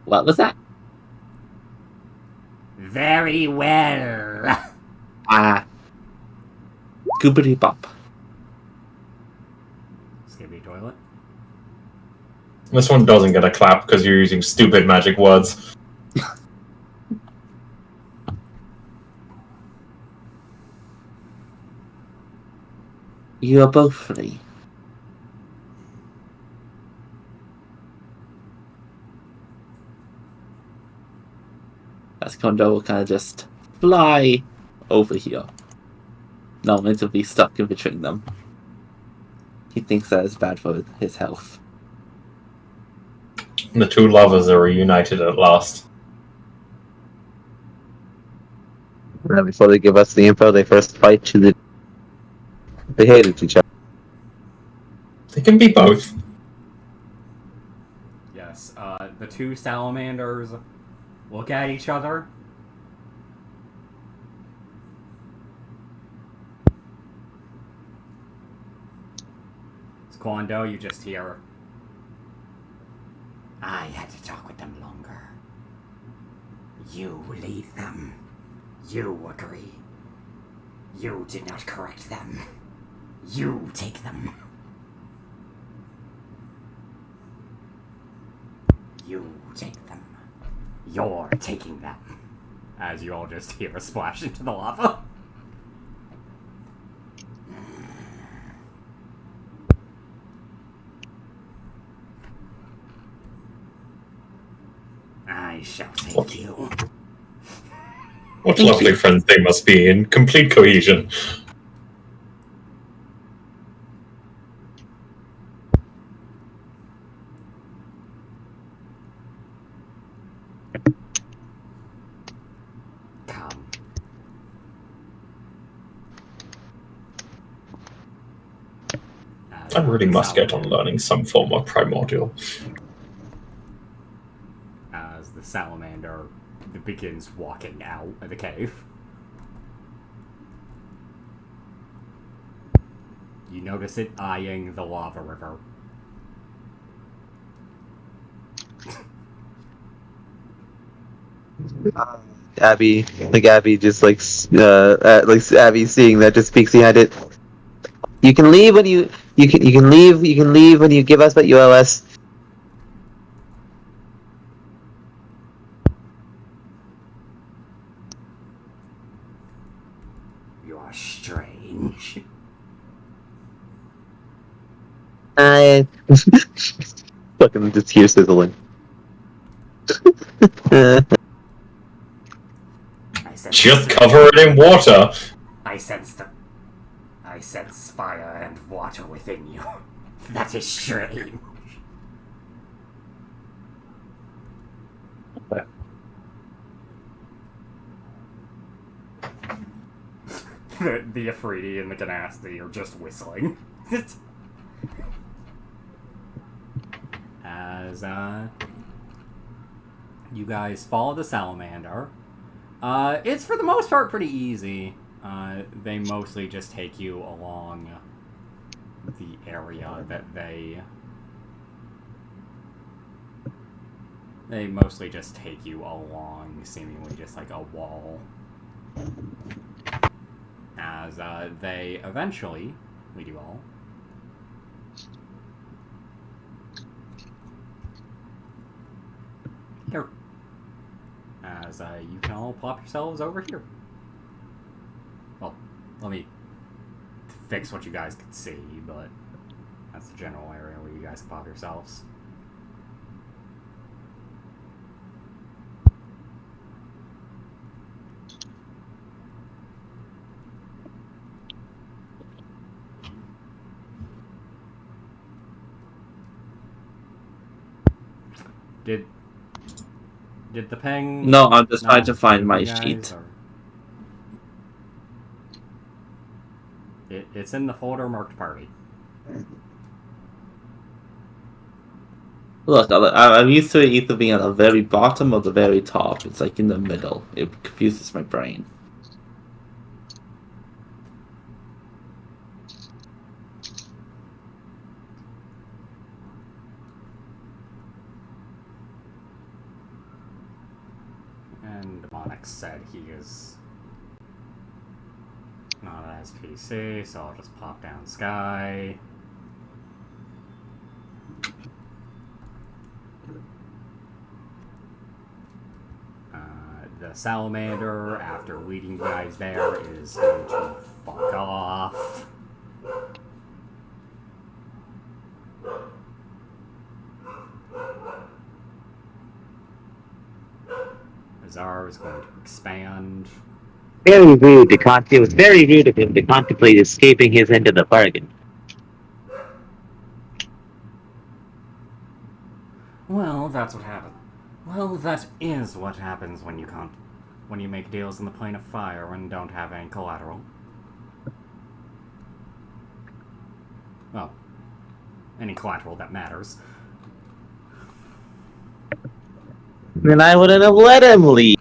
What was that?
Very well.
Goobity bop.
Skippy toilet.
This one doesn't get a clap because you're using stupid magic words.
You are both free. As Kondo will kind of just fly over here. No meant to be stuck in between them. He thinks that is bad for his health.
The two lovers are reunited at last.
Before they give us the info, they first fight to the... They hated each other.
They can be both.
Yes, the two salamanders look at each other. Quando, you just hear, I had to talk with them longer. You lead them. You agree. You did not correct them. You take them. You take them. You're taking them. As you all just hear a splash into the lava. I shall take you.
What lovely friends they must be in complete cohesion.
Come.
I really must get on learning some form of primordial.
As the salamander begins walking out of the cave. You notice it eyeing the lava river.
Abby, like Abby, just like Abby seeing that just speaks behind it. You can leave when you can leave when you give us what you owe us.
You are strange.
Fucking just here sizzling.
I sense
Just cover it in water.
I sense fire and water within you. That is strange. The Afridi and the Ganassi are just whistling. As you guys follow the salamander, it's for the most part pretty easy. They mostly just take you along the area that they mostly just take you along, seemingly just like a wall. As they eventually lead you all here. As you can all plop yourselves over here. Well, let me fix what you guys can see, but that's the general area where you guys can pop yourselves. Did the ping...
No, I'm just trying to find my
guys,
sheet.
It's in the folder marked party.
Look, I'm used to it either being at the very bottom or the very top. It's like in the middle. It confuses my brain.
And Demonic said he is not as PC, so I'll just pop down Sky. The salamander, after leading you guys there, is going to fuck off. Azar is going to expand.
Very rude to it was very rude of him to contemplate escaping his end of the bargain.
Well, that's what happened. Well, that is what happens when you make deals in the plane of fire and don't have any collateral. Well, any collateral that matters.
Then I wouldn't have let him leave.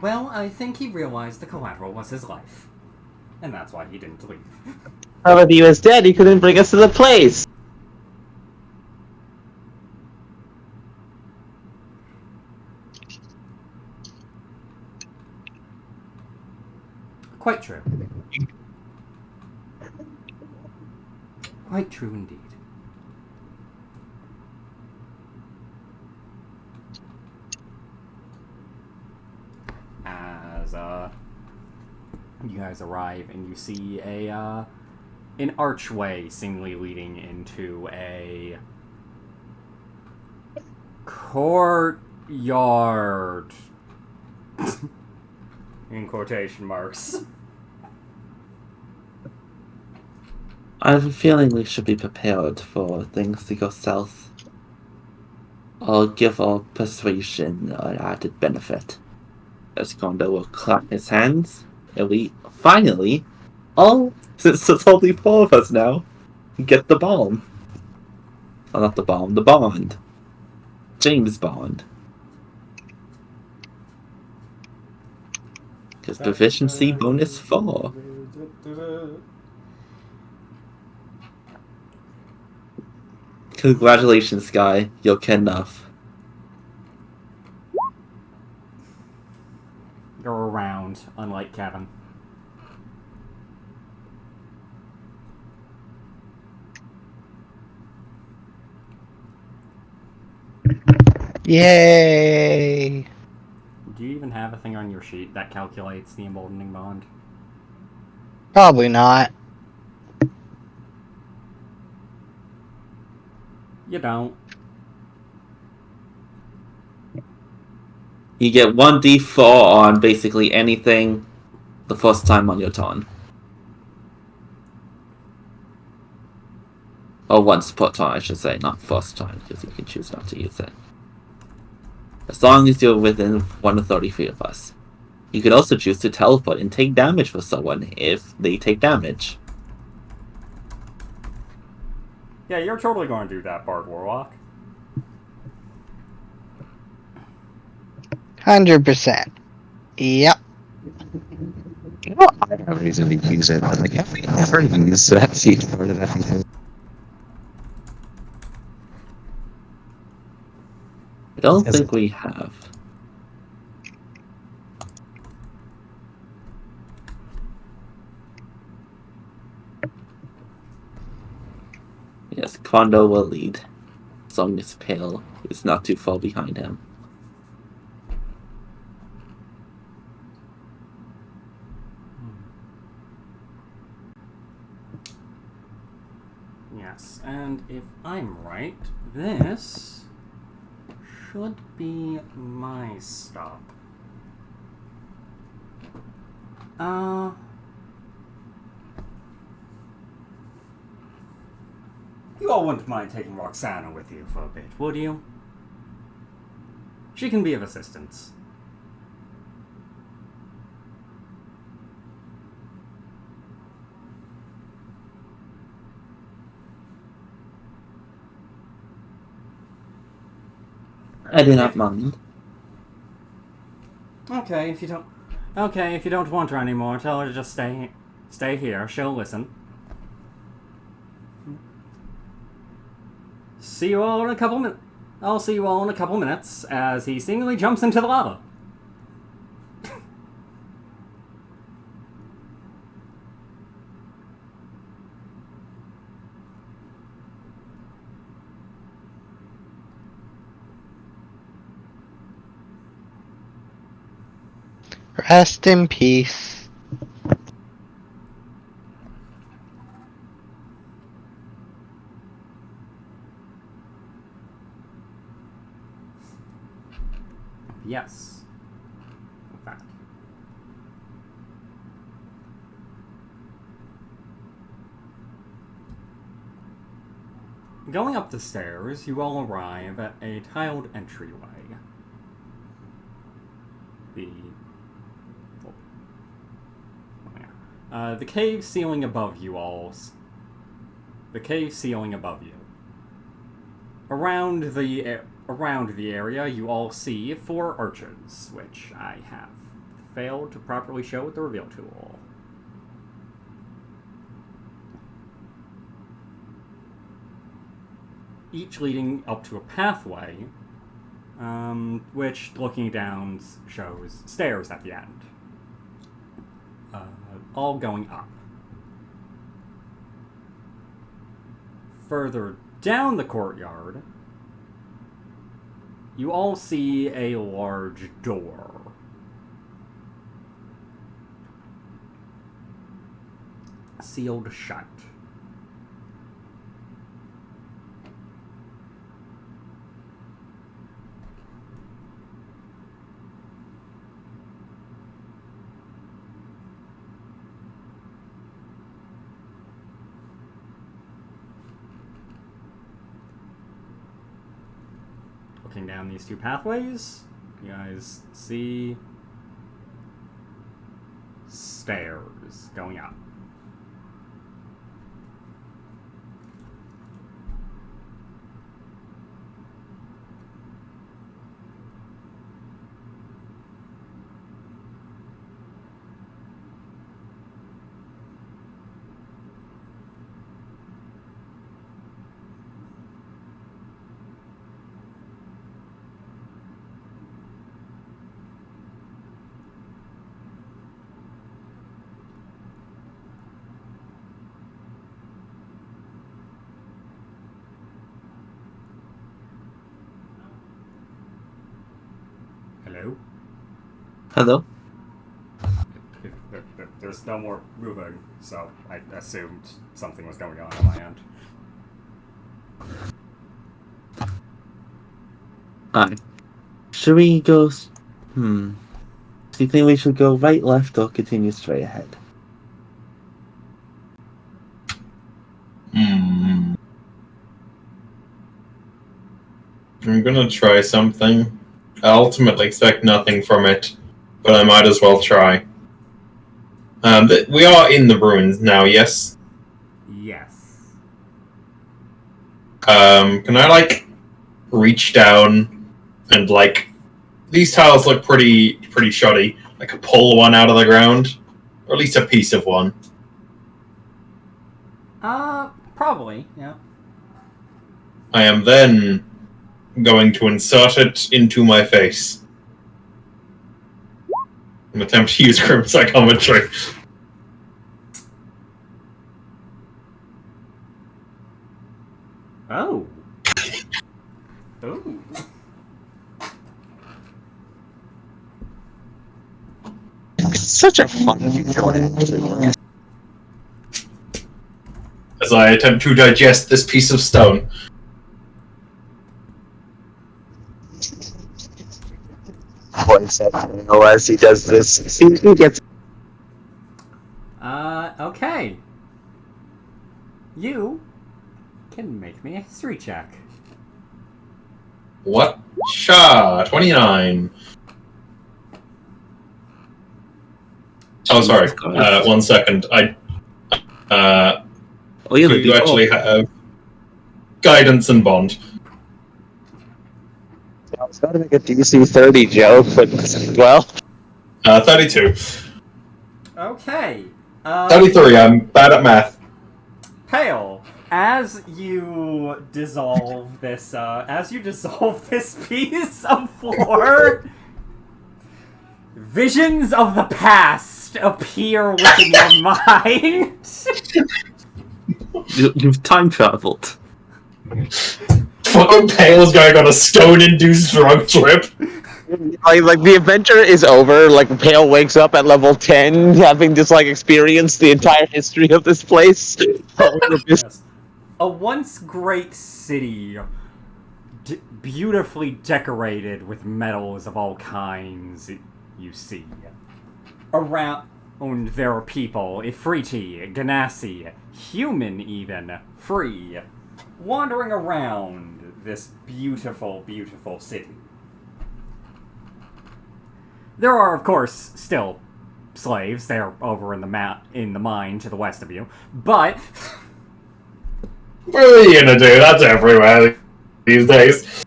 Well, I think he realized the collateral was his life. And that's why he didn't leave.
How if he was dead, he couldn't bring us to the place.
Quite true. Quite true indeed. As you guys arrive and you see an archway seemingly leading into a courtyard. In quotation marks.
I have a feeling we should be prepared for things to go south. I'll give our persuasion an added benefit. As Kondo will clap his hands, and we finally, since it's only 4 of us now, get the bomb. Oh, not the bomb, the bond. James Bond. Because proficiency bonus 4. Congratulations, Sky. You're kin enough.
You're around, unlike Kevin.
Yay!
Do you even have a thing on your sheet that calculates the emboldening bond?
Probably not.
You don't.
You get 1d4 on basically anything the first time on your turn. Or once per turn, I should say, not first time, because you can choose not to use it. As long as you're within 1 to 30 feet of us. You can also choose to teleport and take damage for someone if they take damage.
Yeah, you're totally going to do that, Bard Warlock.
100%. Yep.
Well, I have a reason to use it. I'm like, have we ever used that feature of anything?
I don't think we have. Yes, Kondo will lead. As long as Pale is not too far behind him.
Yes, and if I'm right, this should be my stop. You all wouldn't mind taking Roxana with you for a bit, would you? She can be of assistance.
I do not mind.
Okay, if you don't want her anymore, tell her to just stay here. She'll listen. See you all in a couple minutes. I'll see you all in a couple minutes as he seemingly jumps into the lava.
Rest in peace.
Yes. In fact. Going up the stairs, you all arrive at a tiled entryway. The cave ceiling above you all. The cave ceiling above you. Around the area, you all see 4 arches, which I have failed to properly show with the reveal tool. Each leading up to a pathway, which, looking down, shows stairs at the end. All going up. Further down the courtyard, you all see a large door. Sealed shut. Looking down these 2 pathways, you guys see stairs going up. Hello?
Hello?
There's no more moving, so I assumed something was going on my end.
Alright. Should we go... Do you think we should go right, left, or continue straight ahead?
I'm gonna try something. I ultimately expect nothing from it, but I might as well try. We are in the ruins now, yes?
Yes.
Can I, like, reach down and, like... These tiles look pretty shoddy. I could pull one out of the ground. Or at least a piece of one.
Probably, yeah.
I am then going to insert it into my face. I'm attempting to use grim psychometry.
Oh. Ooh.
Such a fun video.
As I attempt to digest this piece of stone.
Voice as he does this. He gets.
Okay. You can make me a history check.
What? Sha, 29. Oh, sorry. 1 second. You actually have guidance and bond.
I was going to make a DC 30 joke, but well.
32.
Okay.
33. I'm bad at math.
Pale, as you dissolve this piece of floor, visions of the past appear within your mind.
You've time traveled.
Fucking Pale's going on a stone-induced drug trip.
Like the adventure is over. Like Pale wakes up at level 10, having just like experienced the entire history of this place.
Yes. A once great city, beautifully decorated with medals of all kinds. You see, around there are people, Ifriti, Ganassi, human even, free, wandering around this beautiful, beautiful city. There are, of course, still slaves. They're over in the mine to the west of you. But
What are you gonna do? That's everywhere these days.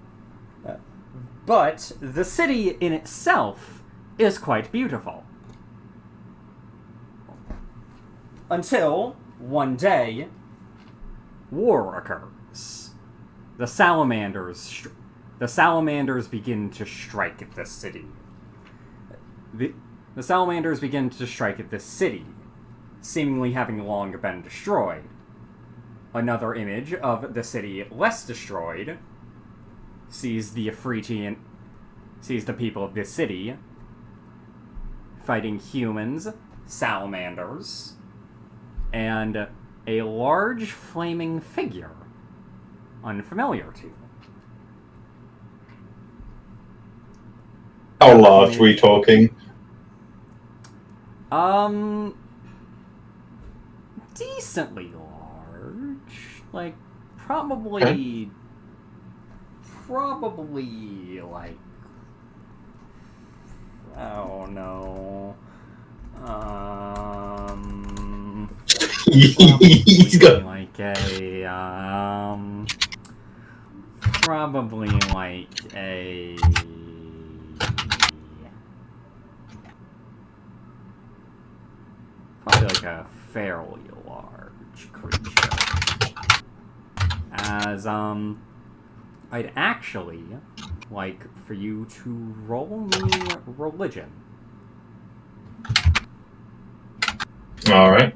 But the city in itself is quite beautiful. Until one day, war occurs. The salamanders begin to strike at this city. The salamanders begin to strike at this city, seemingly having long been destroyed. Another image of the city less destroyed sees the people of this city fighting humans, salamanders, and a large flaming figure unfamiliar to you.
How large are we talking?
Decently large. Like, probably like, oh no.
He's got
Probably like a fairly large creature. As I'd actually like for you to roll me religion.
Alright.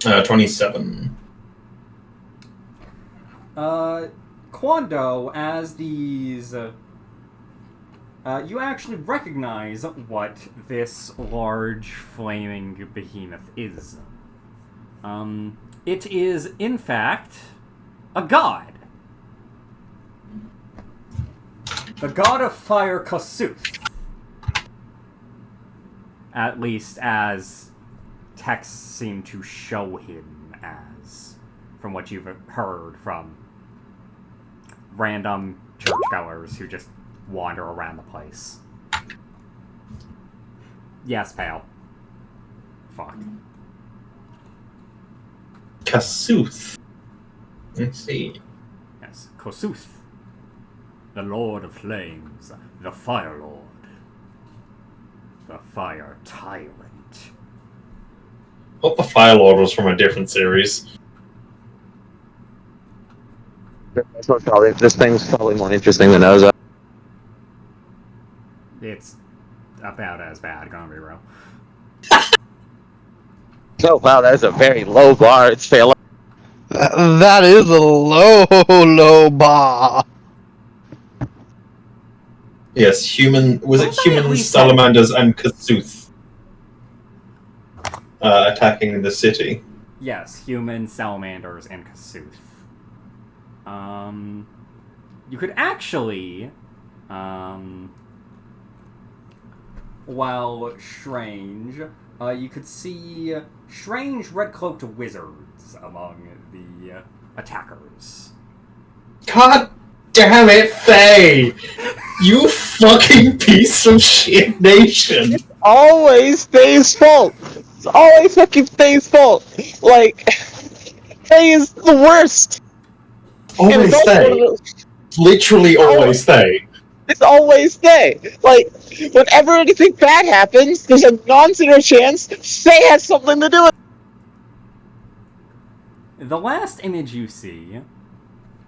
27.
Quando, as these... you actually recognize what this large flaming behemoth is. It is, in fact, a god. The god of fire, Kasuth. At least as texts seem to show him as, from what you've heard from random churchgoers who just wander around the place. Yes, pal. Fuck.
Kasuth. Let's see.
Yes, Kasuth. The Lord of Flames. The Fire Lord. The Fire Tyrant.
I thought the Fire Lord was from a different series.
This thing's probably more interesting than Oza.
It's about as bad, gonna be real.
Oh wow, that is a very low bar. It's failing.
That is a low bar.
Yes, human. Was it
Wasn't it at
humans,
least
salamanders, and Kasuth attacking the city?
Yes, humans, salamanders, and Kasuth. You could actually, while strange, you could see strange red-cloaked wizards among the attackers.
God damn it, Faye! You fucking piece of shit nation!
Always Faye's fault. It's always fucking Faye's fault. Like, Faye is the worst. And
Always
it's also one of
Faye.
those-
Literally always Faye.
It's always Faye. Like, whenever anything bad happens, there's a non-zero chance Faye has something to do with it.
The last image you see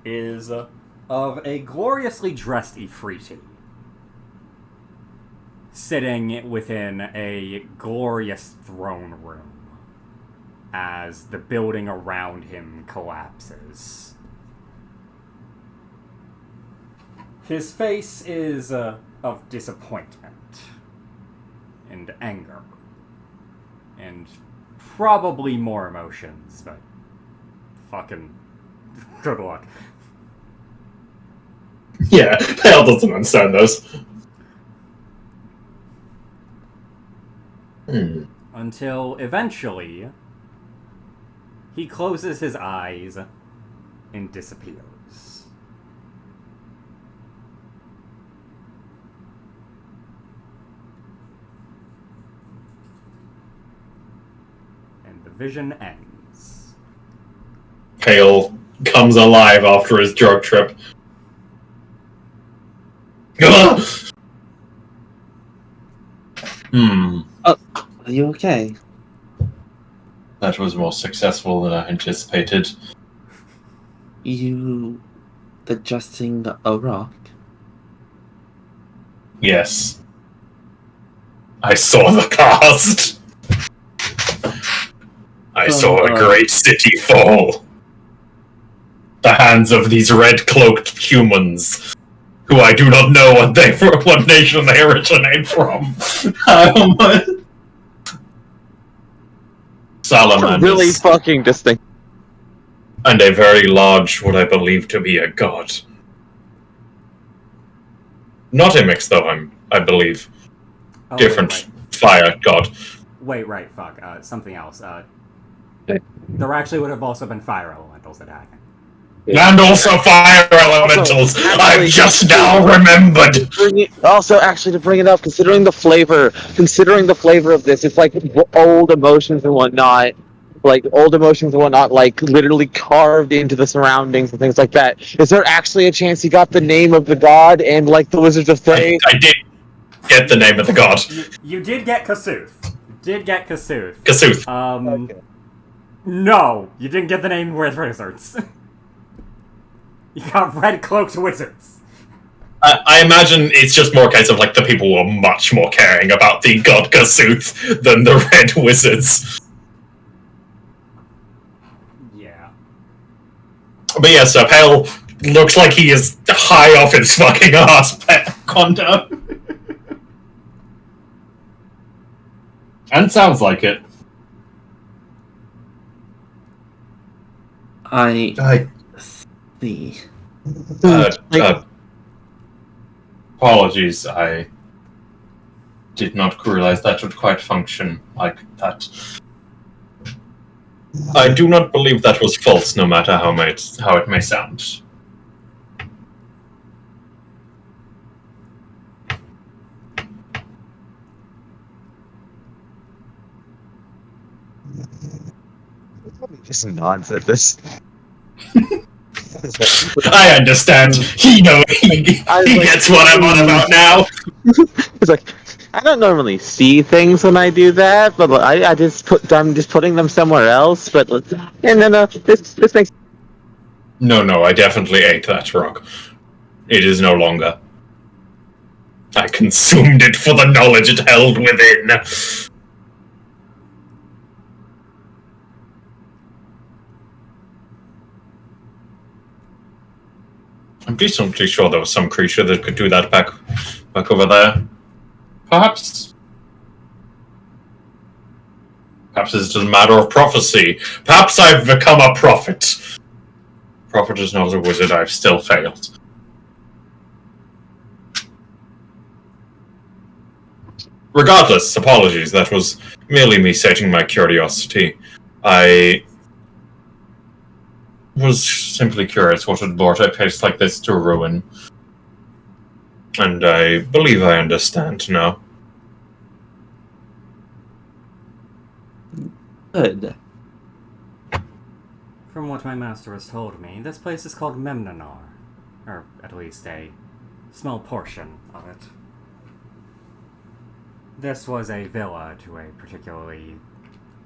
is of a gloriously dressed Ifriti sitting within a glorious throne room as the building around him collapses. His face is of disappointment and anger and probably more emotions, but fucking good luck.
Yeah, Pale doesn't understand those.
Until eventually he closes his eyes and disappears. And the vision ends.
Pale comes alive after his drug trip. Ugh!
Are you okay?
That was more successful than I anticipated.
You adjusting a rock?
Yes. I saw the cast. I saw a great city fall. The hands of these red-cloaked humans, who I do not know what nation they originate from. Salamanders.
Really fucking distinct.
And a very large, what I believe to be a god. Not Imix, though, I believe.
Oh,
Different fire god.
Wait, right, fuck. Something else. There actually would have also been fire elementals attacking.
And also fire elementals! I've just now remembered!
Also, actually, to bring it up, considering the flavor of this, it's like old emotions and whatnot. Like, literally carved into the surroundings and things like that. Is there actually a chance you got the name of the god and, like, the Wizards of Fae?
I did get the name of the god.
You did get Kasuth.
Kasuth.
Okay.
No, you didn't get the name with wizards. You got red-cloaked wizards.
I imagine it's just more a case of, like, the people were much more caring about the god Kasuth than the red wizards.
Yeah.
But yes, Pale looks like he is high off his fucking ass, Kondo. And sounds like it.
I see.
Apologies, I did not realize that would quite function like that. I do not believe that was false, no matter how it may sound.
Just nods at this.
I understand. He gets what I'm on about now.
It's like, I don't normally see things when I do that, but I'm just putting them somewhere else. But no, this makes.
No, I definitely ate that rock. It is no longer. I consumed it for the knowledge it held within. I'm decently sure there was some creature that could do that back over there. Perhaps it's just a matter of prophecy. Perhaps I've become a prophet. Prophet is not a wizard. I've still failed. Regardless, apologies. That was merely me sating my curiosity. I was simply curious what had brought a place like this to ruin. And I believe I understand now.
Good.
From what my master has told me, this place is called Memnonar. Or at least a small portion of it. This was a villa to a particularly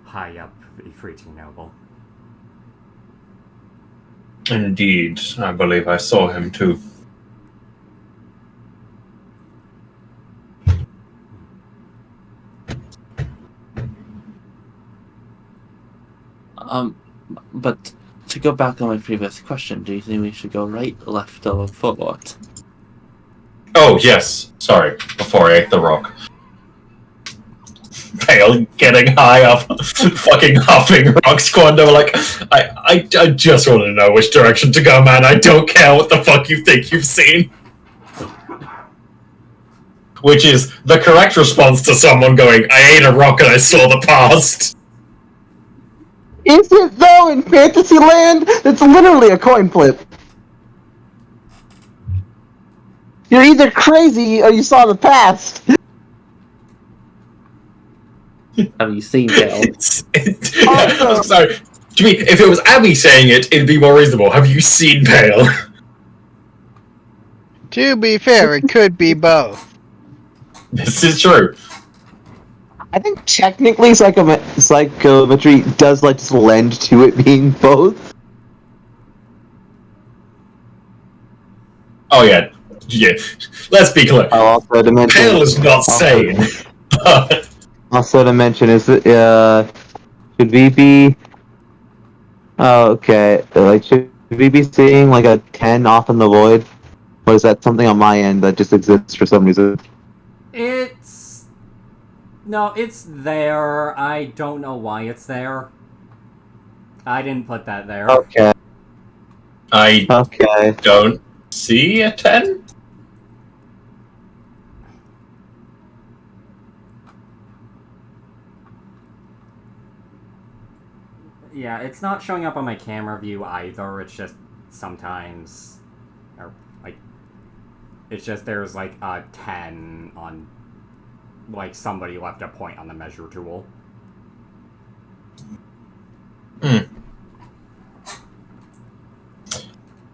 high-up Ifriti noble.
Indeed, I believe I saw him too.
But to go back on my previous question, do you think we should go right, left, or forward?
Oh, yes. Sorry, before I ate the rock. Pale getting high off fucking huffing rocks, Quando, like, I just want to know which direction to go, man. I don't care what the fuck you think you've seen. Which is the correct response to someone going, I ate a rock and I saw the past.
Is it though in Fantasyland? It's literally a coin flip. You're either crazy or you saw the past.
Have you seen Dale?
I'm sorry. To me, if it was Abby saying it, it'd be more reasonable. Have you seen Pale?
To be fair, it could be both.
This is true.
I think technically psychometry does like just lend to it being both.
Oh yeah. Let's be clear.
Also to mention,
Pale is not sane.
Also to mention is that should we be? Oh, okay. Like, should we be seeing like a 10 off in the void, or is that something on my end that just exists for some reason?
No, it's there. I don't know why it's there. I didn't put that there.
Okay.
I
Okay.
don't see a 10.
Yeah, it's not showing up on my camera view either. It's just sometimes, or like, it's just there's like a 10 on, like somebody left a point on the measure tool.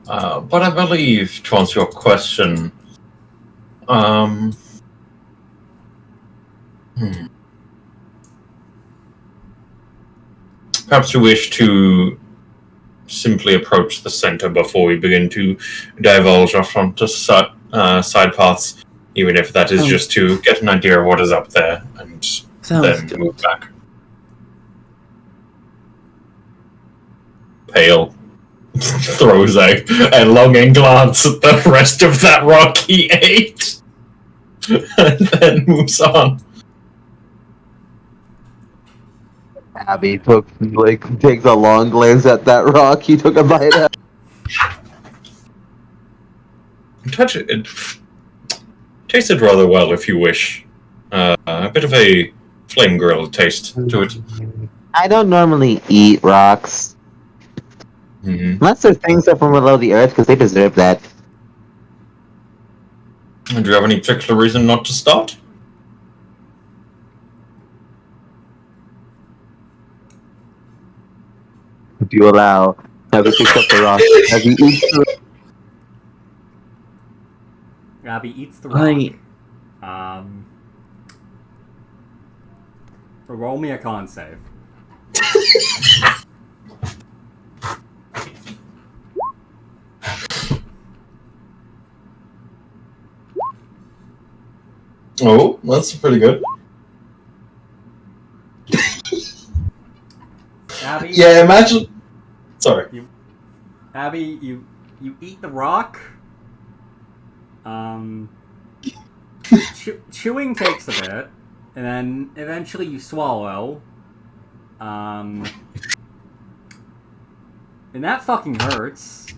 But I believe, to answer your question, perhaps you wish to simply approach the center before we begin to divulge our front to side paths, even if that is just to get an idea of what is up there and then move back. Pale throws a longing glance at the rest of that rock he ate, and then moves on.
Abby takes a long glance at that rock he took a bite at.
Touch it. It tasted rather well, if you wish. A bit of a flame grill taste to it.
I don't normally eat rocks. Unless they're things that are from below the earth, because they deserve that.
Do you have any particular reason not to start?
Do you allow Abby picks up the rock? Abby eats the
Abby eats the rock. Roll me a con save.
Oh, that's pretty good.
Abby,
Yeah, imagine. Sorry.
Abby, you eat the rock. Chewing takes a bit, and then eventually you swallow. And that fucking hurts.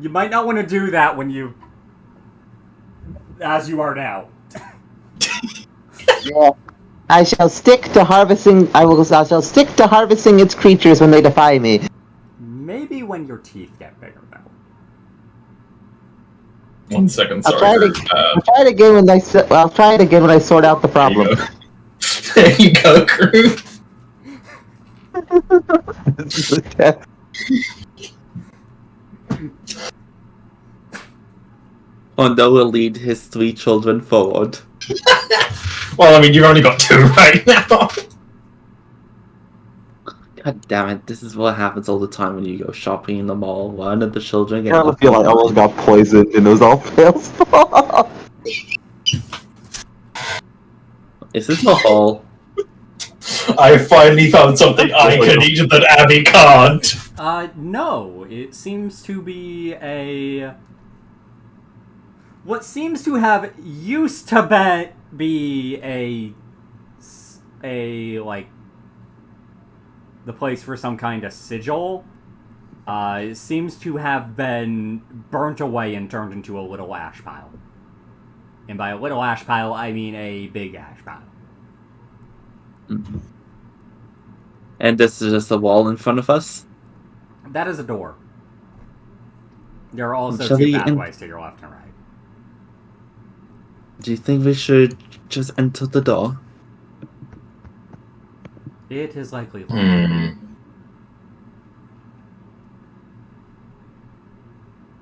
You might not want to do that when you, as you are now.
Yeah. I shall stick to harvesting. I shall stick to harvesting its creatures when they defy me.
Maybe when your teeth get bigger, though.
1 second,
I'll
sorry.
try it again when I'll try it again when I sort out the problem.
There you go, crew.
This is a test.
Hondo will lead his 3 children forward.
Well, I mean, you've only got 2 right now.
God damn it, this is what happens all the time when you go shopping in the mall. One of the children
I
gets
kind of feel like I almost got poisoned and it was all Phil's fault.
Is this a hole?
I finally found something I can eat that Abby can't.
No. It seems to be a... What seems to have used to be like, the place for some kind of sigil, seems to have been burnt away and turned into a little ash pile. And by a little ash pile, I mean a big ash pile.
Mm-hmm. And this is just a wall in front of us?
That is a door. There are also
Shall
2
we
pathways to your left and right.
Do you think we should just enter the door?
It is likely.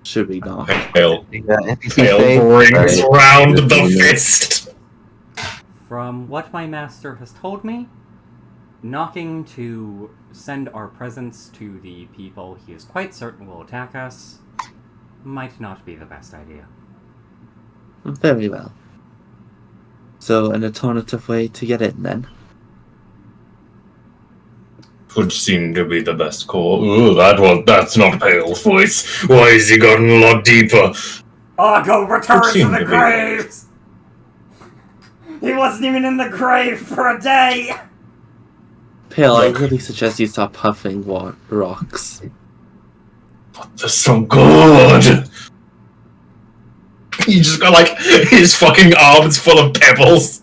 Should we not?
Pale
NPC
rings round the fist.
From what my master has told me, knocking to send our presence to the people he is quite certain will attack us might not be the best idea.
Very well. So, an alternative way to get in, then?
Would seem to be the best call. Ooh, that's not Pale's voice. Why has he gotten a lot deeper?
Argo returns to
seem
the
to be-
graves! He wasn't even in the grave for a day!
Pale, I
Look.
really suggest you stop puffing rocks.
They're so good. You just got like his fucking arms full of pebbles.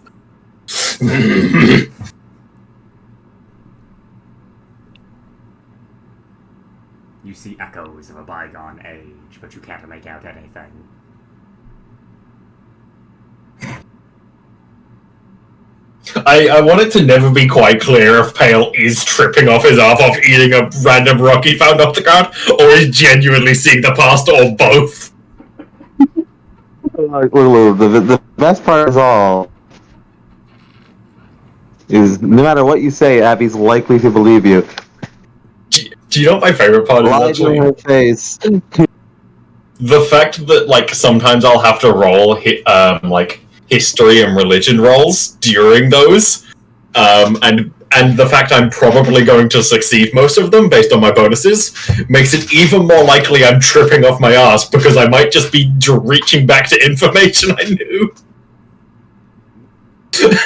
You see echoes of a bygone age, but you can't make out anything.
I want it to never be quite clear if Pale is tripping off his ass off eating a random rock he found off the ground, or is genuinely seeing the past, or both.
The best part is all is no matter what you say, Abby's likely to believe you.
Do you know what my favorite part is
Lie to
actually?
her face.
The fact that like sometimes I'll have to roll like history and religion rolls during those, And the fact I'm probably going to succeed most of them based on my bonuses makes it even more likely I'm tripping off my ass because I might just be reaching back to information I knew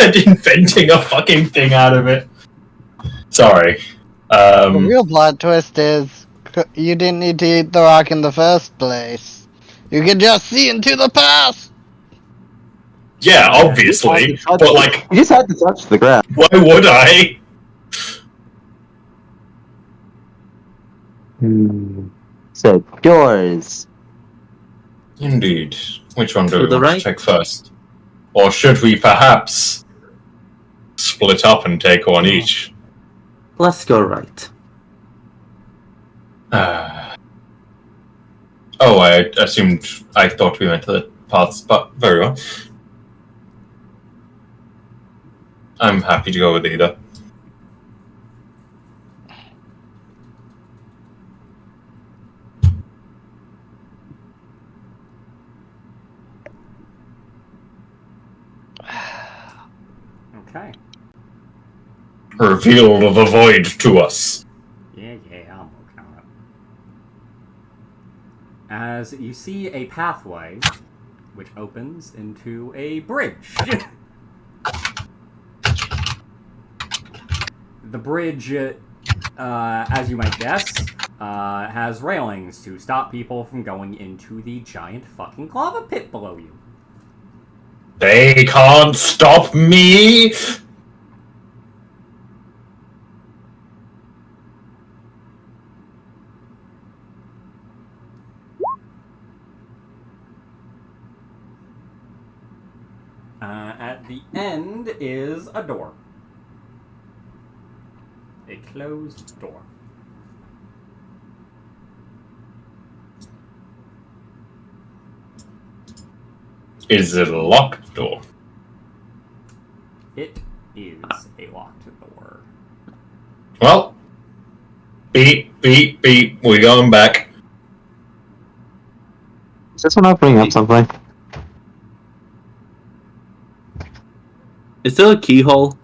and inventing a fucking thing out of it. Sorry.
The real plot twist is you didn't need to eat the rock in the first place. You could just see into the past.
Yeah, obviously. But, like,
You just had to touch the ground.
why would I?
So, yours.
Indeed. Which one do
To
we
the
want
right?
to take first? Or should we perhaps split up and take one each?
Let's go right.
Oh, I thought we went to the paths, but very well. I'm happy to go with either.
Okay.
Reveal the void to us.
Yeah, I'm working on it. As you see a pathway which opens into a bridge. The bridge, as you might guess, has railings to stop people from going into the giant fucking lava pit below you.
They can't stop me!
At the end is a door. A closed door.
Is it a locked door?
It is a locked door.
Well, beep, we're going back.
Is this one opening up something?
Is there a keyhole?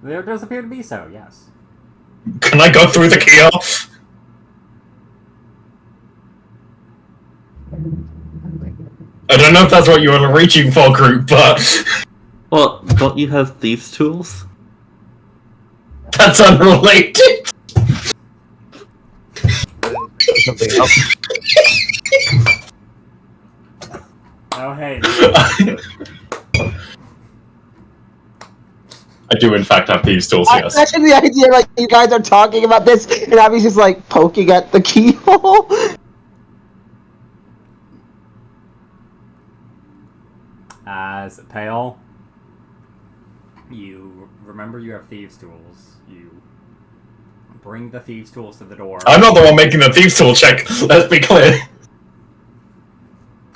There does appear to be so, yes.
Can I go through the keyhole? I don't know if that's what you were reaching for, group, but
Well, don't you have thieves' tools?
that's unrelated.
Something else.
Oh, hey.
I do, in fact, have these tools,
I
yes.
imagine the idea, like, you guys are talking about this, and Abby's just, like, poking at the keyhole.
As Pale, you remember you have thieves' tools. You bring the thieves' tools to the door.
I'm not the one making the thieves tool check, let's be clear.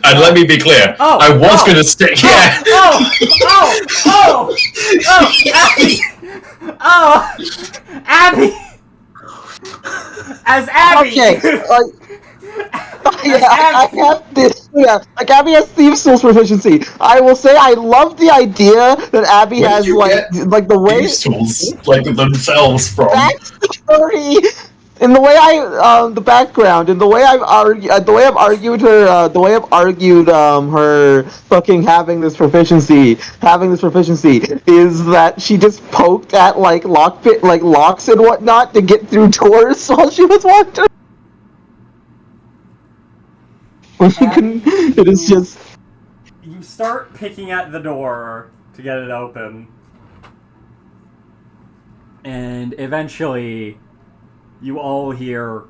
And let me be clear, I was gonna stay. Yeah.
Abby! As Abby!
Okay, like, yeah, I have this. Yeah, like Abby has thieves' tools proficiency. I will say I love the idea that Abby
Where
has
did you
like the way
Thieves tools, like themselves from.
backstory, in the way the background, in the way I've argued, her fucking having this proficiency is that she just poked at like locks and whatnot to get through doors while she was wandering. It is just.
You start picking at the door to get it open. And eventually, you all hear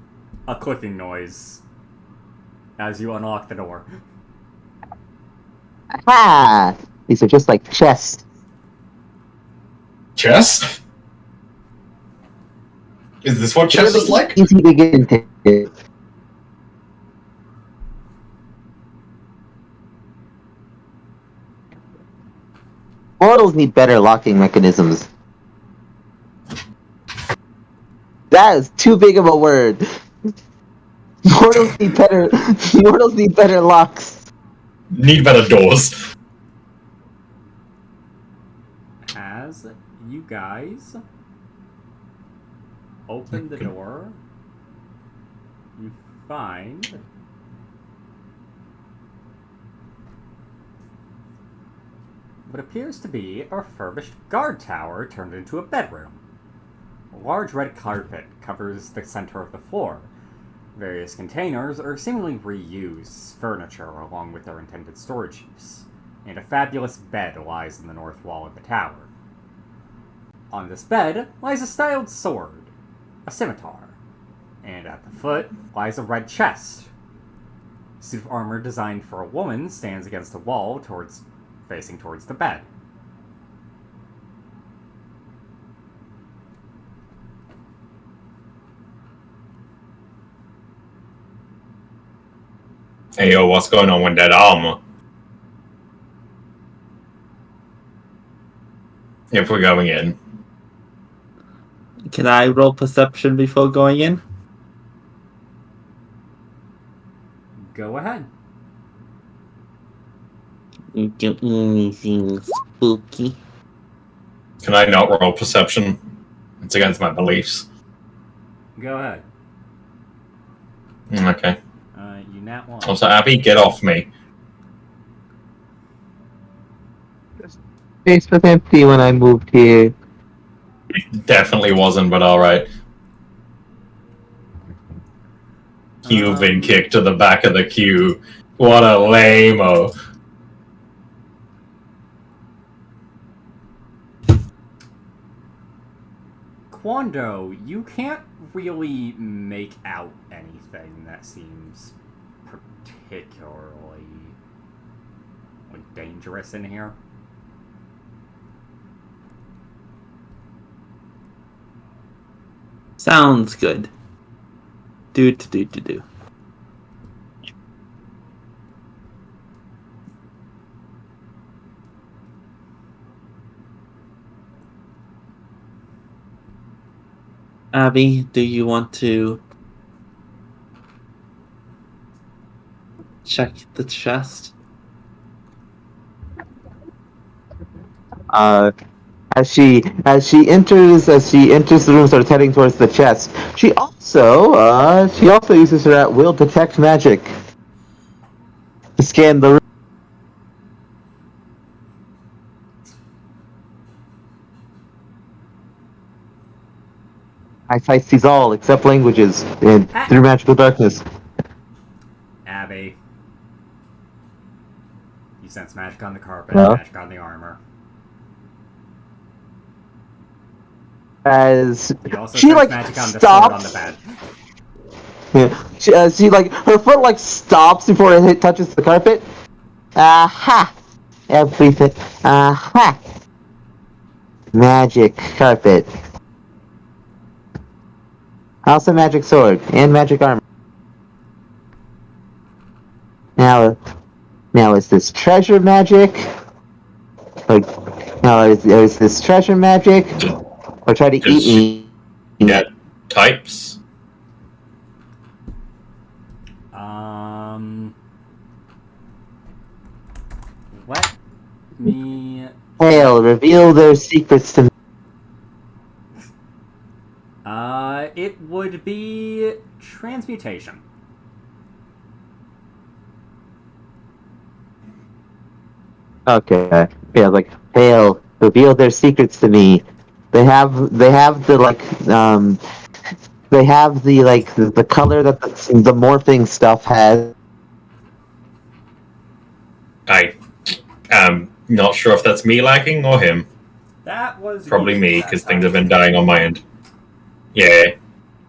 a clicking noise as you unlock the door.
Aha! These are just like chests.
Chess? Is this what chess is like?
Easy to get into. Mortals need better locking mechanisms. That is too big of a word. Mortals need better locks.
Need better doors.
as you guys open the door, you find what appears to be a refurbished guard tower turned into a bedroom. A large red carpet covers the center of the floor. Various containers are seemingly reused furniture along with their intended storage use, and a fabulous bed lies in the north wall of the tower. On this bed lies a styled sword, a scimitar, and at the foot lies a red chest. A suit of armor designed for a woman stands against the wall facing towards the bed.
Hey, yo, what's going on with that armor? If we're going in.
Can I roll perception before going in?
Go ahead.
Get anything spooky?
Can I not roll perception? It's against my beliefs.
Go ahead.
Okay.
You nat one.
Also, Abby, get off me.
Space was empty when I moved here.
It definitely wasn't, but alright. You've been kicked to the back of the queue. What a lame-o.
Quando, you can't really make out anything that seems particularly dangerous in here.
Sounds good. Do. Abby, do you want to check the chest?
As she enters the room, starts heading towards the chest. She also uses her at will detect magic to scan the room. Eyesight sees all except languages and through magical darkness.
Abby. You sense magic on the carpet,
Huh?
magic on the armor.
As
You also
she
sense
like
magic on the sword on the
stops.
bed.
Yeah. She like her foot like stops before it touches the carpet. Aha! Everything. Aha! Magic carpet. Also magic sword and magic armor. Now is this treasure magic? Like, now is this treasure magic? Or try to
Does
eat me?
Yeah, types?
Let me...
Hail, reveal their secrets to me.
It would be transmutation.
Okay. Yeah, like, hail, reveal their secrets to me. They have the the color that the morphing stuff has.
I am not sure if that's me lacking or him.
That was
Probably
you
me,
that
because
time.
things have been dying on my end. Yeah.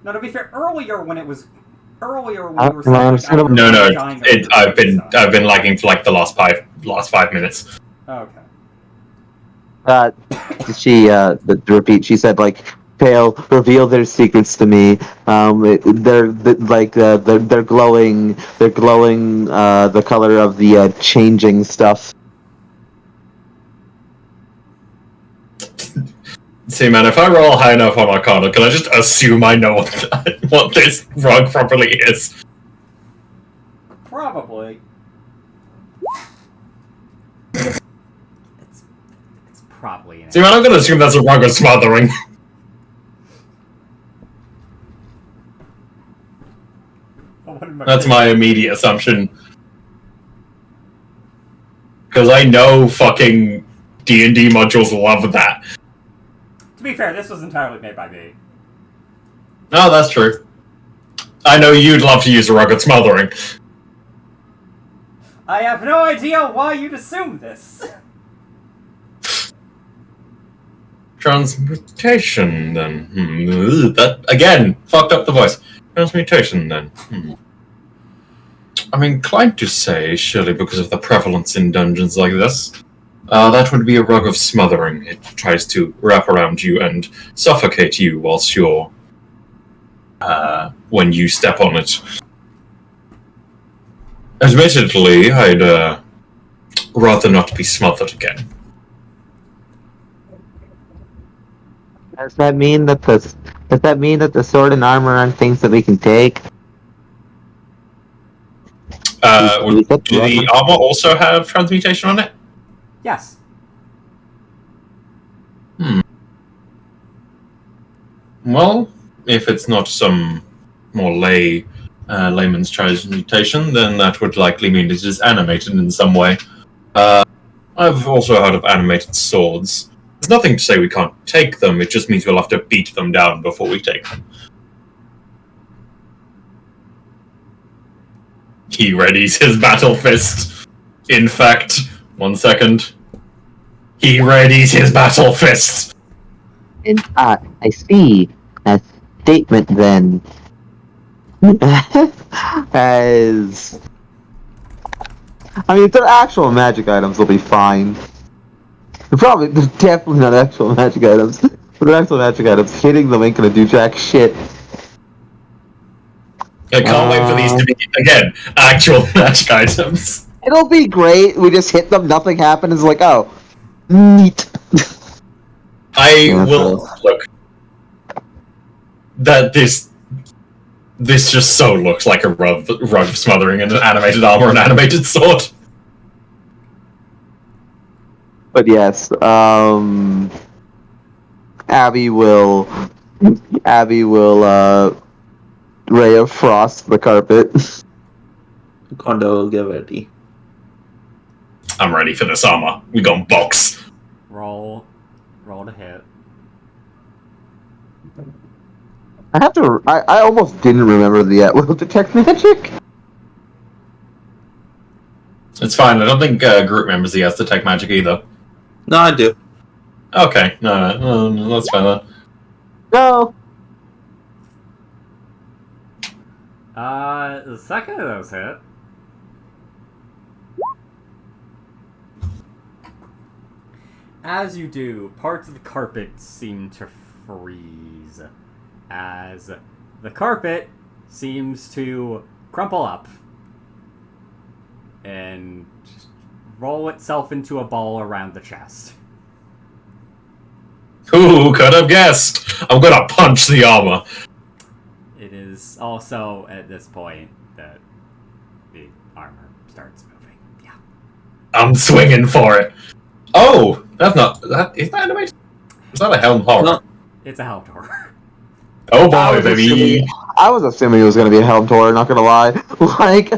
Now, to be fair, earlier when you were
am I
saying,
understandable?
No,
dying
I've been lagging for like the last 5 minutes.
Okay.
To repeat, she said, like, hail, reveal their secrets to me. They're glowing. They're glowing the color of the changing stuff.
See, man, if I roll high enough on Arcana, can I just assume I know what this rug properly is?
Probably. It's probably an
See, man, I'm gonna assume that's a rug of smothering. That's my immediate assumption. Because I know fucking D&D modules love that.
To be fair, this was entirely made by me.
No, that's true. I know you'd love to use a rugged smothering.
I have no idea why you'd assume this.
Transmutation, then. That, again, fucked up the voice. Transmutation, then. I'm inclined to say, surely because of the prevalence in dungeons like this, that would be a rug of smothering. It tries to wrap around you and suffocate you whilst you're... when you step on it. Admittedly, I'd rather not be smothered again.
Does that mean that the sword and armor aren't things that we can take?
Do the armor also have transmutation on it?
Yes.
Well, if it's not some more layman's transmutation, then that would likely mean it is animated in some way. I've also heard of animated swords. There's nothing to say we can't take them, it just means we'll have to beat them down before we take them. He readies his battle fist. In fact, 1 second. He readies his battle fist.
I see. That statement then. As I mean, if they're actual magic items, they'll be fine. They're definitely not actual magic items. But they're actual magic items. Hitting them ain't gonna do jack shit.
I can't wait for these to be, again, actual magic items.
It'll be great. We just hit them, nothing happens. It's like, oh, neat.
I will look. That this just so looks like a rug of smothering and an animated armor and animated sword.
But yes, Abby will ray of frost the carpet.
Kondo, get ready.
I'm ready for this armor. We gon' box.
Roll to hit.
I almost didn't remember the will detect magic.
It's fine. I don't think group members he has detect magic either.
No, I do.
Okay, no, that's fine then.
No.
The second of those hit. As you do, parts of the carpet seem to freeze. As the carpet seems to crumple up and just roll itself into a ball around the chest.
Who could have guessed? I'm gonna punch the armor.
It is also at this point that the armor starts moving. Yeah.
I'm swinging for it. Oh, is that animated? Is that a helm horror?
No.
It's a helm horror.
Oh boy, baby.
I was assuming it was going to be a helm tour, not going to lie. Like,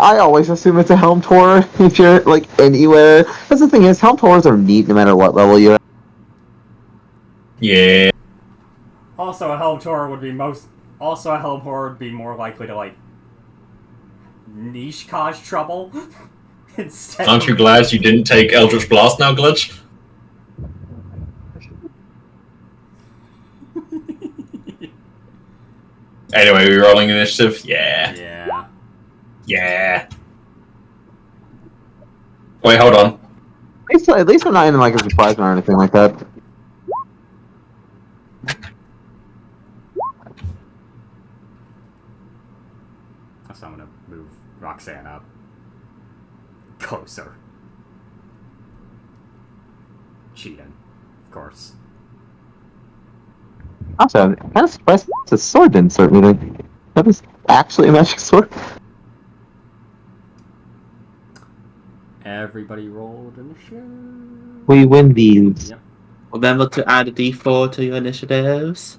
I always assume it's a helm tour if you're, like, anywhere. That's the thing is, helm tours are neat no matter what level you're at.
Yeah.
Also, a helm horror would be more likely to, like, niche cause trouble. Instead
Aren't you glad you didn't take Eldritch Blast now, Glitch? Anyway, we rolling initiative? Yeah. Yeah. Wait, hold on.
At least we're not in, like, a surprise or anything like that.
So I'm gonna move Roxanne up closer. Cheating, of course.
Also, I'm kind of surprised the sword didn't start moving. That was actually a magic sword.
Everybody rolled initiative.
We win these.
Yep.
Remember to add a d4 to your initiatives.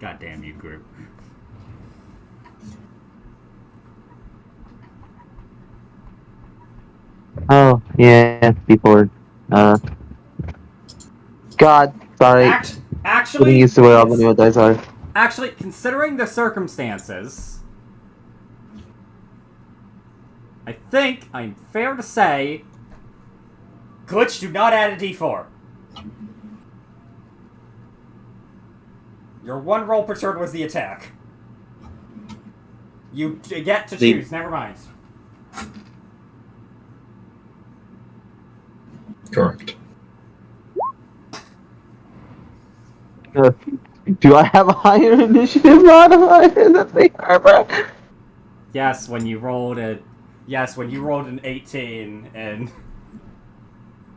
God damn you, group.
Oh, yeah, before. God, sorry. Getting
Actually,
used to where all the new dice are.
actually, considering the circumstances, I think I'm fair to say, Glitch, do not add a d4. Your one roll per turn was the attack. You get to choose. Never mind.
Correct.
Do I have a higher initiative modifier than they are, bro?
Yes, when you rolled an 18 and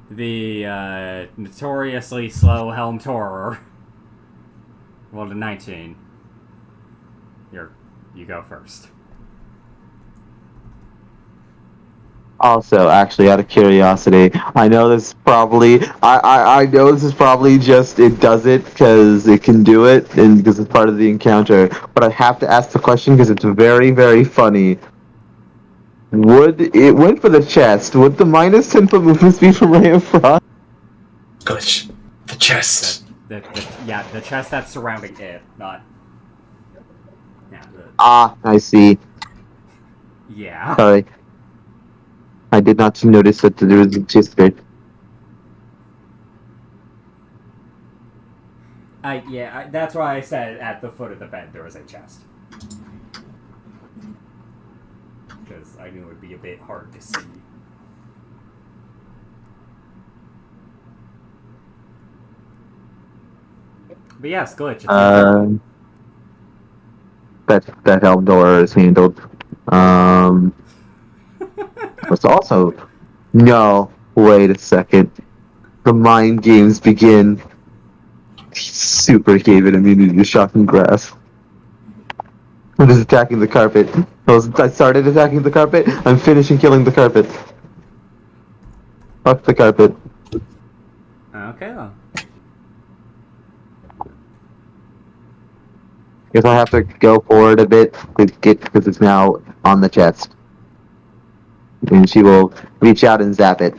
the notoriously slow Helm Torer rolled a 19. You go first.
Also, actually, out of curiosity, I know this is probably I know this is probably just it does it because it can do it and because it's part of the encounter. But I have to ask the question because it's very, very funny. Would it went for the chest? Would the minus 10 foot movement speed from Ray of Frost?
Glitch. The chest.
The chest that's surrounding it, not. Yeah.
Ah, I see.
Yeah.
Sorry, I did not notice that there was a chest there.
That's why I said at the foot of the bed there was a chest. Because I knew it would be a bit hard to see. But yes, Glitch.
That helm door is handled. It's also no. Wait a second. The mind games begin. Super gave it immunity to shock and grasp. I'm just attacking the carpet. I started attacking the carpet. I'm finishing killing the carpet. Fuck the carpet.
Okay then.
Guess I have to go forward a bit because it's now on the chest. And she will reach out and zap it.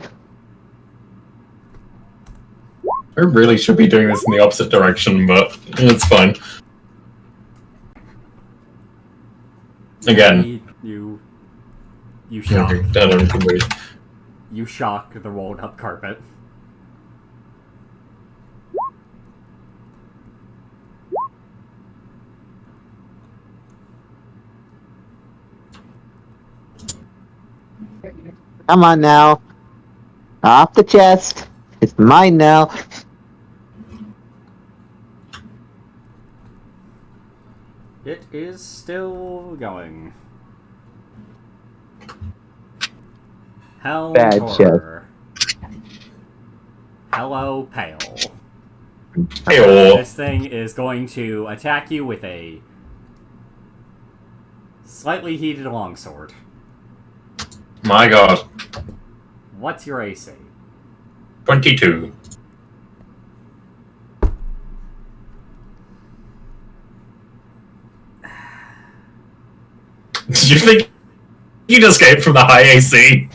I really should be doing this in the opposite direction, but it's fine. Again.
You shock.
Okay, I don't know, wait.
You shock the rolled up carpet.
Come on now. Off the chest. It's mine now.
It is still going. Helm
Bad
Torer. Hello, Pale.
Hey-oh.
This thing is going to attack you with a slightly heated longsword.
My god.
What's your AC?
22. Did you think you'd escape from the high AC?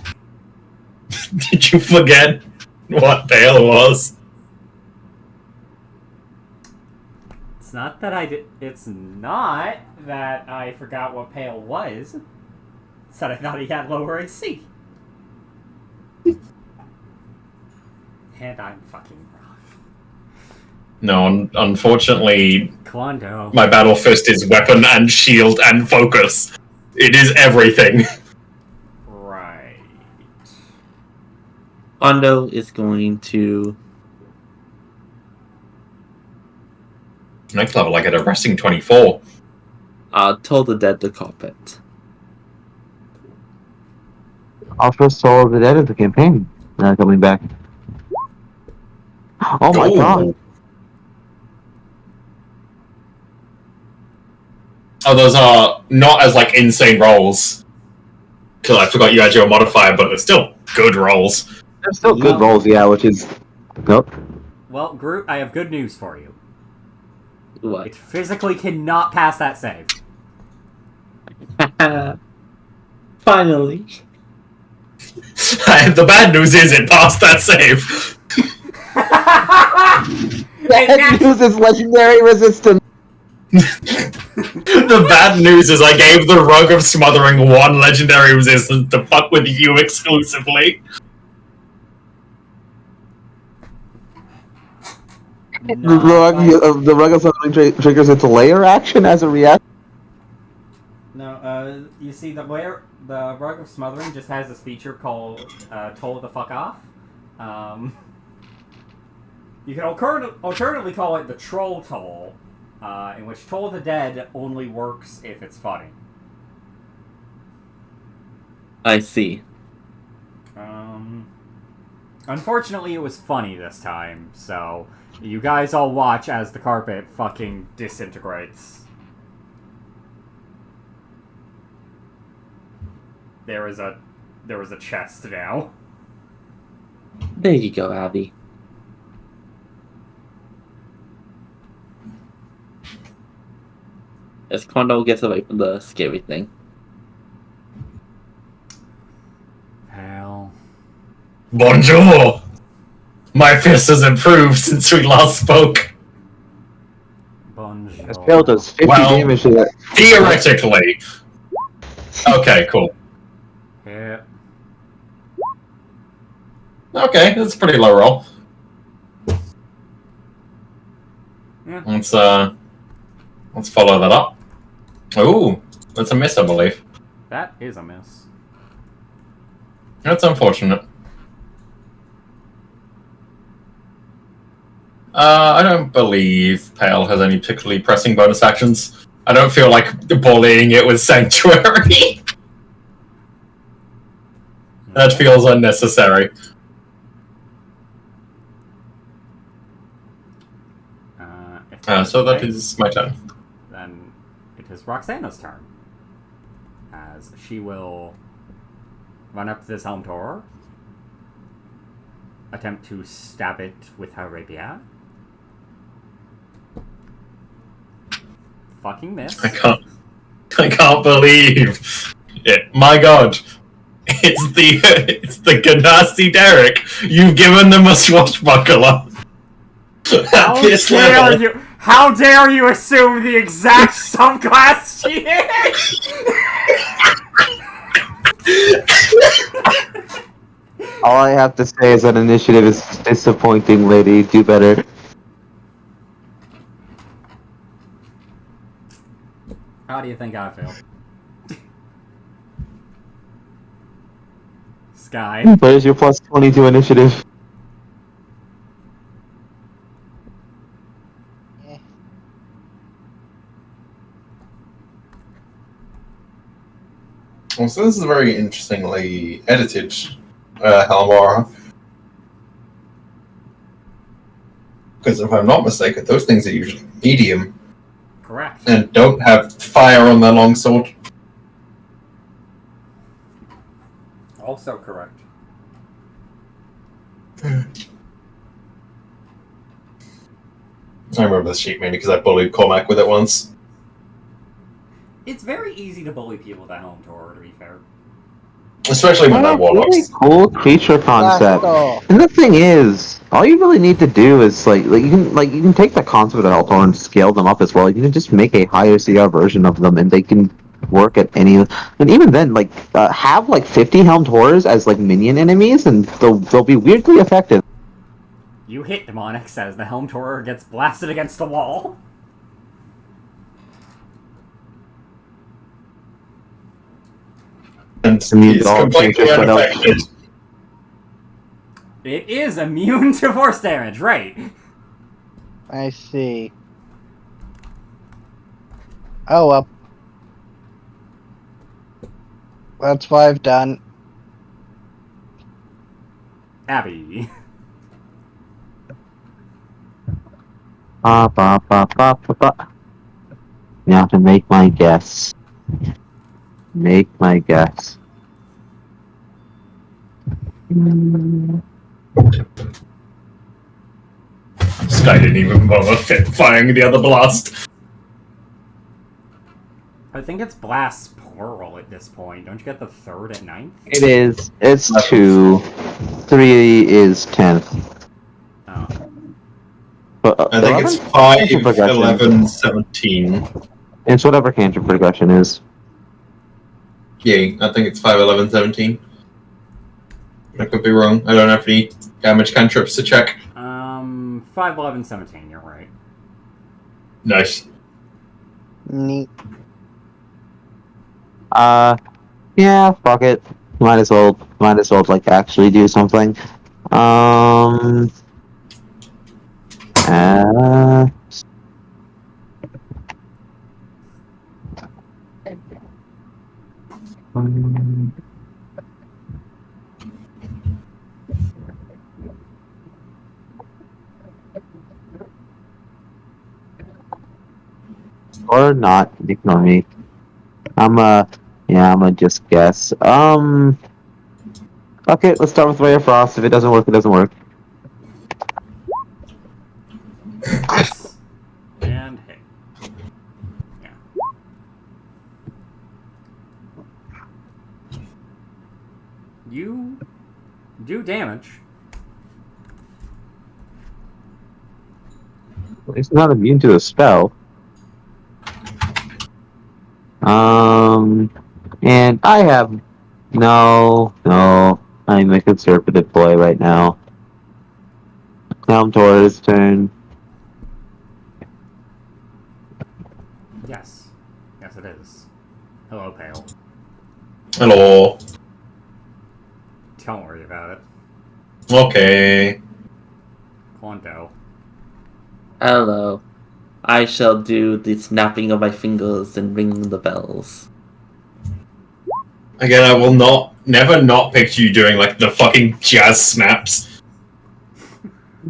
Did you forget what Pale was?
It's not that I did. It's not that I forgot what Pale was. It's that I thought he had lower AC. And I'm fucking wrong.
No, unfortunately,
Klondo.
my battle fist is weapon and shield and focus. It is everything.
Right.
Kondo is going to...
Next level, I get a resting 24.
told the dead to carpet.
Also, Soul of the Dead of the campaign. Coming back. Oh my god.
Oh, those are not as like insane rolls. Because I forgot you had your modifier, but they're still good rolls.
They're still good rolls, yeah, which is... Nope.
Well, Groot, I have good news for you.
What?
It physically cannot pass that save.
Finally.
The bad news is it passed that save.
That uses legendary resistance.
The bad news is I gave the Rug of Smothering 1 legendary resistance to fuck with you exclusively.
The rug of something triggers its layer action as a reaction.
No, you see, the Rug of Smothering just has this feature called Toll the Fuck Off. You can alternatively call it the Troll Toll, in which Toll the Dead only works if it's funny.
I see.
Unfortunately, it was funny this time, so you guys all watch as the carpet fucking disintegrates. There was a chest now.
There you go, Abby. As Kondo gets away from the scary thing.
Hell.
Bonjour! My fist has improved since we last spoke.
Bonjour.
This spell does 50
Well,
damage to that.
Theoretically. Okay, cool.
Yeah.
Okay, that's a pretty low roll.
Yeah.
Let's follow that up. Ooh, that's a miss, I believe.
That is a miss.
That's unfortunate. I don't believe Pale has any particularly pressing bonus actions. I don't feel like bullying it with Sanctuary. That feels unnecessary. So that is my turn.
Then it is Roxana's turn. As she will run up to this helm door, attempt to stab it with her rapier. Fucking miss.
I can't believe it. My god. It's the Ganassi Derek. You've given them a swashbuckler. At this level.
How dare you assume the exact subclass she is?
All I have to say is that initiative is disappointing, lady. Do better.
How do you think I feel? Sky.
Where's your plus 22 initiative?
Well, so this is a very interestingly edited Helmora. Because if I'm not mistaken, those things are usually medium
Correct.
and don't have fire on their longsword.
Also correct.
I remember this sheet mainly because I bullied Cormac with it once.
It's very easy to bully people with a helm tour, to be fair.
Especially when they're
Really
warlocks.
cool creature concept. And the thing is, all you really need to do is you can take the concept of Eltor and scale them up as well. You can just make a higher CR version of them, and they can work at any. And even then, have 50 Helmed Horrors as minion enemies, and they'll be weirdly effective.
You hit Demonics as the helm tour gets blasted against the wall.
And it's completely unaffected.
It is immune to force damage, right?
I see. Oh well. That's 5 done.
Abby.
You have to make my guess. Make my guess.
This guy didn't even bother firing the other blast.
I think it's blasts plural at this point. Don't you get the third at ninth?
It is. It's 2. 3 is 10th.
Oh.
I think it's 5,
Cantrip progression.
11, 17.
It's whatever cantrip progression is.
Yeah, I think it's 5, 11, 17. I could be wrong. I don't have any damage cantrips to check.
5, 11, 17, you're right.
Nice.
Neat.
Yeah, fuck it. Might as well, like, actually do something. Or not, ignore me. I'm gonna just guess. Okay, let's start with Ray of Frost. If it doesn't work, it doesn't work.
Yes. And hit. Yeah. You do damage.
It's not immune to the spell. And I have no. I'm a conservative boy right now. Now Tor's turn.
Yes. Yes, it is. Hello, Pale.
Hello.
Don't worry about it.
Okay.
Quanto.
Hello. I shall do the snapping of my fingers and ring the bells.
Again, I will never not picture you doing, like, the fucking jazz snaps.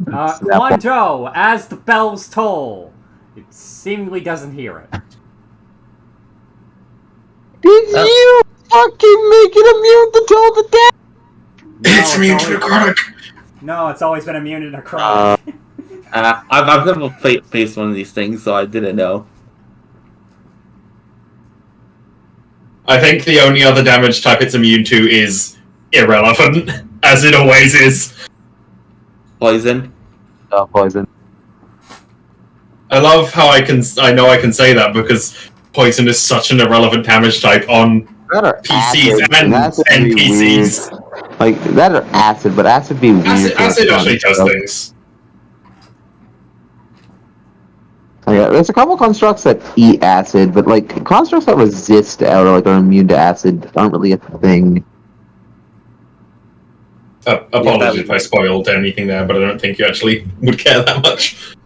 Quanto, as the bells toll. It seemingly doesn't hear it.
Did you fucking make it immune to all the damage?
It's immune to necrotic!
No, it's always been immune to necrotic.
I've never faced one of these things, so I didn't know.
I think the only other damage type it's immune to is irrelevant, as it always is.
Poison?
Oh, poison.
I love how I know I can say that because poison is such an irrelevant damage type on PCs and NPCs.
Like, that or acid, but acid be weird.
Acid actually does things.
Yeah, there's a couple constructs that eat acid, but like constructs that resist or like are immune to acid aren't really a thing.
Apologies if I spoiled anything there, but I don't think you actually would care that much.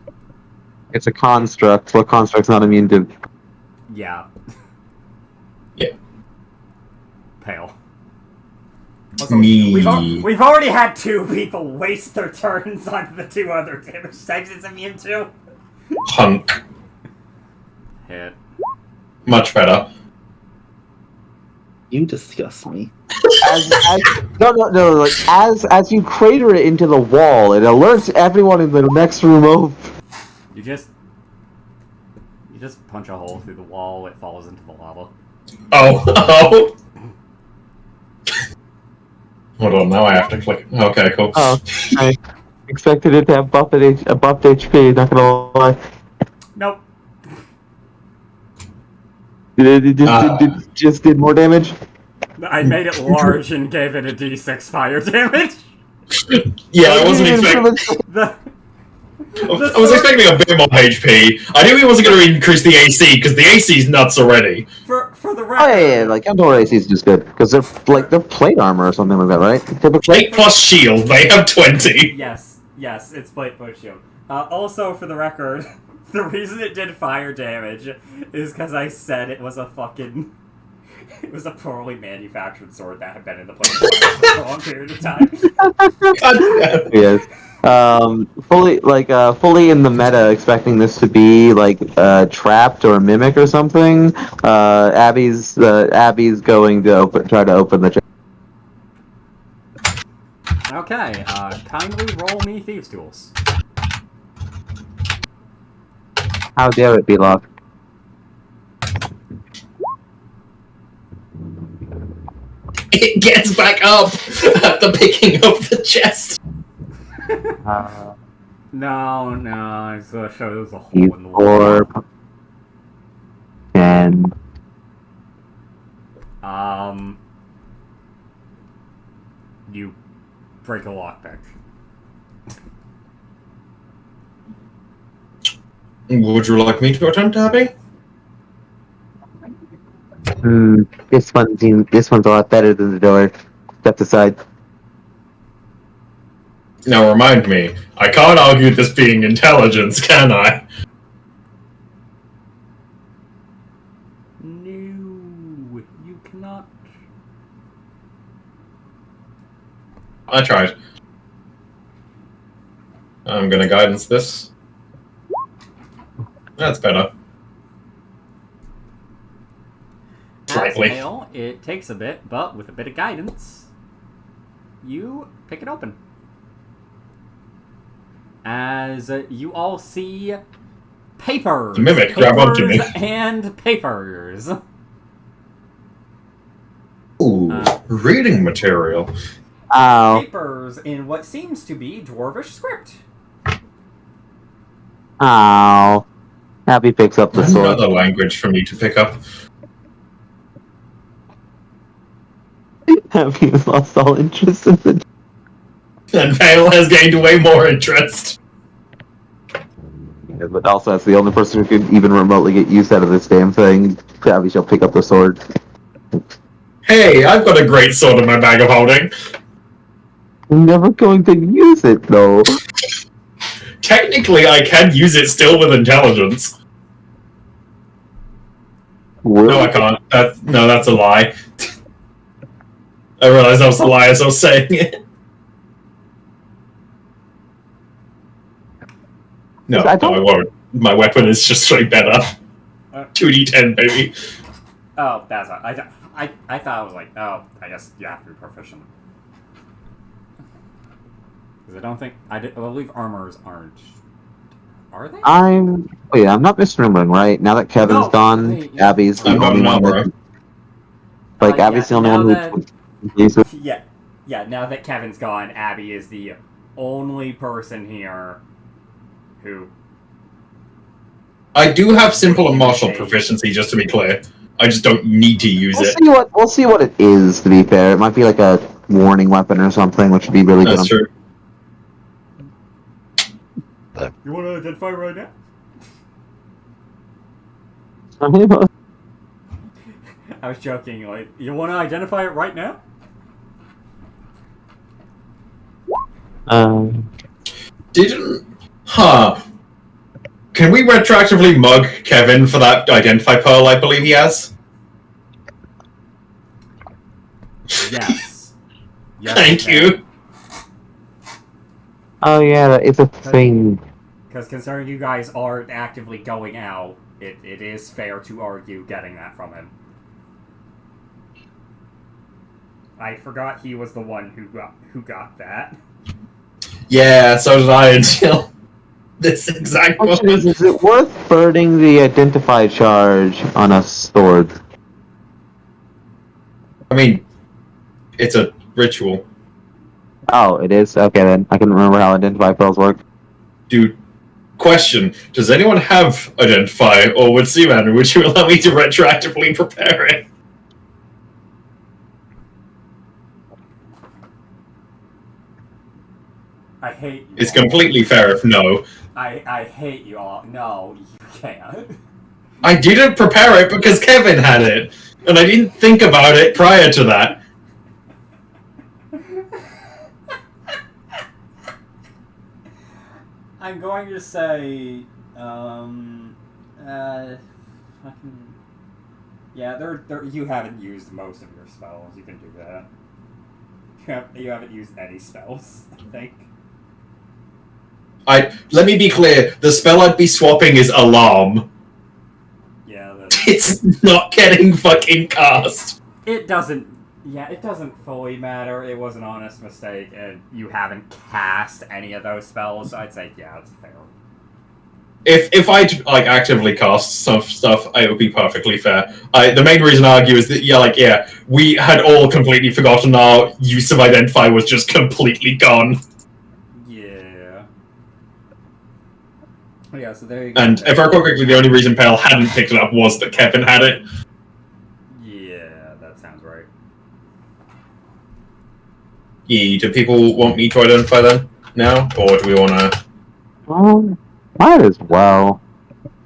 It's a construct. What construct's not immune to?
Yeah.
Yeah.
Pale. Also,
Me.
We've already had 2 people waste their turns on the 2 other damage types it's immune to.
Hunk.
Hit.
Much better.
You disgust me.
No. Like as you crater it into the wall, it alerts everyone in the next room over.
You just punch a hole through the wall. It falls into the lava.
Oh. Hold on, now I have to click. Okay, cool.
Oh, I expected it to have buffed HP. Not gonna lie.
Nope.
It just did more damage.
I made it large and gave it a d6 fire damage.
Yeah, I wasn't expecting. I was expecting a bit more HP. I knew he wasn't going to increase the AC because the AC's nuts already.
For the record.
Oh yeah, like outdoor AC is just good because they're plate armor or something like that, right?
Plate plus shield, they have 20.
Yes, it's plate plus shield. Also, for the record, the reason it did fire damage is because I said it was a fucking It was a poorly manufactured sword that had been in the place for a long period of time.
Yes. Fully in the meta, expecting this to be like trapped or a mimic or something. Abby's going to try to open the.
Okay, kindly roll me thieves' tools.
How dare it be locked?
It gets back up at the picking of the chest.
No, it shows a hole in the wall.
4, 10.
You break a lockpick.
Would you like me to attempt, Abby?
This one's a lot better than the door. Step aside.
Now remind me, I can't argue this being intelligence, can I?
No, you cannot.
I tried. I'm gonna guidance this. That's better.
As
Slightly.
hail, it takes a bit, but with a bit of guidance, you pick it open. As you all see papers.
The mimic, grab onto me.
And papers.
Ooh, reading material.
Ow.
Papers in what seems to be Dwarvish script.
Ow. Abby picks up the sword.
Another language for me to pick up.
Abby has lost all interest in the.
And Vale has gained way more interest.
Yeah, but also, that's the only person who can even remotely get use out of this damn thing. Abby shall pick up the sword.
Hey, I've got a great sword in my bag of holding.
I'm never going to use it, though.
Technically, I can use it still with intelligence. No, I can't. That's a lie. I realized that was a lie as I was saying it. No, I won't. My weapon is just straight better. 2d10, baby.
Oh, that's not. I thought it was like, oh, I guess you have to be proficient. Because I don't think I believe armors aren't. Are they?
I'm not misremembering, right? Now that Kevin's gone, Abby's the only one that. Abby's the only one who.
Yeah. Now that Kevin's gone, Abby is the only person here who.
I do have simple and martial proficiency, just to be clear. I just don't need to use it.
We'll see what it is, to be fair. It might be like a warning weapon or something, which would be really good.
That's true.
You want to identify right now? I was joking, like, you want to identify it right now?
Can we retroactively mug Kevin for that identify pearl I believe he has?
Yes.
Thank you.
Oh yeah, it's a thing.
Because considering you guys aren't actively going out, it is fair to argue getting that from him. I forgot he was the one who got that.
Yeah, so did I until this exact moment.
Is it worth burning the identify charge on a sword?
I mean, it's a ritual.
Oh, it is? Okay then. I can remember how identify pearls work.
Dude, question. Does anyone have identify, or would Seaman, would you allow me to retroactively prepare it?
I hate you.
It's completely fair if no.
I hate you all. No, you can't.
I didn't prepare it because Kevin had it, and I didn't think about it prior to that.
I'm going to say, fucking... Yeah, you haven't used most of your spells. You can do that. You haven't used any spells, I think.
Let me be clear. The spell I'd be swapping is Alarm.
Yeah,
It's not getting fucking cast.
it doesn't. Yeah, it doesn't fully matter. It was an honest mistake, and you haven't cast any of those spells. So I'd say, yeah, it's fair.
If I'd like actively cast some stuff, it would be perfectly fair. The main reason I argue is that we had all completely forgotten our use of Identify was just completely gone.
Yeah. Yeah, so there you go.
And if I recall correctly, the only reason Pale hadn't picked it up was that Kevin had it.
Yeah, that sounds right.
Do people want me to identify them now, or do we want to?
Might as well.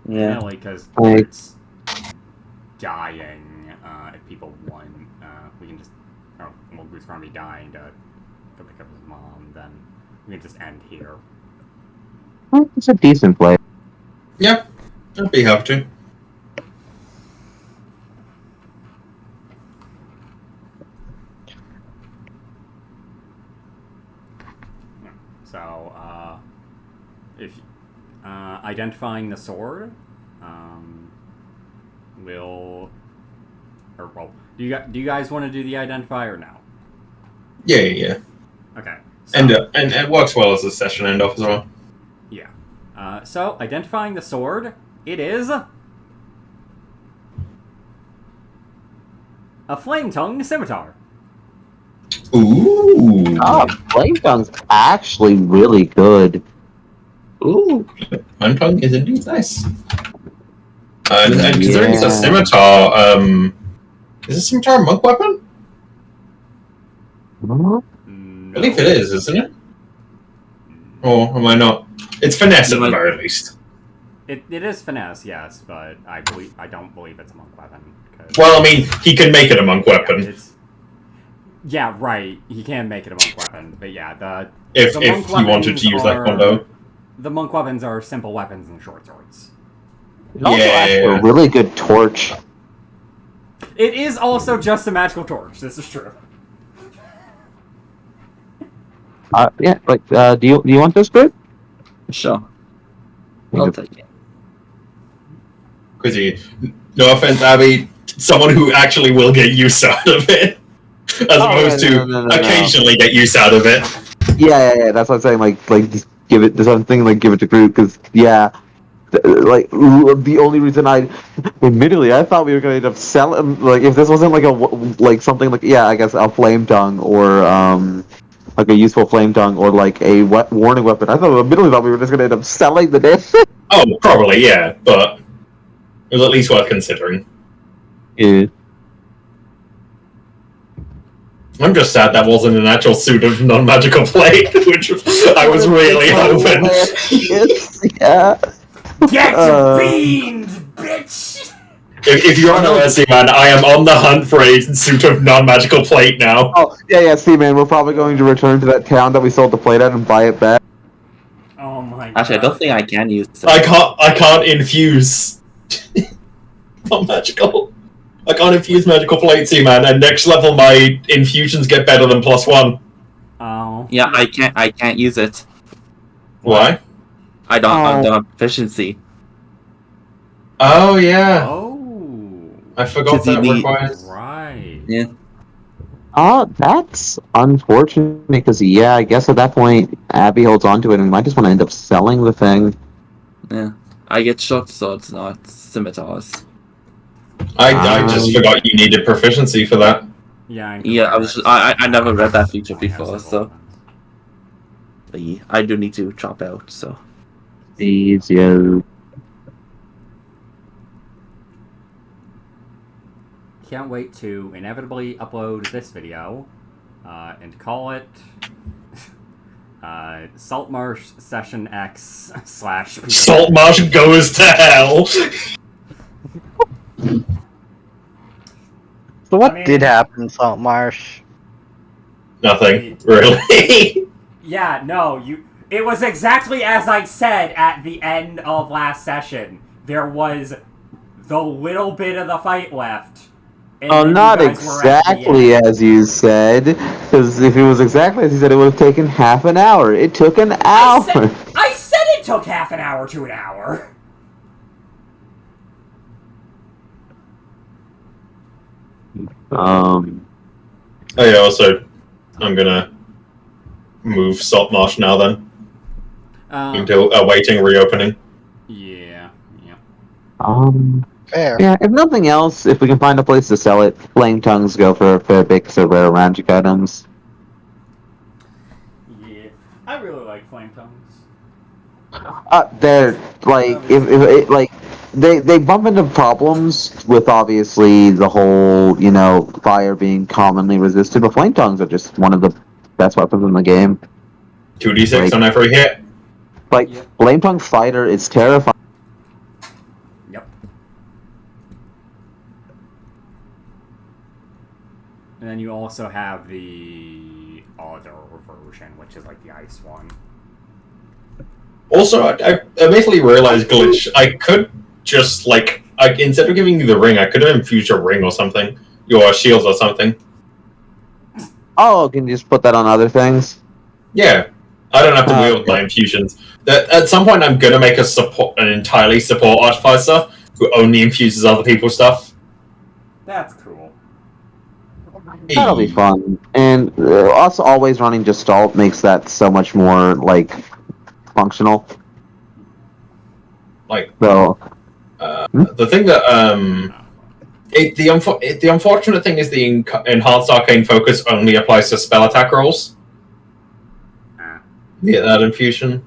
Yeah.
Mainly because
Like-
it's dying. If people want, we can just. Oh, well, Goose gonna be dying to go pick up his mom. Then we can just end here.
It's a decent play.
Yeah, I'd be happy to.
So, if identifying the sword, will, or well, do you guys want to do the identify or no?
Yeah.
Okay. So,
And it works well as a session end off as well.
yeah. So identifying the sword, it is a flame-tongued scimitar.
Ooh.
Flame Tongue's actually really good.
Ooh.
Tongue is indeed nice. And considering it's a
Yeah.
scimitar, is a scimitar a monk weapon?
No.
I believe it is, isn't it? Or am I not? It's finesse at the very least.
It is finesse, yes, but I don't believe it's a monk weapon.
Well, I mean, he can make it a monk weapon.
Yeah, right. He can make it a monk weapon, but yeah,
If
the
he
monk
wanted to use that
are-
combo.
The monk weapons are simple weapons and short swords.
It's also actually a really good torch.
It is also just a magical torch. This is true.
Yeah, like, do you want this bit?
Sure. I'll take it.
Because no offense, Abby, someone who actually will get use out of it, as opposed to
no.
occasionally get use out of it.
Yeah. That's what I'm saying. Like, just give it. There's something like give it to Groot because like the only reason admittedly, I thought we were gonna end up selling. Like, if this wasn't like something like I guess a flame tongue or like a useful flame tongue or like a warning weapon. Admittedly thought we were just gonna end up selling the damn thing.
Oh, probably, yeah, but it was at least worth considering.
Yeah.
I'm just sad that wasn't an actual suit of non-magical plate, which I was really hoping.
Yeah.
Get beamed, bitch!
If you're on OSC, man, I am on the hunt for a suit of non-magical plate now.
Oh, yeah, see, man, we're probably going to return to that town that we sold the plate at and buy it back.
Oh my god.
Actually, I don't think I can use it.
I can't infuse non-magical. I can't infuse magical plate, see, man, and next level my infusions get better than +1.
Oh.
Yeah, I can't use it.
Why?
I don't have proficiency.
Oh, yeah.
Oh.
I forgot that
Because
requires...
Right.
Yeah.
That's unfortunate because, I guess at that point, Abby holds on to it and we might just want to end up selling the thing.
Yeah. I get short swords, not scimitars.
I just forgot you needed proficiency for that.
Yeah.
Yeah, I never read that feature before, so but yeah, I do need to chop out. So
Please, yo.
Can't wait to inevitably upload this video and call it Saltmarsh Session X /
Saltmarsh goes to hell!
So what
I mean-
did happen, Saltmarsh?
Nothing, really.
Yeah, no, it was exactly as I said at the end of last session. There was the little bit of the fight left. And
Oh,
then you
not
guys were at the
exactly
end.
as you said. Because if it was exactly as you said, it would have taken half an hour. It took an hour.
I said it took half an hour to an hour.
Oh yeah, also, I'm gonna move Saltmarsh now then, until awaiting reopening.
Yeah.
Fair.
Yeah, if nothing else, if we can find a place to sell it, flame tongues go for a fair bit because they're rare magic items.
Yeah. I really like flame tongues.
They're like if like they bump into problems with obviously the whole fire being commonly resisted, but flame tongues are just one of the best weapons in the game.
2d6 on every hit.
Like flame tongue fighter is terrifying.
Yep. And then you also have the other version, which is like the ice one.
Also, I immediately realized, Glitch, I could just, instead of giving you the ring, I could have infused your ring or something. Your shields or something.
Oh, can you just put that on other things?
Yeah. I don't have to wield
Okay.
my infusions. At some point, I'm going to make an entirely support artificer who only infuses other people's stuff.
That's cool.
That'll be fun. And us always running Gestalt makes that so much more, functional. So,
The thing that, the unfortunate thing is the Enhanced Arcane Focus only applies to spell attack rolls.
Ah.
Yeah, that infusion.